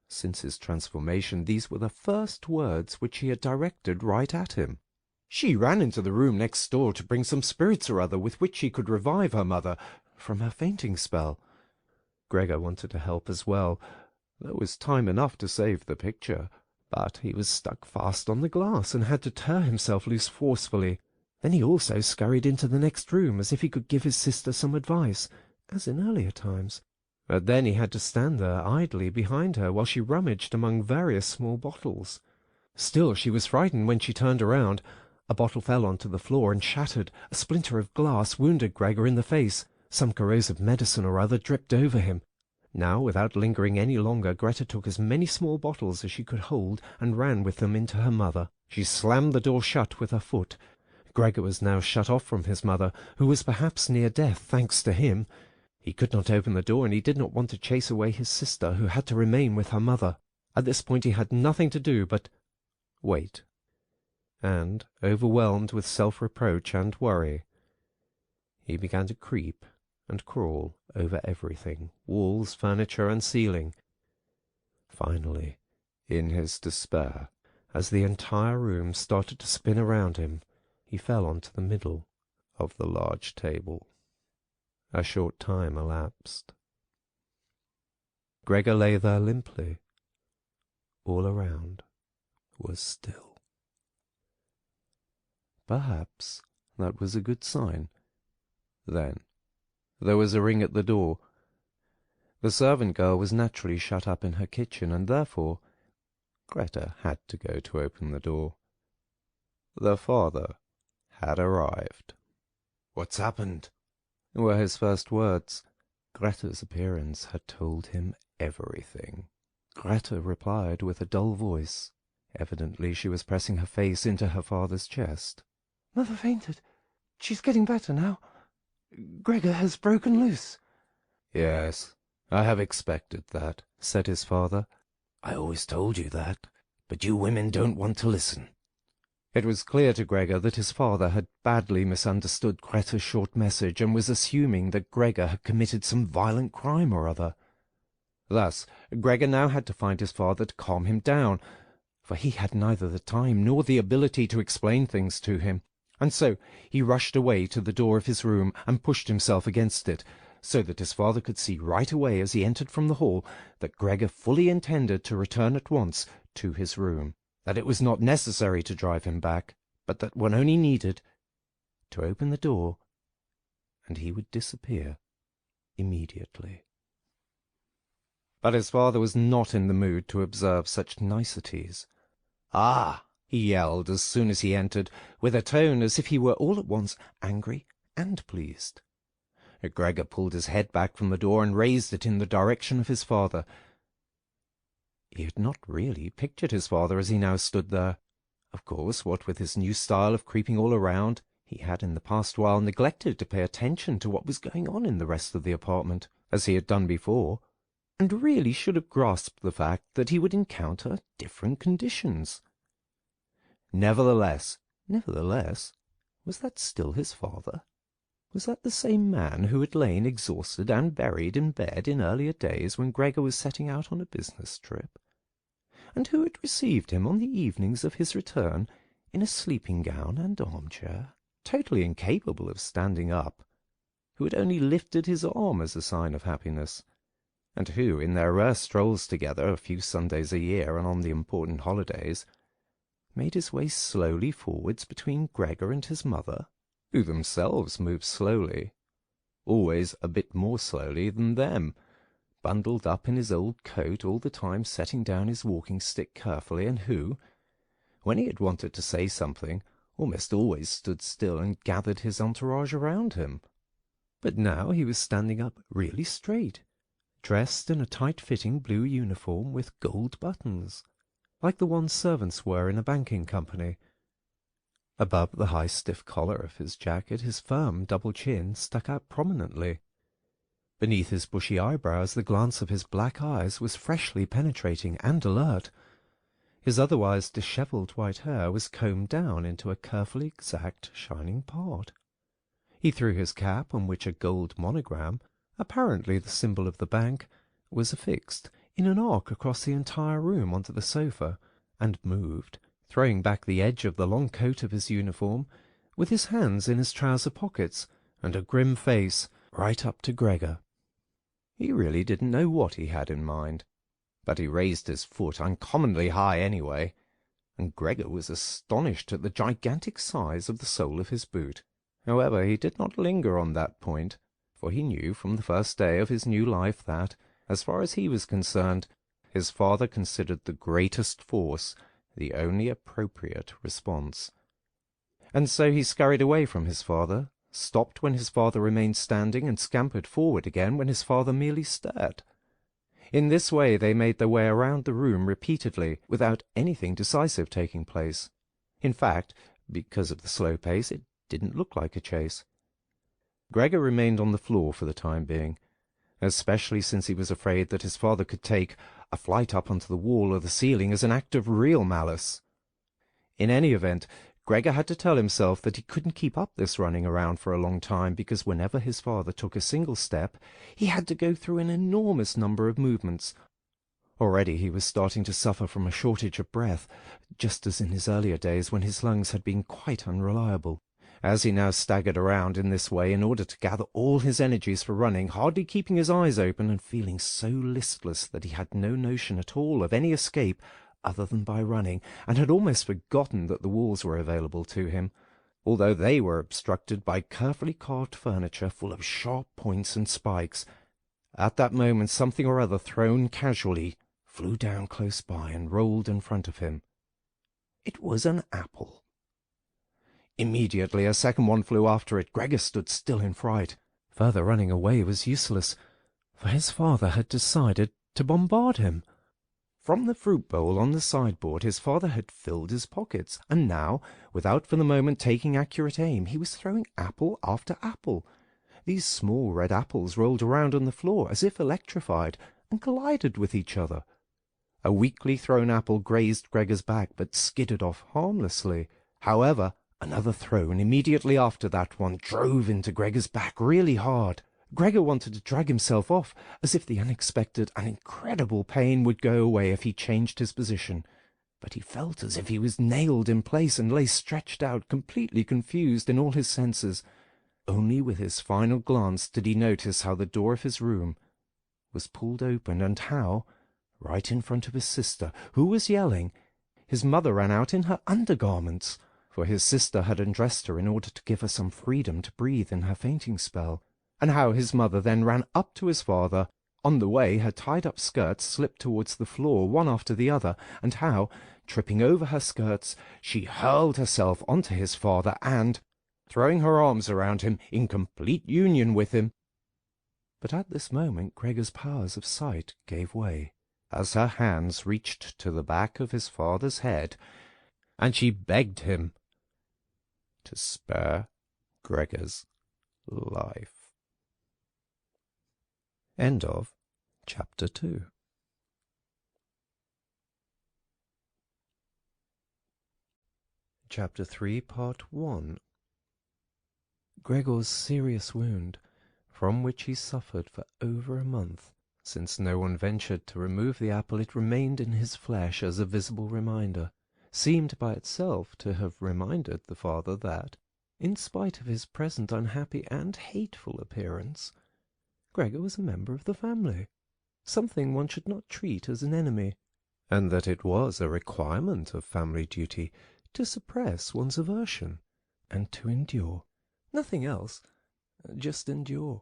Since his transformation, these were the first words which she had directed right at him. She ran into the room next door to bring some spirits or other with which she could revive her mother from her fainting spell. Gregor wanted to help as well. There was time enough to save the picture, but he was stuck fast on the glass and had to tear himself loose forcefully. Then he also scurried into the next room as if he could give his sister some advice, as in earlier times. But then he had to stand there idly behind her while she rummaged among various small bottles. Still, she was frightened when she turned around. A bottle fell onto the floor and shattered. A splinter of glass wounded Gregor in the face. Some corrosive medicine or other dripped over him. Now, without lingering any longer, Greta took as many small bottles as she could hold and ran with them into her mother. She slammed the door shut with her foot. Gregor was now shut off from his mother, who was perhaps near death, thanks to him. He could not open the door, and he did not want to chase away his sister, who had to remain with her mother. At this point he had nothing to do but wait. And, overwhelmed with self-reproach and worry, he began to creep and crawl over everything, walls, furniture, and ceiling. Finally, in his despair, as the entire room started to spin around him, he fell onto the middle of the large table. A short time elapsed. Gregor lay there limply. All around was still. Perhaps that was a good sign. Then there was a ring at the door. The servant girl was naturally shut up in her kitchen, and therefore Greta had to go to open the door. The father had arrived. "What's happened?" were his first words. Greta's appearance had told him everything. Greta replied with a dull voice. Evidently she was pressing her face into her father's chest. "Mother fainted. She's getting better now. Gregor has broken loose." "Yes, I have expected that," said his father. "I always told you that, but you women don't want to listen." It was clear to Gregor that his father had badly misunderstood Greta's short message and was assuming that Gregor had committed some violent crime or other. Thus, Gregor now had to find his father to calm him down, for he had neither the time nor the ability to explain things to him, and so he rushed away to the door of his room and pushed himself against it, so that his father could see right away as he entered from the hall that Gregor fully intended to return at once to his room, that it was not necessary to drive him back, but that one only needed to open the door, and he would disappear immediately. But his father was not in the mood to observe such niceties. "Ah!" he yelled as soon as he entered, with a tone as if he were all at once angry and pleased. Gregor pulled his head back from the door and raised it in the direction of his father. He had not really pictured his father as he now stood there. Of course, what with his new style of creeping all around, he had in the past while neglected to pay attention to what was going on in the rest of the apartment, as he had done before, and really should have grasped the fact that he would encounter different conditions. Nevertheless, was that still his father? Was that the same man who had lain exhausted and buried in bed in earlier days when Gregor was setting out on a business trip, and who had received him on the evenings of his return in a sleeping-gown and armchair, totally incapable of standing up, who had only lifted his arm as a sign of happiness, and who, in their rare strolls together a few Sundays a year and on the important holidays, made his way slowly forwards between Gregor and his mother, who themselves moved slowly, always a bit more slowly than them, bundled up in his old coat, all the time setting down his walking-stick carefully, and who, when he had wanted to say something, almost always stood still and gathered his entourage around him. But now he was standing up really straight, dressed in a tight-fitting blue uniform with gold buttons, like the ones servants wear in a banking company. Above the high stiff collar of his jacket his firm double chin stuck out prominently. Beneath his bushy eyebrows the glance of his black eyes was freshly penetrating and alert. His otherwise dishevelled white hair was combed down into a carefully exact shining part. He threw his cap, on which a gold monogram, apparently the symbol of the bank, was affixed in an arc across the entire room onto the sofa, and moved, throwing back the edge of the long coat of his uniform, with his hands in his trouser pockets, and a grim face, right up to Gregor. He really didn't know what he had in mind, but he raised his foot uncommonly high anyway, and Gregor was astonished at the gigantic size of the sole of his boot. However, he did not linger on that point, for he knew from the first day of his new life that, as far as he was concerned, his father considered the greatest force the only appropriate response. And so he scurried away from his father, stopped when his father remained standing, and scampered forward again when his father merely stared. In this way they made their way around the room repeatedly, without anything decisive taking place. In fact, because of the slow pace, it didn't look like a chase. Gregor remained on the floor for the time being, especially since he was afraid that his father could take a flight up onto the wall or the ceiling as an act of real malice. In any event, Gregor had to tell himself that he couldn't keep up this running around for a long time, because whenever his father took a single step, he had to go through an enormous number of movements. Already he was starting to suffer from a shortage of breath, just as in his earlier days when his lungs had been quite unreliable. As he now staggered around in this way in order to gather all his energies for running, hardly keeping his eyes open and feeling so listless that he had no notion at all of any escape other than by running, and had almost forgotten that the walls were available to him, although they were obstructed by carefully carved furniture full of sharp points and spikes. At that moment something or other thrown casually flew down close by and rolled in front of him. It was an apple. Immediately a second one flew after it. Gregor stood still in fright. Further running away was useless, for his father had decided to bombard him. From the fruit bowl on the sideboard his father had filled his pockets, and now, without for the moment taking accurate aim, he was throwing apple after apple. These small red apples rolled around on the floor as if electrified, and collided with each other. A weakly thrown apple grazed Gregor's back, but skidded off harmlessly. However, another thrown immediately after that one drove into Gregor's back really hard. Gregor wanted to drag himself off, as if the unexpected and incredible pain would go away if he changed his position. But he felt as if he was nailed in place and lay stretched out, completely confused in all his senses. Only with his final glance did he notice how the door of his room was pulled open, and how, right in front of his sister, who was yelling, his mother ran out in her undergarments, for his sister had undressed her in order to give her some freedom to breathe in her fainting spell, and how his mother then ran up to his father. On the way her tied-up skirts slipped towards the floor one after the other, and how, tripping over her skirts, she hurled herself onto his father and, throwing her arms around him in complete union with him. But at this moment Gregor's powers of sight gave way, as her hands reached to the back of his father's head, and she begged him to spare Gregor's life. End of Chapter 2. Chapter 3, Part 1. Gregor's serious wound, from which he suffered for over a month. Since no one ventured to remove the apple, it remained in his flesh as a visible reminder, seemed by itself to have reminded the father that, in spite of his present unhappy and hateful appearance, Gregor was a member of the family, something one should not treat as an enemy, and that it was a requirement of family duty to suppress one's aversion, and to endure. Nothing else, just endure.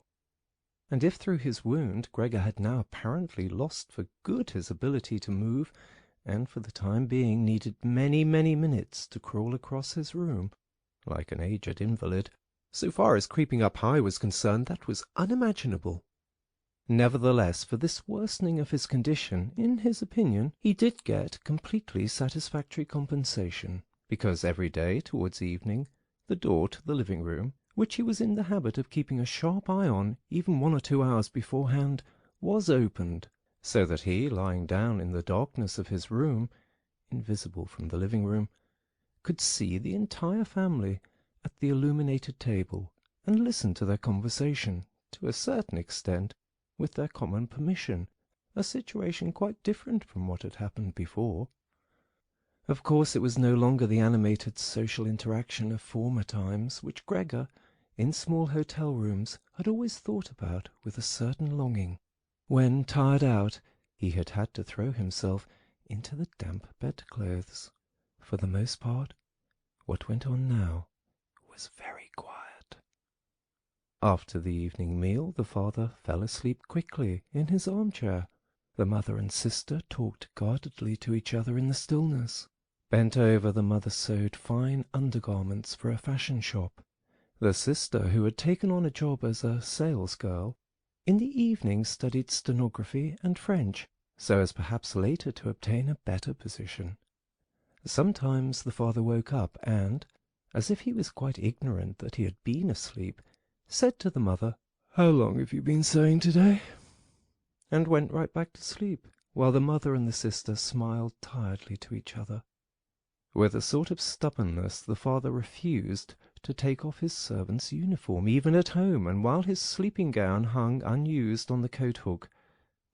And if through his wound Gregor had now apparently lost for good his ability to move, and for the time being needed many, many minutes to crawl across his room, like an aged invalid, so far as creeping up high was concerned, that was unimaginable. Nevertheless, for this worsening of his condition, in his opinion, he did get completely satisfactory compensation, because every day, towards evening, the door to the living-room, which he was in the habit of keeping a sharp eye on even 1 or 2 hours beforehand, was opened, so that he, lying down in the darkness of his room, invisible from the living-room, could see the entire family at the illuminated table, and listen to their conversation, to a certain extent, with their common permission, a situation quite different from what had happened before. Of course it was no longer the animated social interaction of former times, which Gregor, in small hotel rooms, had always thought about with a certain longing. when, tired out, he had had to throw himself into the damp bedclothes. For the most part, what went on now was very quiet. After the evening meal, the father fell asleep quickly in his armchair. The mother and sister talked guardedly to each other in the stillness. Bent over, the mother sewed fine undergarments for a fashion shop. The sister, who had taken on a job as a sales girl, in the evening studied stenography and French, so as perhaps later to obtain a better position. Sometimes the father woke up and, as if he was quite ignorant that he had been asleep, said to the mother, "How long have you been sewing today?" and went right back to sleep, while the mother and the sister smiled tiredly to each other. With a sort of stubbornness, the father refused to take off his servant's uniform, even at home, and while his sleeping gown hung unused on the coat-hook,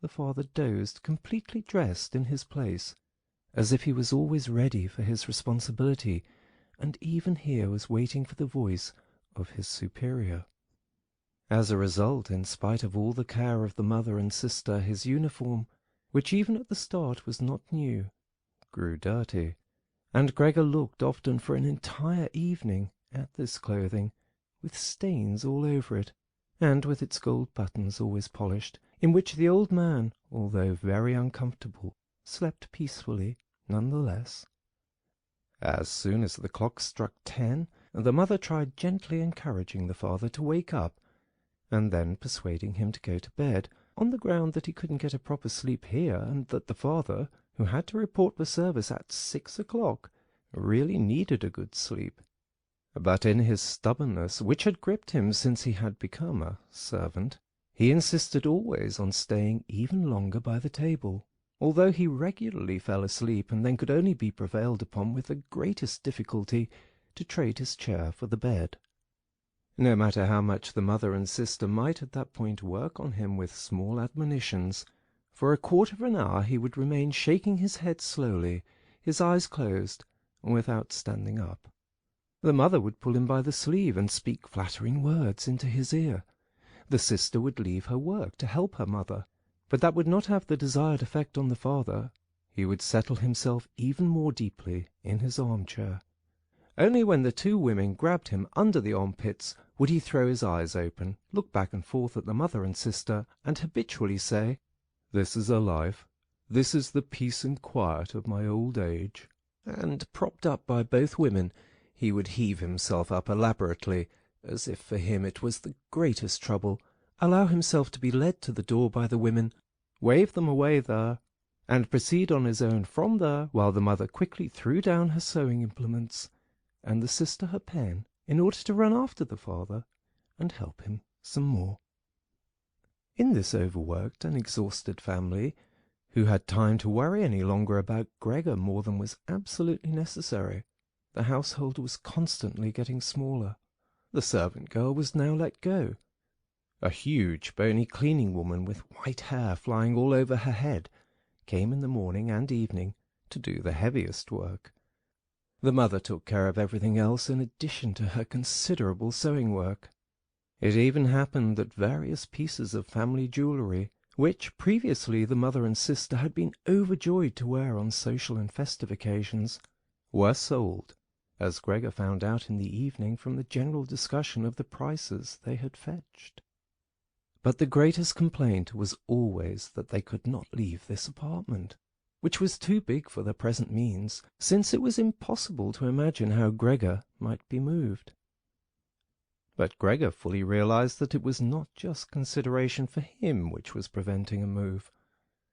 the father dozed, completely dressed in his place, as if he was always ready for his responsibility, and even here was waiting for the voice of his superior. As a result, in spite of all the care of the mother and sister, his uniform, which even at the start was not new, grew dirty, and Gregor looked often for an entire evening at this clothing, with stains all over it, and with its gold buttons always polished, in which the old man, although very uncomfortable, slept peacefully none the less. As soon as the clock struck 10, the mother tried gently encouraging the father to wake up, and then persuading him to go to bed, on the ground that he couldn't get a proper sleep here, and that the father, who had to report for service at 6 o'clock, really needed a good sleep. But in his stubbornness, which had gripped him since he had become a servant, he insisted always on staying even longer by the table, although he regularly fell asleep and then could only be prevailed upon with the greatest difficulty to trade his chair for the bed. No matter how much the mother and sister might at that point work on him with small admonitions, for a quarter of an hour he would remain shaking his head slowly, his eyes closed, without standing up. The mother would pull him by the sleeve and speak flattering words into his ear. The sister would leave her work to help her mother, but that would not have the desired effect on the father. He would settle himself even more deeply in his armchair. Only when the two women grabbed him under the armpits would he throw his eyes open, look back and forth at the mother and sister, and habitually say, "This is a life. This is the peace and quiet of my old age." And, propped up by both women, he would heave himself up elaborately, as if for him it was the greatest trouble, allow himself to be led to the door by the women, wave them away there, and proceed on his own from there, while the mother quickly threw down her sewing implements, and the sister her pen, in order to run after the father and help him some more. In this overworked and exhausted family, who had time to worry any longer about Gregor more than was absolutely necessary, the household was constantly getting smaller. The servant girl was now let go. A huge, bony cleaning woman with white hair flying all over her head came in the morning and evening to do the heaviest work. The mother took care of everything else in addition to her considerable sewing work. It even happened that various pieces of family jewellery, which previously the mother and sister had been overjoyed to wear on social and festive occasions, were sold, as Gregor found out in the evening from the general discussion of the prices they had fetched. But the greatest complaint was always that they could not leave this apartment, which was too big for their present means, since it was impossible to imagine how Gregor might be moved. But Gregor fully realized that it was not just consideration for him which was preventing a move,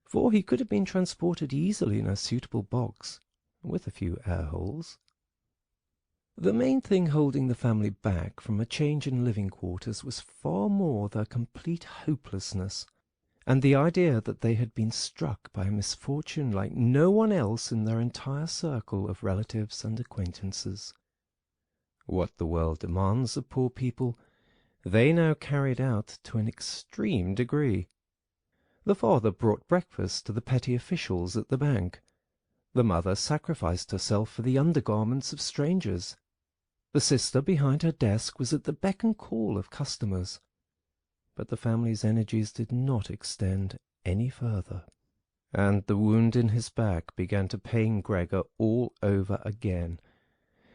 for he could have been transported easily in a suitable box, with a few air-holes. The main thing holding the family back from a change in living quarters was far more their complete hopelessness, and the idea that they had been struck by a misfortune like no one else in their entire circle of relatives and acquaintances. What the world demands of poor people, they now carried out to an extreme degree. The father brought breakfast to the petty officials at the bank. The mother sacrificed herself for the undergarments of strangers. The sister behind her desk was at the beck and call of customers. But the family's energies did not extend any further, and the wound in his back began to pain Gregor all over again,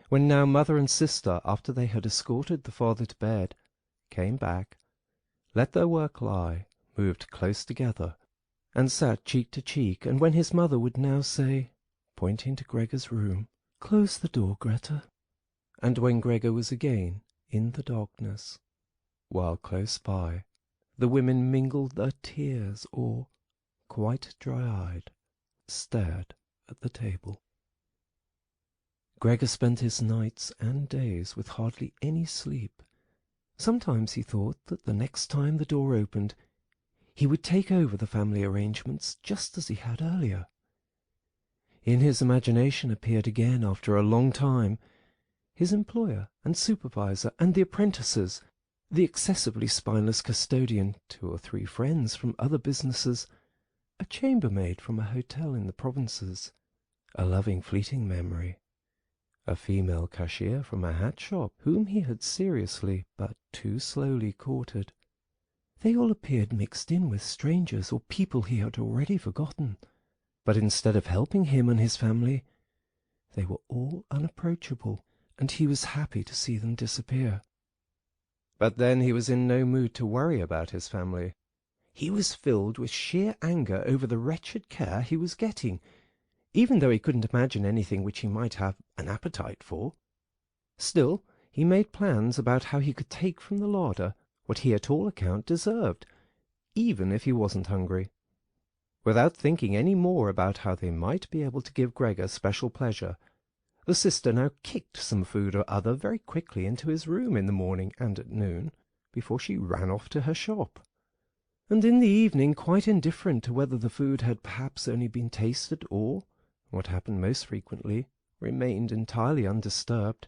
when now mother and sister, after they had escorted the father to bed, came back, let their work lie, moved close together, and sat cheek to cheek, and when his mother would now say, pointing to Gregor's room, "Close the door, Greta," and when Gregor was again in the darkness, while close by the women mingled their tears or, quite dry-eyed, stared at the table. Gregor spent his nights and days with hardly any sleep. Sometimes he thought that the next time the door opened, he would take over the family arrangements just as he had earlier. In his imagination appeared again, after a long time, his employer and supervisor and the apprentices, the excessively spineless custodian, 2 or 3 friends from other businesses, a chambermaid from a hotel in the provinces, a loving fleeting memory, a female cashier from a hat shop whom he had seriously but too slowly courted. They all appeared mixed in with strangers or people he had already forgotten, but instead of helping him and his family, they were all unapproachable, and he was happy to see them disappear. But then he was in no mood to worry about his family. He was filled with sheer anger over the wretched care he was getting, even though he couldn't imagine anything which he might have an appetite for. Still, he made plans about how he could take from the larder what he at all account deserved, even if he wasn't hungry. Without thinking any more about how they might be able to give Gregor special pleasure, the sister now kicked some food or other very quickly into his room in the morning and at noon, before she ran off to her shop. And in the evening, quite indifferent to whether the food had perhaps only been tasted or, what happened most frequently, remained entirely undisturbed,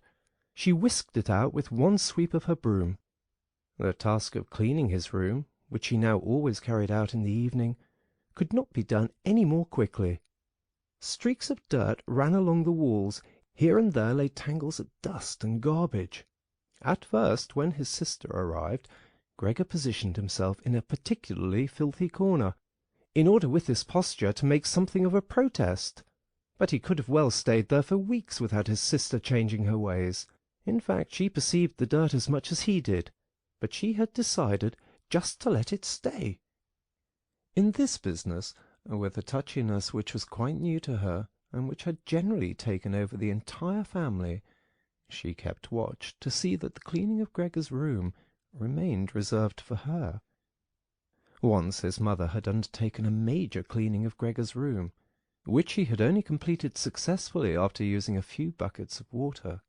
she whisked it out with one sweep of her broom. The task of cleaning his room, which she now always carried out in the evening, could not be done any more quickly. Streaks of dirt ran along the walls. Here and there lay tangles of dust and garbage. At first, when his sister arrived, Gregor positioned himself in a particularly filthy corner, in order with this posture to make something of a protest. But he could have well stayed there for weeks without his sister changing her ways. In fact, she perceived the dirt as much as he did, but she had decided just to let it stay. In this business, with a touchiness which was quite new to her, and which had generally taken over the entire family, she kept watch to see that the cleaning of Gregor's room remained reserved for her. Once his mother had undertaken a major cleaning of Gregor's room, which he had only completed successfully after using a few buckets of water.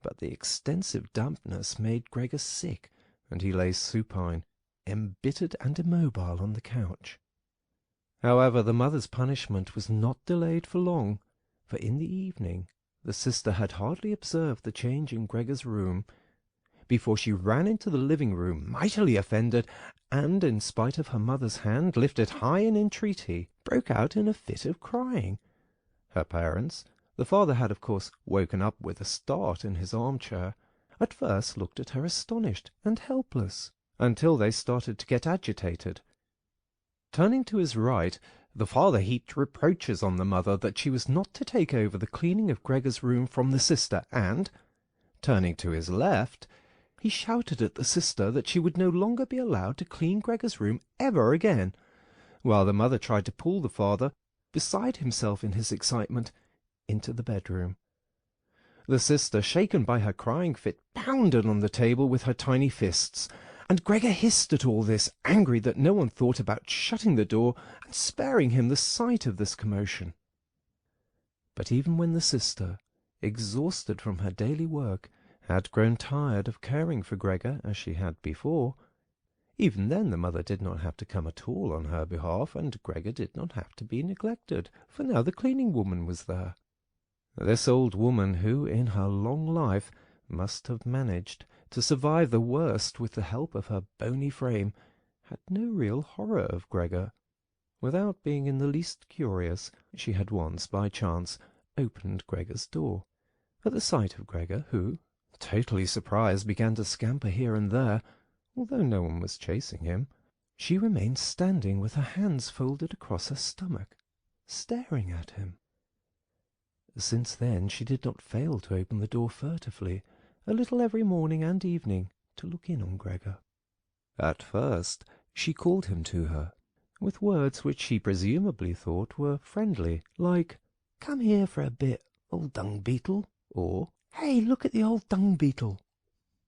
But the extensive dampness made Gregor sick, and he lay supine, embittered and immobile on the couch. However, the mother's punishment was not delayed for long, for in the evening the sister had hardly observed the change in Gregor's room before she ran into the living-room, mightily offended, and, in spite of her mother's hand lifted high in entreaty, broke out in a fit of crying. Her parents, the father had of course woken up with a start in his armchair, at first looked at her astonished and helpless, until they started to get agitated. Turning to his right, the father heaped reproaches on the mother that she was not to take over the cleaning of Gregor's room from the sister, and, turning to his left, he shouted at the sister that she would no longer be allowed to clean Gregor's room ever again, while the mother tried to pull the father, beside himself in his excitement, into the bedroom. The sister, shaken by her crying fit, pounded on the table with her tiny fists, and Gregor hissed at all this, angry that no one thought about shutting the door and sparing him the sight of this commotion. But even when the sister, exhausted from her daily work, had grown tired of caring for Gregor as she had before, even then the mother did not have to come at all on her behalf, and Gregor did not have to be neglected, for now the cleaning woman was there. This old woman, who in her long life must have managed to survive the worst with the help of her bony frame, had no real horror of Gregor. Without being in the least curious, she had once, by chance, opened Gregor's door. At the sight of Gregor, who, totally surprised, began to scamper here and there, although no one was chasing him, She remained standing with her hands folded across her stomach, staring at him. Since then she did not fail to open the door furtively, a little every morning and evening, to look in on Gregor. At first she called him to her, with words which she presumably thought were friendly, like, "Come here for a bit, old dung beetle," or "Hey, look at the old dung beetle."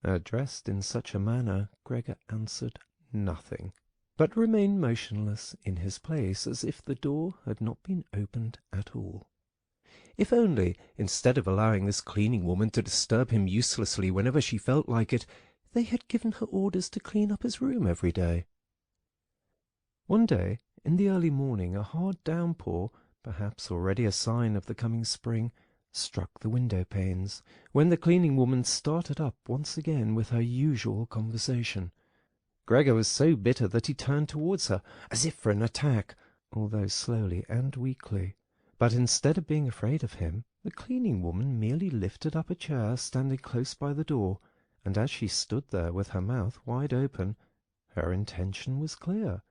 Addressed in such a manner, Gregor answered nothing, but remained motionless in his place, as if the door had not been opened at all. If only, instead of allowing this cleaning woman to disturb him uselessly whenever she felt like it, they had given her orders to clean up his room every day. One day, in the early morning, a hard downpour, perhaps already a sign of the coming spring, struck the window-panes, when the cleaning woman started up once again with her usual conversation. Gregor was so bitter that he turned towards her, as if for an attack, although slowly and weakly. But instead of being afraid of him, the cleaning woman merely lifted up a chair standing close by the door, and as she stood there with her mouth wide open, her intention was clear.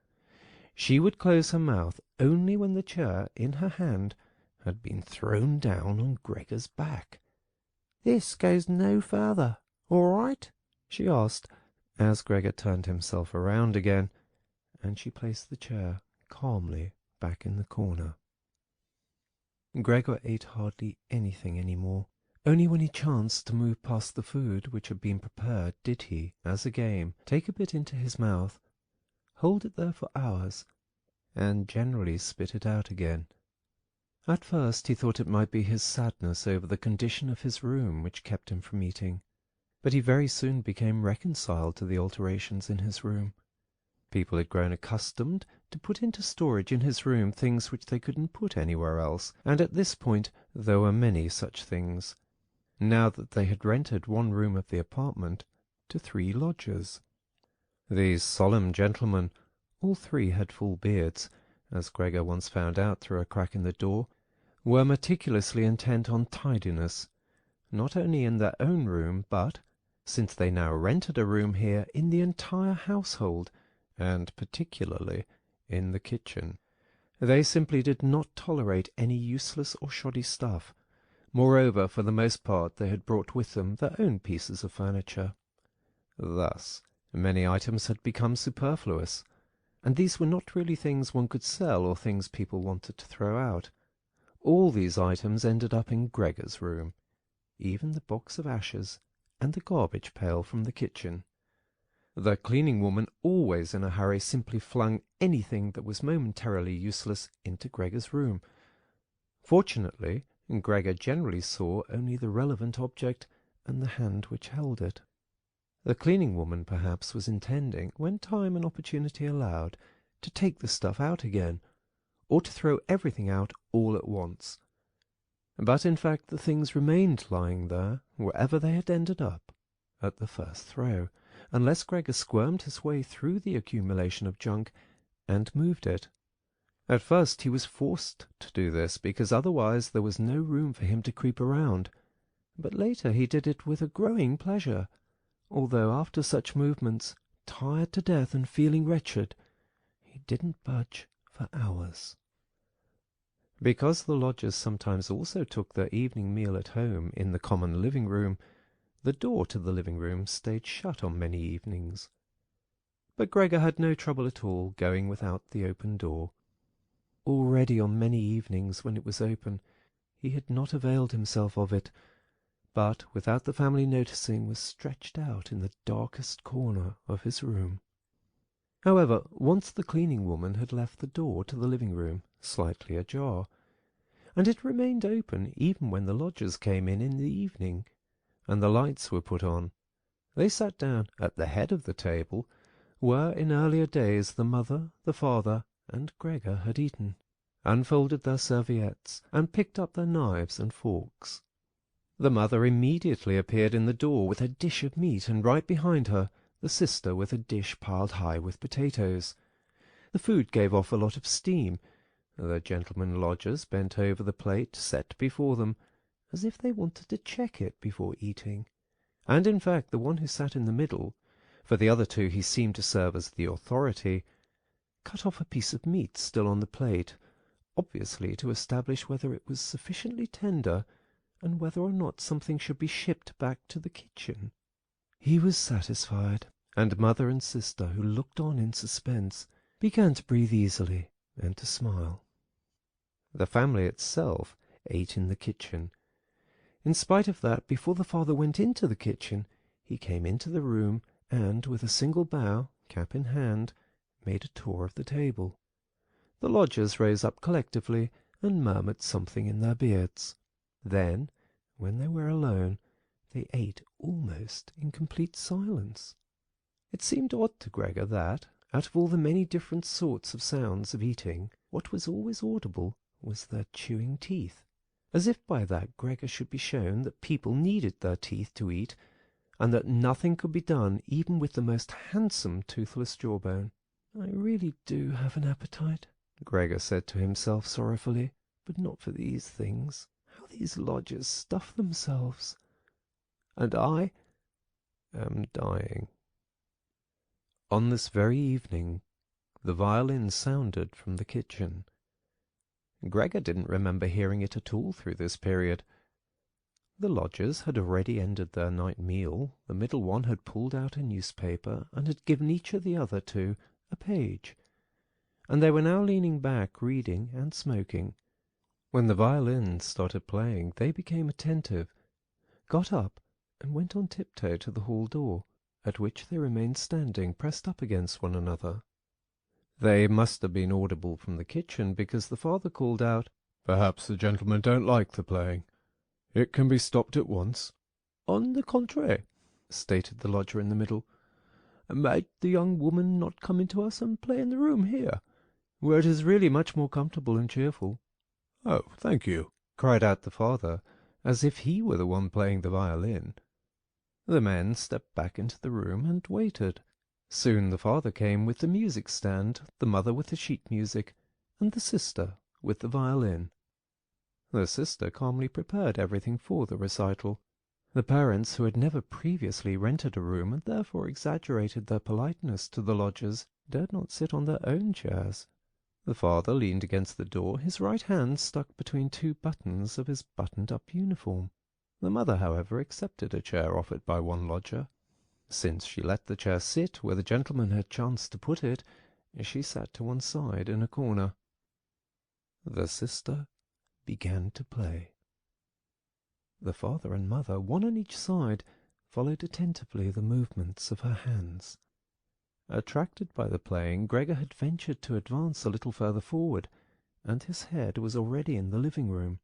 She would close her mouth only when the chair in her hand had been thrown down on Gregor's back. "This goes no further, all right?" she asked, as Gregor turned himself around again, and she placed the chair calmly back in the corner. Gregor ate hardly anything any more. Only when he chanced to move past the food which had been prepared did he, as a game, take a bit into his mouth, hold it there for hours, and generally spit it out again. At first he thought it might be his sadness over the condition of his room which kept him from eating, but he very soon became reconciled to the alterations in his room. People had grown accustomed to put into storage in his room things which they couldn't put anywhere else, and at this point there were many such things, now that they had rented one room of the apartment to 3 lodgers. These solemn gentlemen, all 3 had full beards, as Gregor once found out through a crack in the door, were meticulously intent on tidiness, not only in their own room, but, since they now rented a room here, in the entire household, and particularly in the kitchen. They simply did not tolerate any useless or shoddy stuff. Moreover, for the most part they had brought with them their own pieces of furniture. Thus, many items had become superfluous, and these were not really things one could sell or things people wanted to throw out. All these items ended up in Gregor's room, even the box of ashes and the garbage pail from the kitchen. The cleaning woman, always in a hurry, simply flung anything that was momentarily useless into Gregor's room. Fortunately, Gregor generally saw only the relevant object and the hand which held it. The cleaning woman, perhaps, was intending, when time and opportunity allowed, to take the stuff out again, or to throw everything out all at once. But in fact the things remained lying there, wherever they had ended up, at the first throw, unless Gregor squirmed his way through the accumulation of junk and moved it. At first he was forced to do this, because otherwise there was no room for him to creep around, but later he did it with a growing pleasure, although after such movements, tired to death and feeling wretched, he didn't budge for hours. Because the lodgers sometimes also took their evening meal at home in the common living-room, the door to the living-room stayed shut on many evenings. But Gregor had no trouble at all going without the open door. Already on many evenings when it was open, he had not availed himself of it, but, without the family noticing, was stretched out in the darkest corner of his room. However, once the cleaning woman had left the door to the living-room slightly ajar, and it remained open even when the lodgers came in the evening, and the lights were put on. They sat down at the head of the table, where in earlier days the mother, the father, and Gregor had eaten, unfolded their serviettes, and picked up their knives and forks. The mother immediately appeared in the door with a dish of meat, and right behind her the sister with a dish piled high with potatoes. The food gave off a lot of steam. The gentlemen lodgers bent over the plate set before them, as if they wanted to check it before eating, and in fact the one who sat in the middle, for the other 2 he seemed to serve as the authority, cut off a piece of meat still on the plate, obviously to establish whether it was sufficiently tender and whether or not something should be shipped back to the kitchen. He was satisfied, and mother and sister, who looked on in suspense, began to breathe easily and to smile. The family itself ate in the kitchen. In spite of that, before the father went into the kitchen, he came into the room and, with a single bow, cap in hand, made a tour of the table. The lodgers rose up collectively and murmured something in their beards. Then, when they were alone, they ate almost in complete silence. It seemed odd to Gregor that, out of all the many different sorts of sounds of eating, what was always audible was their chewing teeth, as if by that Gregor should be shown that people needed their teeth to eat, and that nothing could be done even with the most handsome toothless jawbone. "I really do have an appetite," Gregor said to himself sorrowfully, "but not for these things. How these lodgers stuff themselves! And I am dying." On this very evening, the violin sounded from the kitchen. Gregor didn't remember hearing it at all through this period. The lodgers had already ended their night meal. The middle one had pulled out a newspaper and had given each of the other two a page, and they were now leaning back, reading and smoking. When the violin started playing, they became attentive, got up, and went on tiptoe to the hall door, at which they remained standing, pressed up against one another. They must have been audible from the kitchen, because the father called out, "Perhaps the gentlemen don't like the playing. It can be stopped at once." "On the contrary," stated the lodger in the middle, "might the young woman not come into us and play in the room here, where it is really much more comfortable and cheerful?" "Oh, thank you," cried out the father, as if he were the one playing the violin. The men stepped back into the room and waited. Soon the father came with the music-stand, the mother with the sheet music, and the sister with the violin. The sister calmly prepared everything for the recital. The parents, who had never previously rented a room and therefore exaggerated their politeness to the lodgers, dared not sit on their own chairs. The father leaned against the door, his right hand stuck between two buttons of his buttoned-up uniform. The mother, however, accepted a chair offered by one lodger. Since she let the chair sit where the gentleman had chanced to put it, she sat to one side in a corner. The sister began to play. The father and mother, one on each side, followed attentively the movements of her hands. Attracted by the playing, Gregor had ventured to advance a little further forward, and his head was already in the living-room.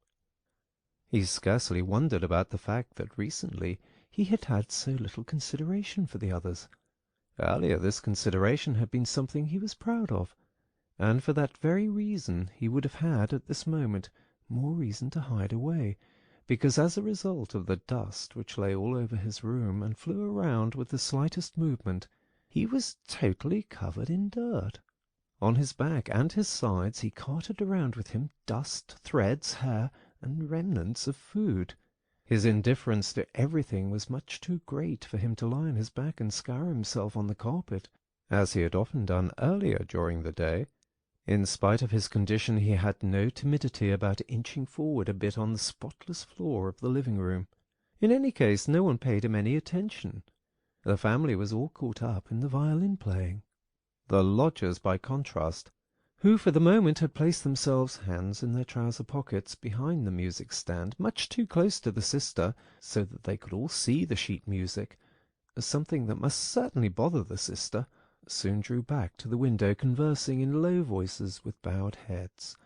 He scarcely wondered about the fact that recently he had had so little consideration for the others. Earlier this consideration had been something he was proud of, and for that very reason he would have had, at this moment, more reason to hide away, because as a result of the dust which lay all over his room and flew around with the slightest movement, he was totally covered in dirt. On his back and his sides he carted around with him dust, threads, hair, and remnants of food. His indifference to everything was much too great for him to lie on his back and scour himself on the carpet, as he had often done earlier during the day. In spite of his condition, he had no timidity about inching forward a bit on the spotless floor of the living-room. In any case, no one paid him any attention. The family was all caught up in the violin-playing. The lodgers, by contrast, who for the moment had placed themselves, hands in their trouser pockets, behind the music-stand, much too close to the sister, so that they could all see the sheet music, something that must certainly bother the sister, soon drew back to the window, conversing in low voices with bowed heads,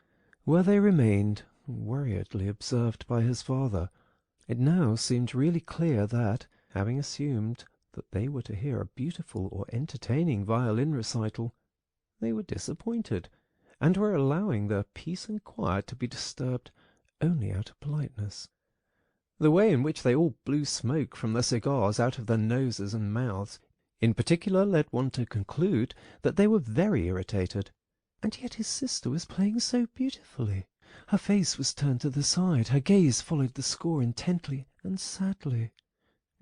where they remained, worriedly observed by his father. It now seemed really clear that, having assumed that they were to hear a beautiful or entertaining violin recital, they were disappointed, and were allowing their peace and quiet to be disturbed only out of politeness. The way in which they all blew smoke from their cigars out of their noses and mouths, in particular, led one to conclude that they were very irritated. And yet his sister was playing so beautifully. Her face was turned to the side, her gaze followed the score intently and sadly.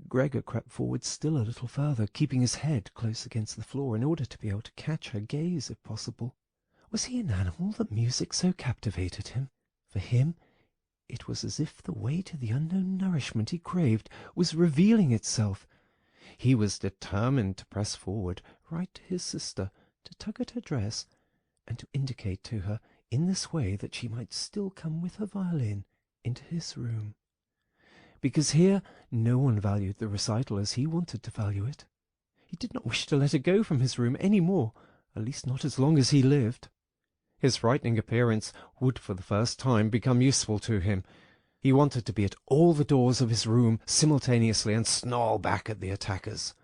Gregor crept forward still a little further, keeping his head close against the floor in order to be able to catch her gaze if possible. Was he an animal that music so captivated him? For him, it was as if the way to the unknown nourishment he craved was revealing itself. He was determined to press forward, write to his sister, to tug at her dress, and to indicate to her in this way that she might still come with her violin into his room. Because here no one valued the recital as he wanted to value it. He did not wish to let it go from his room any more, at least not as long as he lived. His frightening appearance would for the first time become useful to him. He wanted to be at all the doors of his room simultaneously and snarl back at the attackers.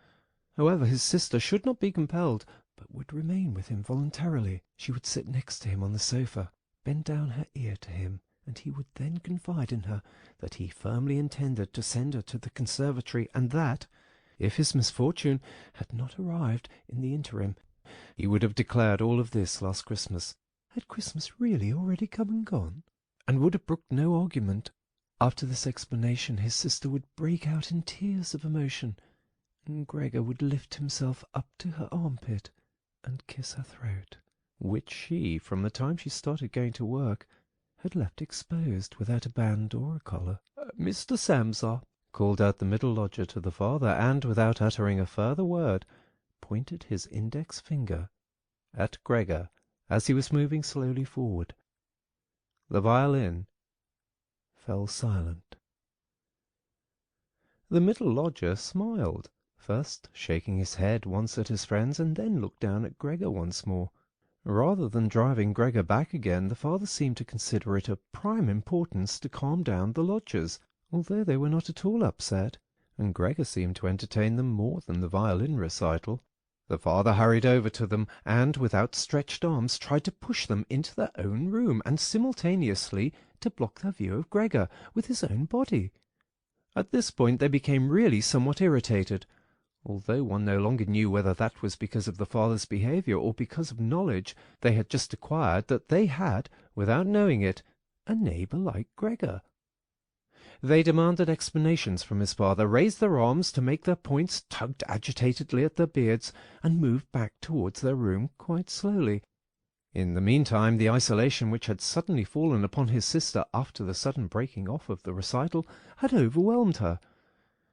However, his sister should not be compelled, but would remain with him voluntarily. She would sit next to him on the sofa, bend down her ear to him, and he would then confide in her that he firmly intended to send her to the conservatory, and that, if his misfortune had not arrived in the interim, he would have declared all of this last Christmas. Had Christmas really already come and gone? And would have brooked no argument. After this explanation his sister would break out in tears of emotion, and Gregor would lift himself up to her armpit and kiss her throat, which she, from the time she started going to work, had left exposed without a band or a collar. "Mr. Samsa," called out the middle lodger to the father, and, without uttering a further word, pointed his index finger at Gregor as he was moving slowly forward. The violin fell silent. The middle lodger smiled, first shaking his head once at his friends, and then looked down at Gregor once more. Rather than driving Gregor back again, the father seemed to consider it of prime importance to calm down the lodgers, although they were not at all upset, and Gregor seemed to entertain them more than the violin recital. The father hurried over to them, and, with outstretched arms, tried to push them into their own room, and simultaneously to block their view of Gregor with his own body. At this point they became really somewhat irritated, although one no longer knew whether that was because of the father's behaviour or because of knowledge they had just acquired that they had, without knowing it, a neighbour like Gregor. They demanded explanations from his father, raised their arms to make their points, tugged agitatedly at their beards, and moved back towards their room quite slowly. In the meantime, the isolation which had suddenly fallen upon his sister after the sudden breaking off of the recital had overwhelmed her.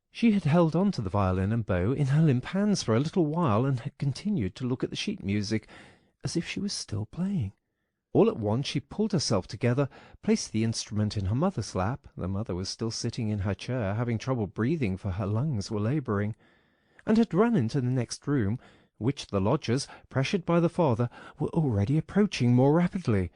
She had held on to the violin and bow in her limp hands for a little while, and had continued to look at the sheet music as if she was still playing. All at once she pulled herself together, placed the instrument in her mother's lap — the mother was still sitting in her chair, having trouble breathing, for her lungs were labouring — and had run into the next room, which the lodgers, pressured by the father, were already approaching more rapidly.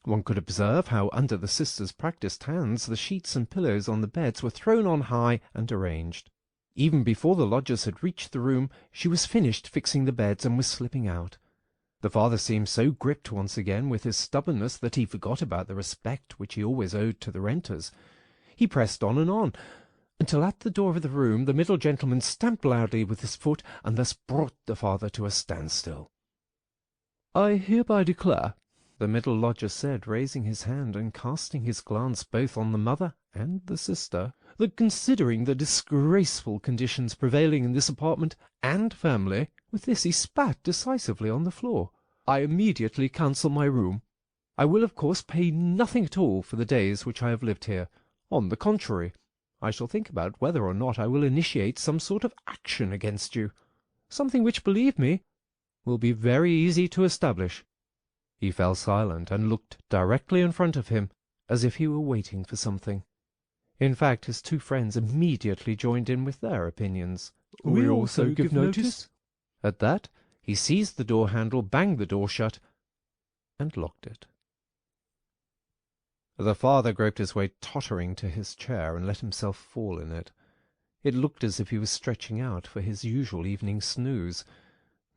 One could observe how, under the sister's practised hands, the sheets and pillows on the beds were thrown on high and arranged. Even before the lodgers had reached the room, she was finished fixing the beds and was slipping out. The father seemed so gripped once again with his stubbornness that he forgot about the respect which he always owed to the renters. He pressed on, until at the door of the room the middle gentleman stamped loudly with his foot, and thus brought the father to a standstill. "I hereby declare," the middle lodger said, raising his hand and casting his glance both on the mother and the sister, "that considering the disgraceful conditions prevailing in this apartment and family," with this he spat decisively on the floor, "I immediately cancel my room. I will, of course, pay nothing at all for the days which I have lived here. On the contrary, I shall think about whether or not I will initiate some sort of action against you, something which, believe me, will be very easy to establish." He fell silent and looked directly in front of him, as if he were waiting for something. In fact, his two friends immediately joined in with their opinions. "We also give notice." At that, he seized the door-handle, banged the door shut, and locked it. The father groped his way tottering to his chair and let himself fall in it. It looked as if he was stretching out for his usual evening snooze,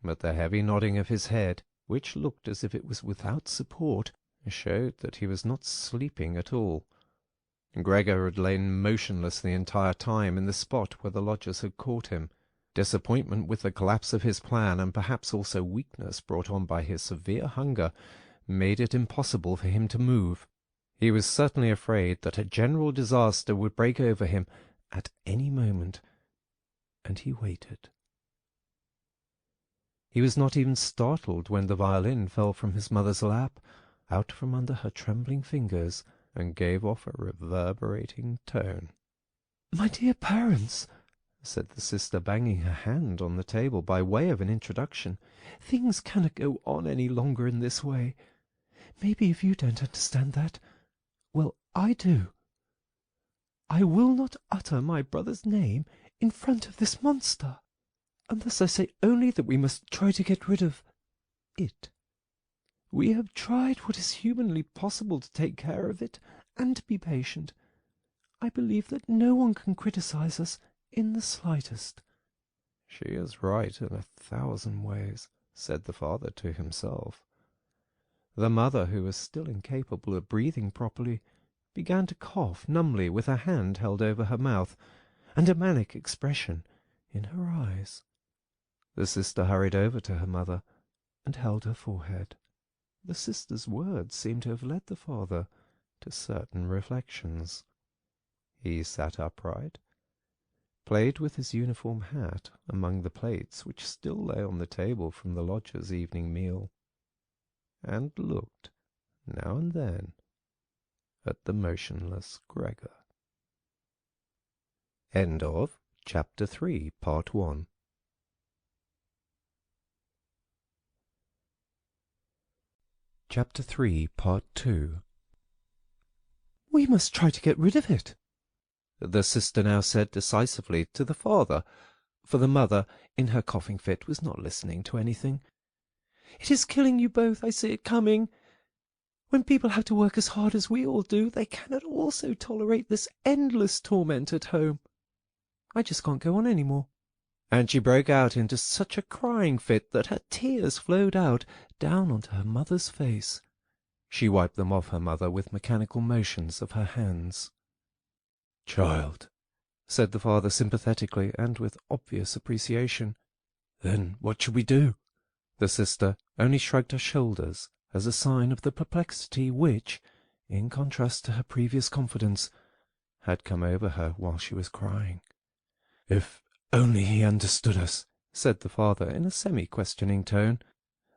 but the heavy nodding of his head, which looked as if it was without support, showed that he was not sleeping at all. Gregor had lain motionless the entire time in the spot where the lodgers had caught him. Disappointment with the collapse of his plan, and perhaps also weakness brought on by his severe hunger, made it impossible for him to move. He was certainly afraid that a general disaster would break over him at any moment, and he waited. He was not even startled when the violin fell from his mother's lap, out from under her trembling fingers, and gave off a reverberating tone. "My dear parents," said the sister, banging her hand on the table by way of an introduction, "things cannot go on any longer in this way. Maybe if you don't understand that, well, I do. I will not utter my brother's name in front of this monster, and thus I say only that we must try to get rid of it. We have tried what is humanly possible to take care of it, and to be patient. I believe that no one can criticize us in the slightest." "She is right in 1,000 ways," said the father to himself. The mother, who was still incapable of breathing properly, began to cough numbly with her hand held over her mouth, and a manic expression in her eyes. The sister hurried over to her mother and held her forehead. The sister's words seemed to have led the father to certain reflections. He sat upright, played with his uniform hat among the plates which still lay on the table from the lodger's evening meal, and looked, now and then, at the motionless Gregor. End of Chapter 3, Part 1. Chapter 3, Part 2. "We must try to get rid of it," the sister now said decisively to the father, for the mother, in her coughing fit, was not listening to anything. "It is killing you both. I see it coming. When people have to work as hard as we all do, they cannot also tolerate this endless torment at home. I just can't go on any more." And she broke out into such a crying fit that her tears flowed out down onto her mother's face. She wiped them off her mother with mechanical motions of her hands. "Child," said the father sympathetically and with obvious appreciation, "then what should we do?" The sister only shrugged her shoulders as a sign of the perplexity which, in contrast to her previous confidence, had come over her while she was crying. "If only he understood us," said the father in a semi-questioning tone.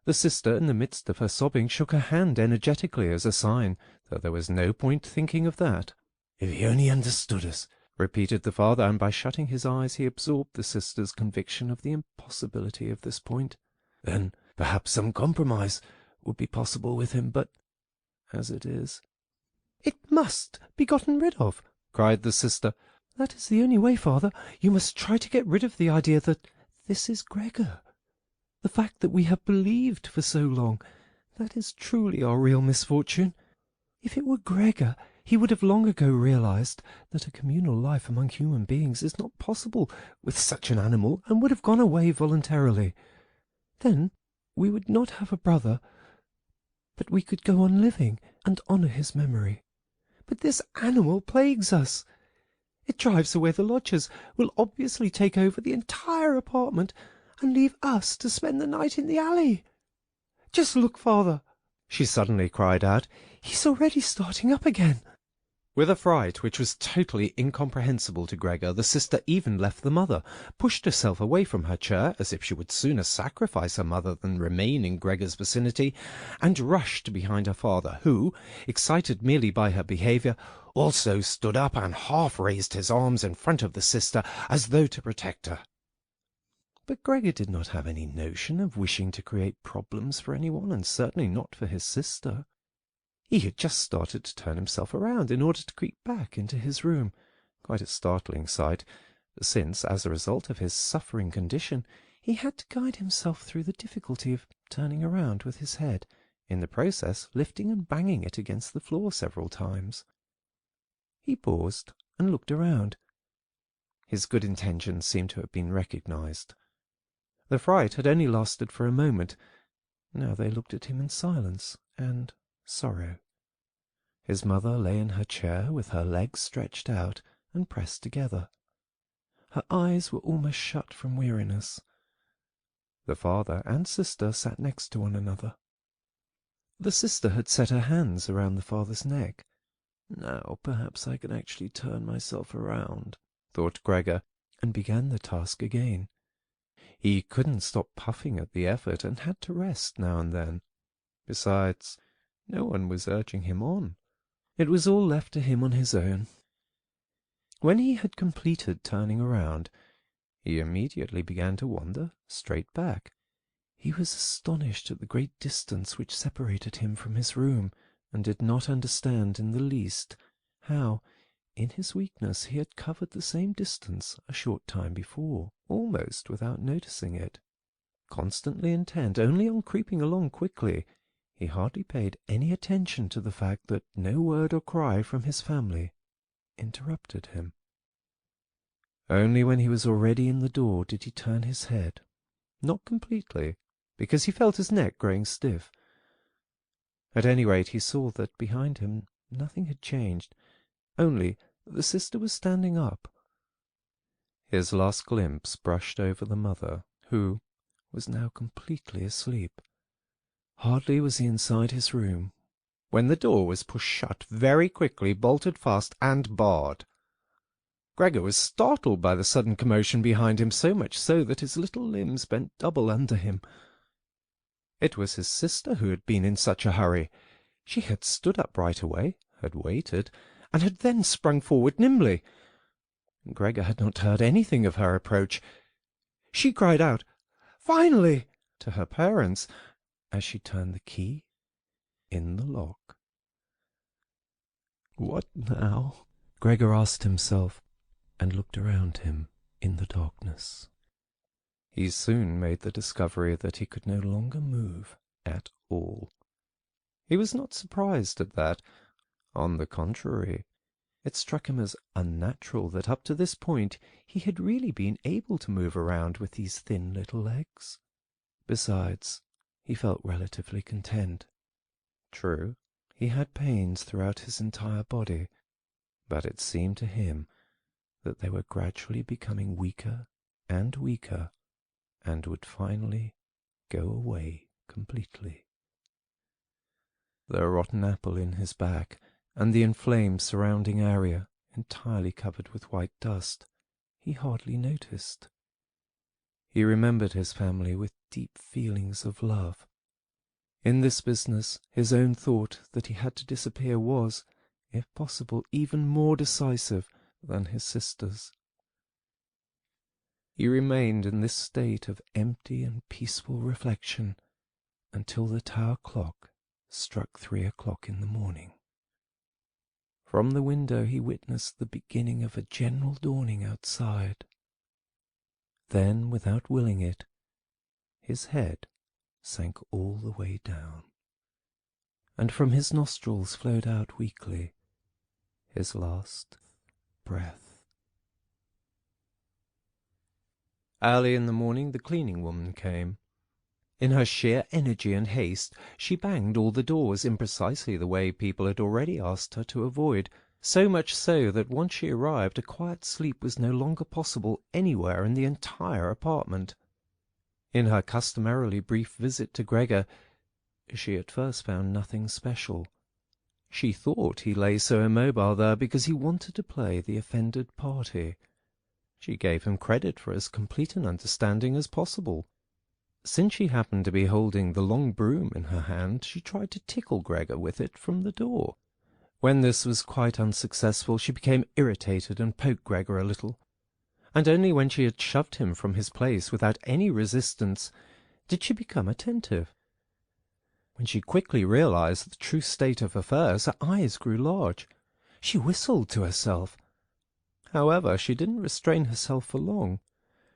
The sister, in the midst of her sobbing, shook her hand energetically as a sign that there was no point thinking of that. "If he only understood us," repeated the father, and by shutting his eyes he absorbed the sister's conviction of the impossibility of this point. "Then perhaps some compromise would be possible with him, but as it is—" "It must be gotten rid of," cried the sister. "That is the only way, father. You must try to get rid of the idea that this is Gregor. The fact that we have believed for so long, that is truly our real misfortune. If it were Gregor, he would have long ago realized that a communal life among human beings is not possible with such an animal, and would have gone away voluntarily. Then we would not have a brother, but we could go on living and honor his memory. But this animal plagues us. It drives away the lodgers, will obviously take over the entire apartment, and leave us to spend the night in the alley. Just look, father," she suddenly cried out, "he's already starting up again." With a fright which was totally incomprehensible to Gregor, the sister even left the mother, pushed herself away from her chair, as if she would sooner sacrifice her mother than remain in Gregor's vicinity, and rushed behind her father, who, excited merely by her behaviour, also stood up and half raised his arms in front of the sister, as though to protect her. But Gregor did not have any notion of wishing to create problems for anyone, and certainly not for his sister. He had just started to turn himself around in order to creep back into his room, quite a startling sight, since, as a result of his suffering condition, he had to guide himself through the difficulty of turning around with his head, in the process lifting and banging it against the floor several times. He paused and looked around. His good intentions seemed to have been recognized. The fright had only lasted for a moment. Now they looked at him in silence and sorrow. His mother lay in her chair with her legs stretched out and pressed together. Her eyes were almost shut from weariness. The father and sister sat next to one another. The sister had set her hands around the father's neck. "Now perhaps I can actually turn myself around," thought Gregor, and began the task again. He couldn't stop puffing at the effort, and had to rest now and then. Besides, no one was urging him on. It was all left to him on his own. When he had completed turning around, he immediately began to wander straight back. He was astonished at the great distance which separated him from his room, and did not understand in the least how, in his weakness, he had covered the same distance a short time before, almost without noticing it. Constantly intent only on creeping along quickly, he hardly paid any attention to the fact that no word or cry from his family interrupted him. Only when he was already in the door did he turn his head, not completely, because he felt his neck growing stiff. At any rate, he saw that behind him nothing had changed, only the sister was standing up. His last glimpse brushed over the mother, who was now completely asleep. Hardly was he inside his room, when the door was pushed shut very quickly, bolted fast, and barred. Gregor was startled by the sudden commotion behind him, so much so that his little limbs bent double under him. It was his sister who had been in such a hurry. She had stood up right away, had waited, and had then sprung forward nimbly. Gregor had not heard anything of her approach. She cried out, "Finally!" to her parents, as she turned the key in the lock. What now? Gregor asked himself, and looked around him in the darkness. He soon made the discovery that he could no longer move at all. He was not surprised at that. On the contrary, it struck him as unnatural that up to this point he had really been able to move around with these thin little legs. Besides, he felt relatively content. True, he had pains throughout his entire body, but it seemed to him that they were gradually becoming weaker and weaker, and would finally go away completely. The rotten apple in his back, and the inflamed surrounding area, entirely covered with white dust, he hardly noticed. He remembered his family with deep feelings of love. In this business, his own thought that he had to disappear was, if possible, even more decisive than his sister's. He remained in this state of empty and peaceful reflection until the tower clock struck 3 o'clock in the morning. From the window he witnessed the beginning of a general dawning outside. Then, without willing it, his head sank all the way down, and from his nostrils flowed out weakly his last breath. Early in the morning the cleaning woman came. In her sheer energy and haste, she banged all the doors in precisely the way people had already asked her to avoid, so much so that once she arrived a quiet sleep was no longer possible anywhere in the entire apartment. In her customarily brief visit to Gregor, she at first found nothing special. She thought he lay so immobile there because he wanted to play the offended party. She gave him credit for as complete an understanding as possible. Since she happened to be holding the long broom in her hand, she tried to tickle Gregor with it from the door. When this was quite unsuccessful, she became irritated and poked Gregor a little, and only when she had shoved him from his place without any resistance did she become attentive. When she quickly realized the true state of affairs, her eyes grew large. She whistled to herself. However, she didn't restrain herself for long.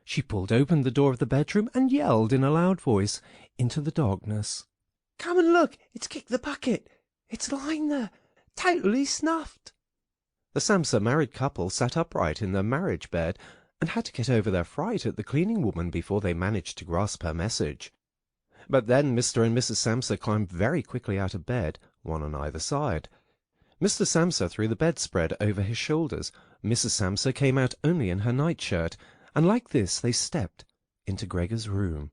She pulled open the door of the bedroom and yelled in a loud voice into the darkness, "Come and look! It's kicked the bucket! It's lying there, totally snuffed!" The Samsa married couple sat upright in their marriage bed and had to get over their fright at the cleaning woman before they managed to grasp her message. But then Mr. and Mrs. Samsa climbed very quickly out of bed, one on either side. Mr. Samsa threw the bedspread over his shoulders. Mrs. Samsa came out only in her nightshirt, and like this they stepped into Gregor's room.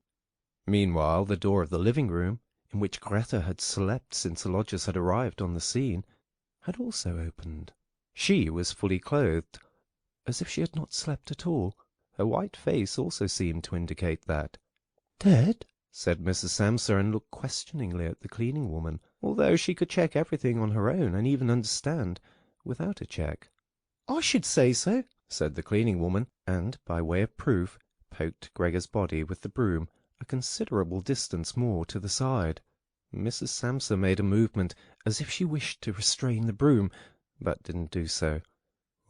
Meanwhile, the door of the living-room, in which Greta had slept since the lodgers had arrived on the scene, had also opened. She was fully clothed, as if she had not slept at all, Her white face also seemed to indicate that. "Dead?" said Mrs. Samsa, and looked questioningly at the cleaning woman, although she could check everything on her own and even understand without a check. "I should say so," said the cleaning woman, and, by way of proof, poked Gregor's body with the broom a considerable distance more to the side. Mrs. Samsa made a movement as if she wished to restrain the broom, but didn't do so.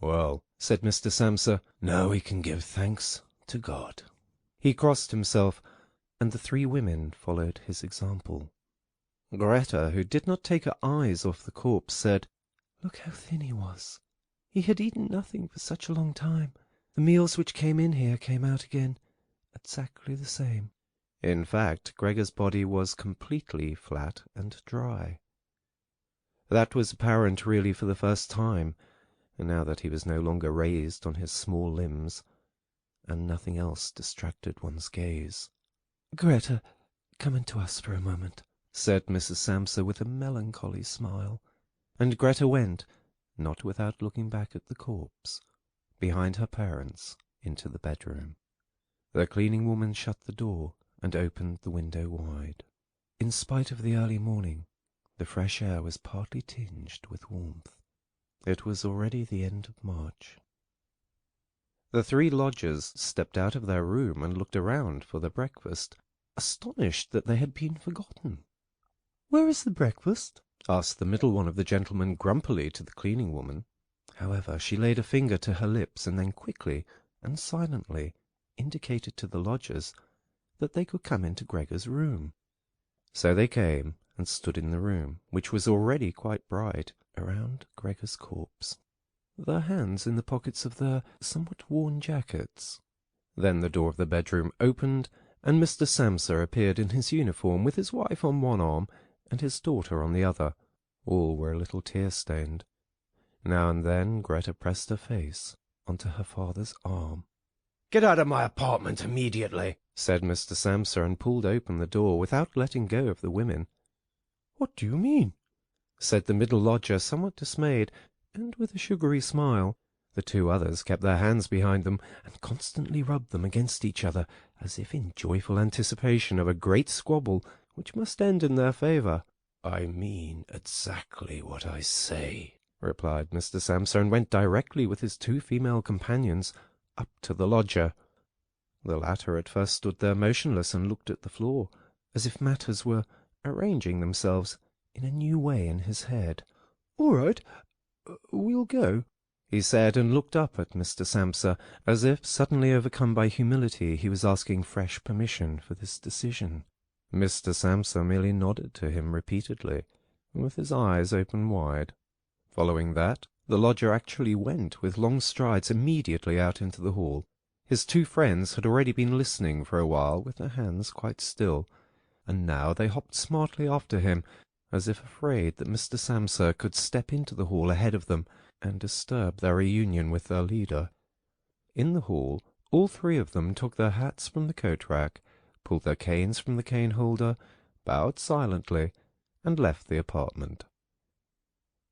"Well," said Mr. Samsa, "now we can give thanks to God." He crossed himself, and the three women followed his example. Greta, who did not take her eyes off the corpse, said, "Look how thin he was. He had eaten nothing for such a long time. The meals which came in here came out again, exactly the same." In fact, Gregor's body was completely flat and dry. That was apparent really for the first time, now that he was no longer raised on his small limbs, and nothing else distracted one's gaze. "Greta, come into us for a moment," said Mrs. Samsa with a melancholy smile, and Greta went, not without looking back at the corpse, behind her parents, into the bedroom. The cleaning woman shut the door and opened the window wide. In spite of the early morning, the fresh air was partly tinged with warmth. It was already the end of March. The three lodgers stepped out of their room and looked around for their breakfast, astonished that they had been forgotten. "Where is the breakfast?" asked the middle one of the gentlemen grumpily to the cleaning woman. However, she laid a finger to her lips and then quickly and silently indicated to the lodgers that they could come into Gregor's room. So they came and stood in the room, which was already quite bright, around Gregor's corpse, their hands in the pockets of their somewhat worn jackets. Then the door of the bedroom opened, and Mr. Samsa appeared in his uniform, with his wife on one arm and his daughter on the other. All were a little tear-stained. Now and then Greta pressed her face onto her father's arm. "Get out of my apartment immediately," said Mr. Samsa, and pulled open the door without letting go of the women. "What do you mean?" said the middle lodger, somewhat dismayed, and with a sugary smile. The two others kept their hands behind them, and constantly rubbed them against each other, as if in joyful anticipation of a great squabble which must end in their favour. "I mean exactly what I say," replied Mr. Samsa, and went directly with his two female companions up to the lodger. The latter at first stood there motionless and looked at the floor, as if matters were arranging themselves in a new way in his head. "All right, we'll go," he said, and looked up at Mr. Samsa, as if, suddenly overcome by humility, he was asking fresh permission for this decision. Mr. Samsa merely nodded to him repeatedly, with his eyes open wide. Following that, the lodger actually went with long strides immediately out into the hall. His two friends had already been listening for a while with their hands quite still, and now they hopped smartly after him, as if afraid that Mr. Samsa could step into the hall ahead of them and disturb their reunion with their leader. In the hall, all three of them took their hats from the coat-rack, pulled their canes from the cane-holder, bowed silently, and left the apartment.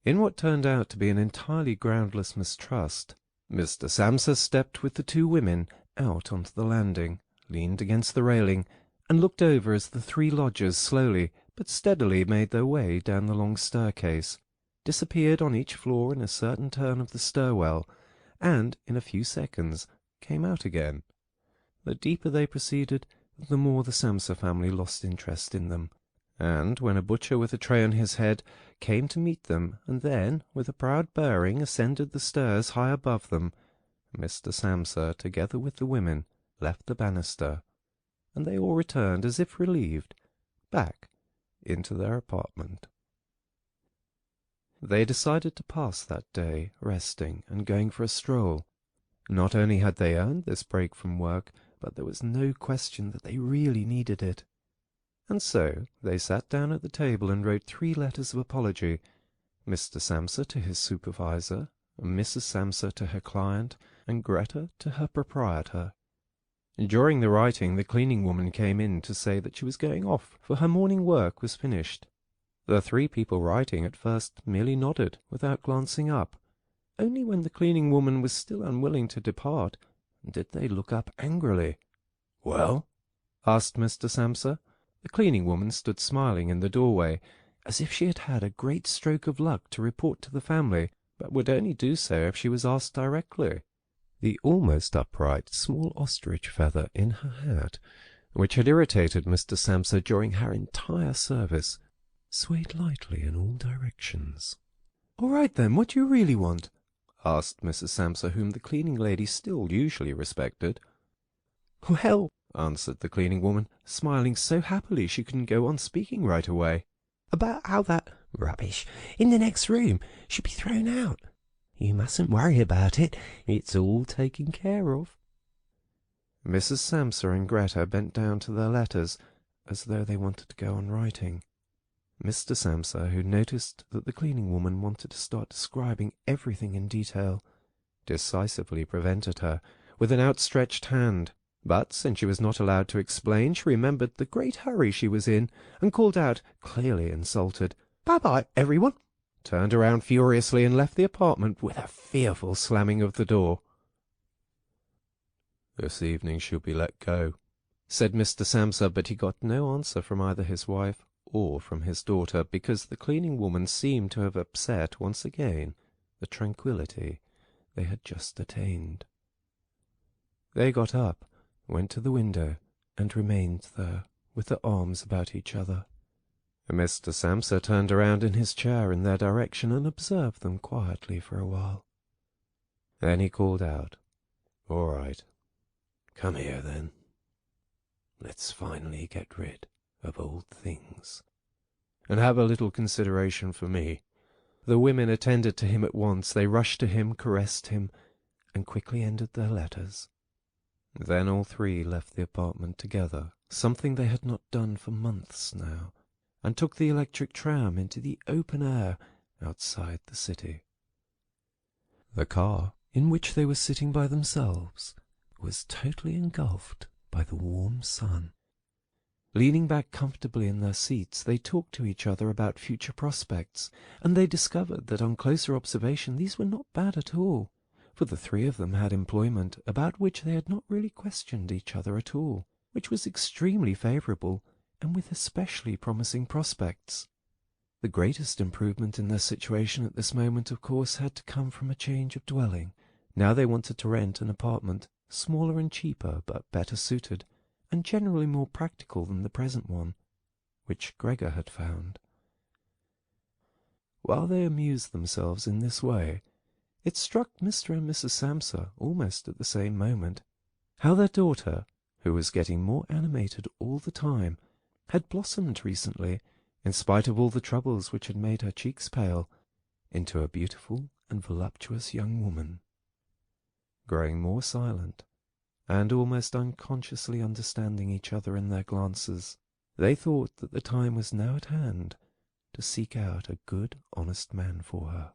In what turned out to be an entirely groundless mistrust, Mr. Samsa stepped with the two women out onto the landing, leaned against the railing, and looked over as the three lodgers slowly but steadily made their way down the long staircase, disappeared on each floor in a certain turn of the stairwell, and in a few seconds came out again. The deeper they proceeded, the more the Samsa family lost interest in them, and when a butcher with a tray on his head came to meet them, and then, with a proud bearing, ascended the stairs high above them, Mr. Samsa, together with the women, left the banister, and they all returned, as if relieved, back into their apartment. They decided to pass that day resting and going for a stroll. Not only had they earned this break from work, but there was no question that they really needed it. And so they sat down at the table and wrote 3 letters of apology, Mr. Samsa to his supervisor, Mrs. Samsa to her client, and Greta to her proprietor. During the writing, the cleaning woman came in to say that she was going off, for her morning work was finished. The 3 people writing at first merely nodded, without glancing up. Only when the cleaning woman was still unwilling to depart, Did they look up angrily? "Well?" asked Mr. Samsa. The cleaning woman stood smiling in the doorway, as if she had had a great stroke of luck to report to the family, but would only do so if she was asked directly. The almost upright small ostrich feather in her hat, which had irritated Mr. Samsa during her entire service, swayed lightly in all directions. "All right, then, what do you really want?" asked Mrs. Samsa, whom the cleaning lady still usually respected. "Well," answered the cleaning woman, smiling so happily she couldn't go on speaking right away, "about how that rubbish in the next room should be thrown out. You mustn't worry about it. It's all taken care of." Mrs. Samsa and Greta bent down to their letters, as though they wanted to go on writing. Mr. Samsa, who noticed that the cleaning woman wanted to start describing everything in detail, decisively prevented her with an outstretched hand. But since she was not allowed to explain, she remembered the great hurry she was in, and called out, clearly insulted, "Bye-bye, everyone!" turned around furiously and left the apartment with a fearful slamming of the door. "This evening she'll be let go," said Mr. Samsa, but he got no answer from either his wife or from his daughter, because the cleaning woman seemed to have upset once again the tranquillity they had just attained. They got up, went to the window, and remained there with their arms about each other. Mr. Samsa turned around in his chair in their direction and observed them quietly for a while. Then he called out, "All right, come here then. Let's finally get rid of old things, and have a little consideration for me." The women attended to him at once. They rushed to him, caressed him, and quickly ended their letters. Then all three left the apartment together, something they had not done for months now, and took the electric tram into the open air outside the city. The car, in which they were sitting by themselves, was totally engulfed by the warm sun. Leaning back comfortably in their seats, they talked to each other about future prospects, and they discovered that on closer observation these were not bad at all, for the three of them had employment about which they had not really questioned each other at all, which was extremely favourable, and with especially promising prospects. The greatest improvement in their situation at this moment, of course, had to come from a change of dwelling. Now they wanted to rent an apartment, smaller and cheaper, but better suited, and generally more practical than the present one, which Gregor had found. While they amused themselves in this way, it struck Mr. and Mrs. Samsa almost at the same moment how their daughter, who was getting more animated all the time, had blossomed recently, in spite of all the troubles which had made her cheeks pale, into a beautiful and voluptuous young woman. Growing more silent, and almost unconsciously understanding each other in their glances, they thought that the time was now at hand to seek out a good, honest man for her.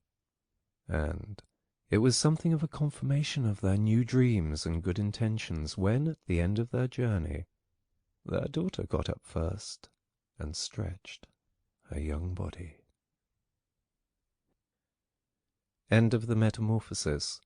And it was something of a confirmation of their new dreams and good intentions when, at the end of their journey, their daughter got up first and stretched her young body. End of the Metamorphosis